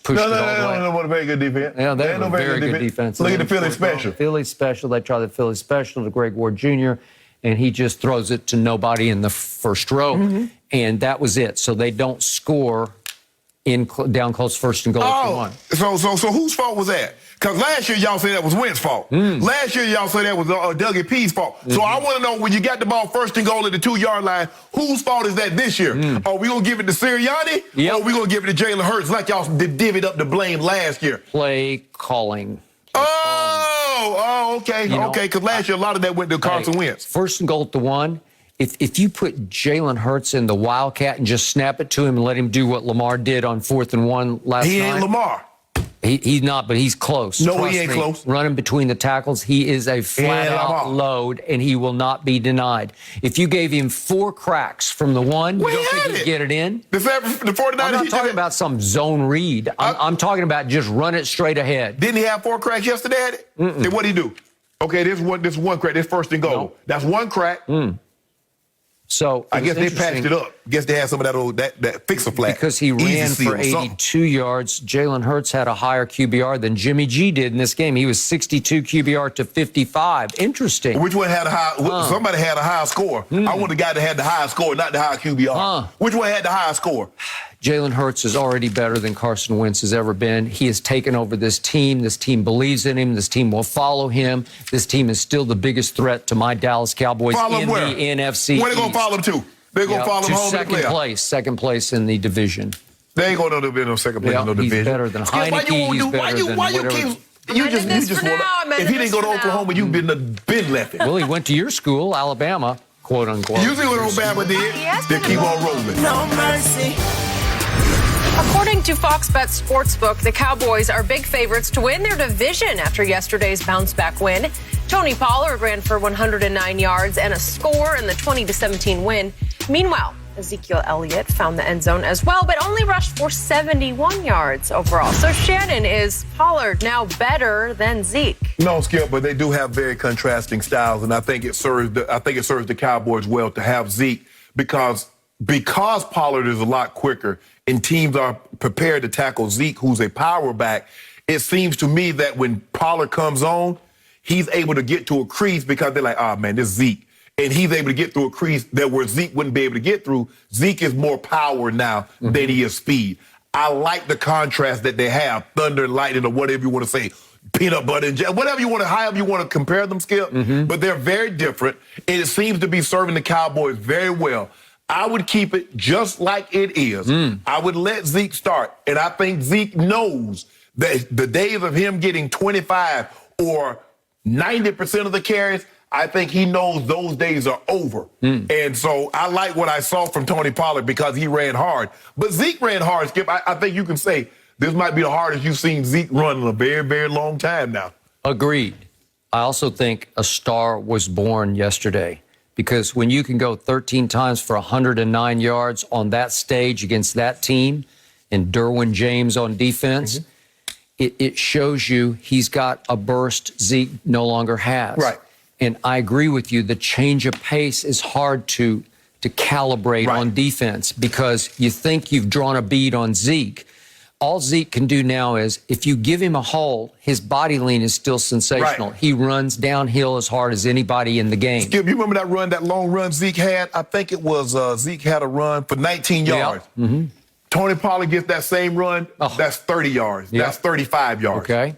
pushed it all the way. No, what a very good defense. Yeah, they have a very good defense. Look at the Philly special. Philly special. They try the Philly special to Greg Ward Jr., and he just throws it to nobody in the first row. And that was it. So they don't score down close first and goal at the 1. So whose fault was that? Because last year y'all said that was Wentz's fault. Last year y'all said that was Dougie P's fault. So I want to know, when you got the ball first and goal at the 2-yard line, whose fault is that this year? Are we going to give it to Sirianni? Or are we going to give it to Jalen Hurts like y'all divvied up the blame last year? Play calling. Okay. Because last year a lot of that went to Carson Wentz. First and goal at the 1. If you put Jalen Hurts in the Wildcat and just snap it to him and let him do what Lamar did on 4th and 1 last night. He ain't Lamar. He's not, but he's close. No, Trust he ain't me. close. Running between the tackles, he is a flat-out load, and he will not be denied. If you gave him 4 cracks from the 1, you don't think he'd get it in? The 49ers. I'm not talking about some zone read. I'm talking about just run it straight ahead. Didn't he have 4 cracks yesterday? Then what'd he do? Okay, this one crack. This first and goal. No. That's 1 crack. So I guess they patched it up. Guess they had some of that old that fix-a-flat. Because he ran for 82 yards. Jalen Hurts had a higher QBR than Jimmy G did in this game. He was 62 QBR to 55. Interesting. Which one had a high? Somebody had a high score. I want the guy that had the high score, not the high QBR. Which one had the high score? Jalen Hurts is already better than Carson Wentz has ever been. He has taken over this team. This team believes in him. This team will follow him. This team is still the biggest threat to my Dallas Cowboys in the NFC Where they going to follow him to? They're going to follow him home to the playoffs. Second place in the division. They ain't going to be no second place in no division. He's better than Heineke. He's better than whatever. You just want to. If he didn't go to Oklahoma, you've been left. Well, he went to your school, Alabama, quote unquote. You see what Alabama did? They keep on rolling. No mercy. According to Fox Bet Sportsbook, the Cowboys are big favorites to win their division after yesterday's bounce-back win. Tony Pollard ran for 109 yards and a score in the 20-17 win. Meanwhile, Ezekiel Elliott found the end zone as well, but only rushed for 71 yards overall. So Shannon, is Pollard now better than Zeke? No, Skip, but they do have very contrasting styles, and I think it serves the Cowboys well to have Zeke because Pollard is a lot quicker and teams are prepared to tackle Zeke, who's a power back. It seems to me that when Pollard comes on, he's able to get to a crease because they're like, man, this is Zeke. And he's able to get through a crease that where Zeke wouldn't be able to get through. Zeke is more power now than he is speed. I like the contrast that they have, thunder and lightning or whatever you want to say, peanut butter and jam, whatever you want to, however you want to compare them, Skip. But they're very different, and it seems to be serving the Cowboys very well. I would keep it just like it is. I would let Zeke start. And I think Zeke knows that the days of him getting 25 or 90% of the carries, I think he knows those days are over. And so I like what I saw from Tony Pollard because he ran hard. But Zeke ran hard, Skip. I think you can say this might be the hardest you've seen Zeke run in a very, very long time now. Agreed. I also think a star was born yesterday. Because when you can go 13 times for 109 yards on that stage against that team and Derwin James on defense, it shows you he's got a burst Zeke no longer has. Right. And I agree with you, the change of pace is hard to calibrate on defense because you think you've drawn a bead on Zeke. All Zeke can do now is, if you give him a hole, his body lean is still sensational. He runs downhill as hard as anybody in the game. Skip, you remember that long run Zeke had? I think it was Zeke had a run for 19 yards. Tony Pollard gets that same run, that's 30 yards. That's 35 yards. Okay.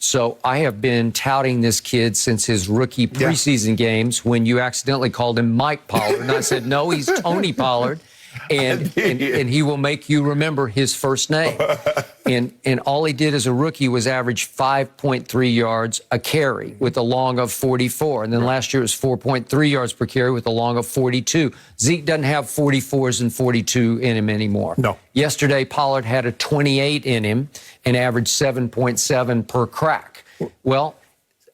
So I have been touting this kid since his rookie preseason games when you accidentally called him Mike Pollard. And I said, no, he's Tony Pollard. And he will make you remember his first name. And all he did as a rookie was average 5.3 yards a carry with a long of 44. And then last year it was 4.3 yards per carry with a long of 42. Zeke doesn't have 44s and 42 in him anymore. No. Yesterday, Pollard had a 28 in him and averaged 7.7 per crack. Well,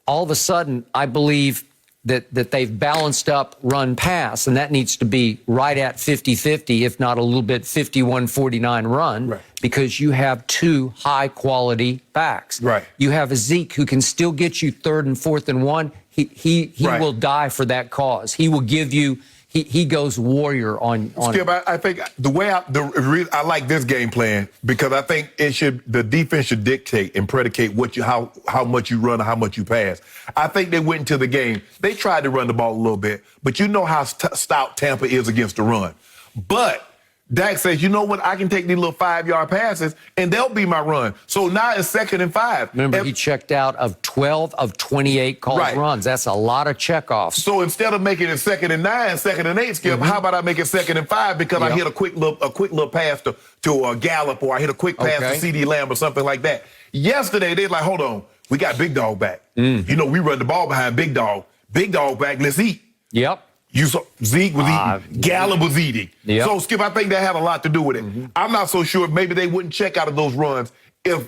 all of a sudden, I believe that they've balanced up run pass, and that needs to be right at 50-50, if not a little bit 51-49 run, because you have two high-quality backs. Right. You have a Zeke who can still get you 3rd and 4th and 1. He will die for that cause. He will give you. He goes warrior on. Skip, I think the way I like this game plan because I think the defense should dictate and predicate how much you run or how much you pass. I think they went into the game. They tried to run the ball a little bit, but you know how stout Tampa is against the run. But Dak says, you know what? I can take these little 5-yard passes, and they'll be my run. So now it's 2nd and 5. Remember, he checked out of 12 of 28 called runs. That's a lot of checkoffs. So instead of making it 2nd and 9, 2nd and 8, Skip, how about I make it 2nd and 5 because I hit a quick little pass to Gallup, or I hit a quick pass to CD Lamb or something like that. Yesterday, they're like, hold on, we got Big Dog back. You know, we run the ball behind Big Dog. Big Dog back, let's eat. Yep. You saw Zeke was eating. Gallup was eating. Yep. So, Skip, I think that had a lot to do with it. I'm not so sure. Maybe they wouldn't check out of those runs if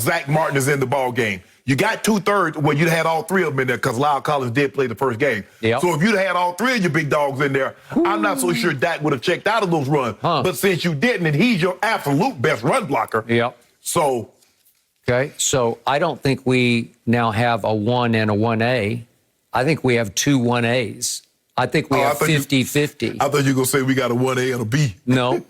Zach Martin is in the ball game. You got 2/3. Well, you'd had all 3 of them in there because Lyle Collins did play the first game. Yep. So if you'd had all 3 of your big dogs in there, I'm not so sure Dak would have checked out of those runs. But since you didn't, and he's your absolute best run blocker. Yep. So. Okay. So I don't think we now have a 1 and a 1A. I think we have 2 1As. I think we have 50-50. I thought you were going to say we got a 1A and a B. No.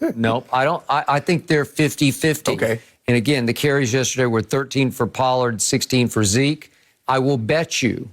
I don't. I think they're 50-50. Okay. And again, the carries yesterday were 13 for Pollard, 16 for Zeke. I will bet you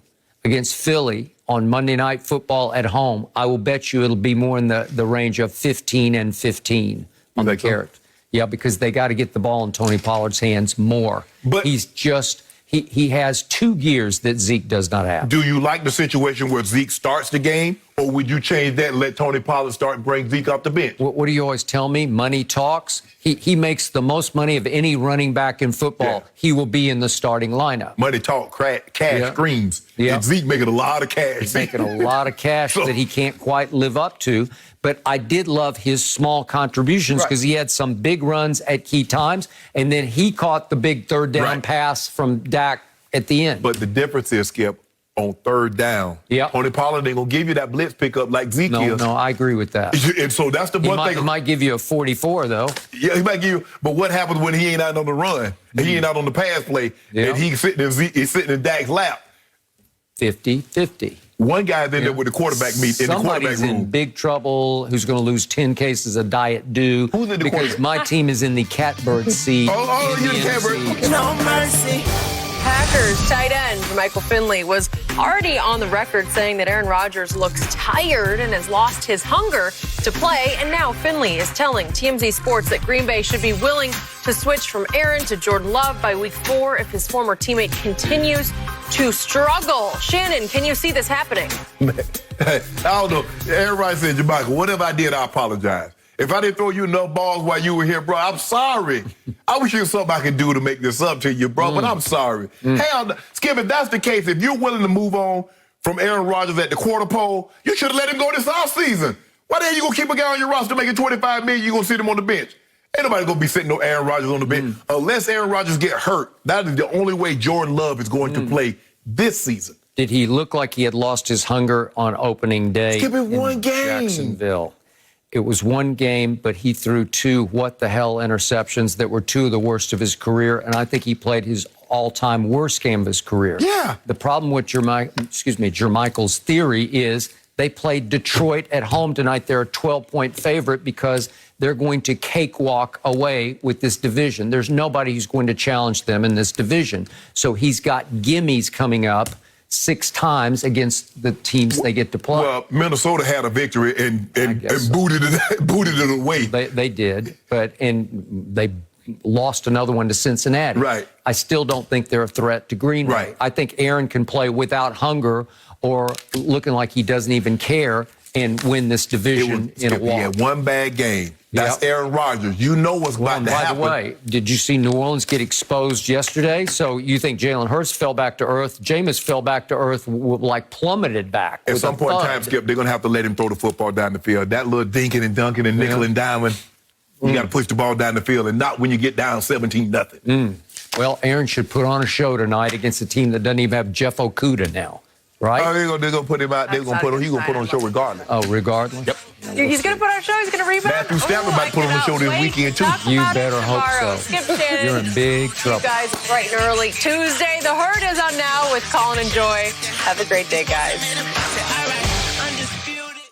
against Philly on Monday Night Football at home, I will bet you it'll be more in the range of 15 and 15 on the carry. Yeah, because they got to get the ball in Tony Pollard's hands more. But he's just... He has 2 gears that Zeke does not have. Do you like the situation where Zeke starts the game, or would you change that and let Tony Pollard start and bring Zeke off the bench? What do you always tell me? Money talks. He makes the most money of any running back in football. Yeah. He will be in the starting lineup. Money talk, cash screams. Yeah. And Zeke making a lot of cash. He's making a lot of cash that he can't quite live up to. But I did love his small contributions because he had some big runs at key times, and then he caught the big 3rd down pass from Dak at the end. But the difference is, Skip, on 3rd down, Tony Pollard ain't going to give you that blitz pickup like Zeke is. No, I agree with that. And so that's the one thing. He might give you a 44, though. Yeah, he might give you. But what happens when he ain't out on the run? And he ain't out on the pass play, and he's sitting in Dak's lap? 50-50. One guy's in there with the quarterback meet in the quarterback room. Somebody's in big trouble who's going to lose 10 cases of Diet Dew. Who's in the because my team is in the catbird seat. You're the catbird. No mercy. Packers tight end Michael Finley was already on the record saying that Aaron Rodgers looks tired and has lost his hunger to play. And now Finley is telling TMZ Sports that Green Bay should be willing to switch from Aaron to Jordan Love by week 4 if his former teammate continues to struggle. Shannon, can you see this happening? I don't know. Everybody said, Jamaica, whatever I did, I apologize. If I didn't throw you enough balls while you were here, bro, I'm sorry. I wish there was something I could do to make this up to you, bro, but I'm sorry. Hell, Skip, if that's the case, if you're willing to move on from Aaron Rodgers at the quarter pole, you should have let him go this offseason. Why the hell you going to keep a guy on your roster making $25 million, you going to sit him on the bench? Ain't nobody going to be sitting no Aaron Rodgers on the bench. Unless Aaron Rodgers get hurt, that is the only way Jordan Love is going to play this season. Did he look like he had lost his hunger on opening day Skip it one in game. Jacksonville? It was one game, but he threw 2 what-the-hell interceptions that were 2 of the worst of his career, and I think he played his all-time worst game of his career. Yeah. The problem with Jermichael's theory is they played Detroit at home tonight. They're a 12-point favorite because they're going to cakewalk away with this division. There's nobody who's going to challenge them in this division. So he's got gimmies coming up 6 times against the teams they get to play. Well, Minnesota had a victory and booted it away. They did, but they lost another one to Cincinnati. Right. I still don't think they're a threat to Green Bay. Right. I think Aaron can play without hunger or looking like he doesn't even care and win this division in a walk. He had one bad game. That's Aaron Rodgers. You know what's about to happen. By the way, did you see New Orleans get exposed yesterday? So you think Jalen Hurts fell back to earth? Jameis fell back to earth, like plummeted back. At some point in time, Skip, they're going to have to let him throw the football down the field. That little dinking and dunking and nickel and diming, you got to push the ball down the field and not when you get down 17-0. Well, Aaron should put on a show tonight against a team that doesn't even have Jeff Okudah now. Right? Oh, they're gonna put him out. He's gonna put on the show regardless. Oh, regardless? Yep. He's going to put on a show. He's going to rebound. Matthew Stafford might put on the show this weekend, too. You better hope so. Skip Shannon. You're in big trouble. You guys, bright and early Tuesday. The Herd is on now with Colin and Joy. Have a great day, guys.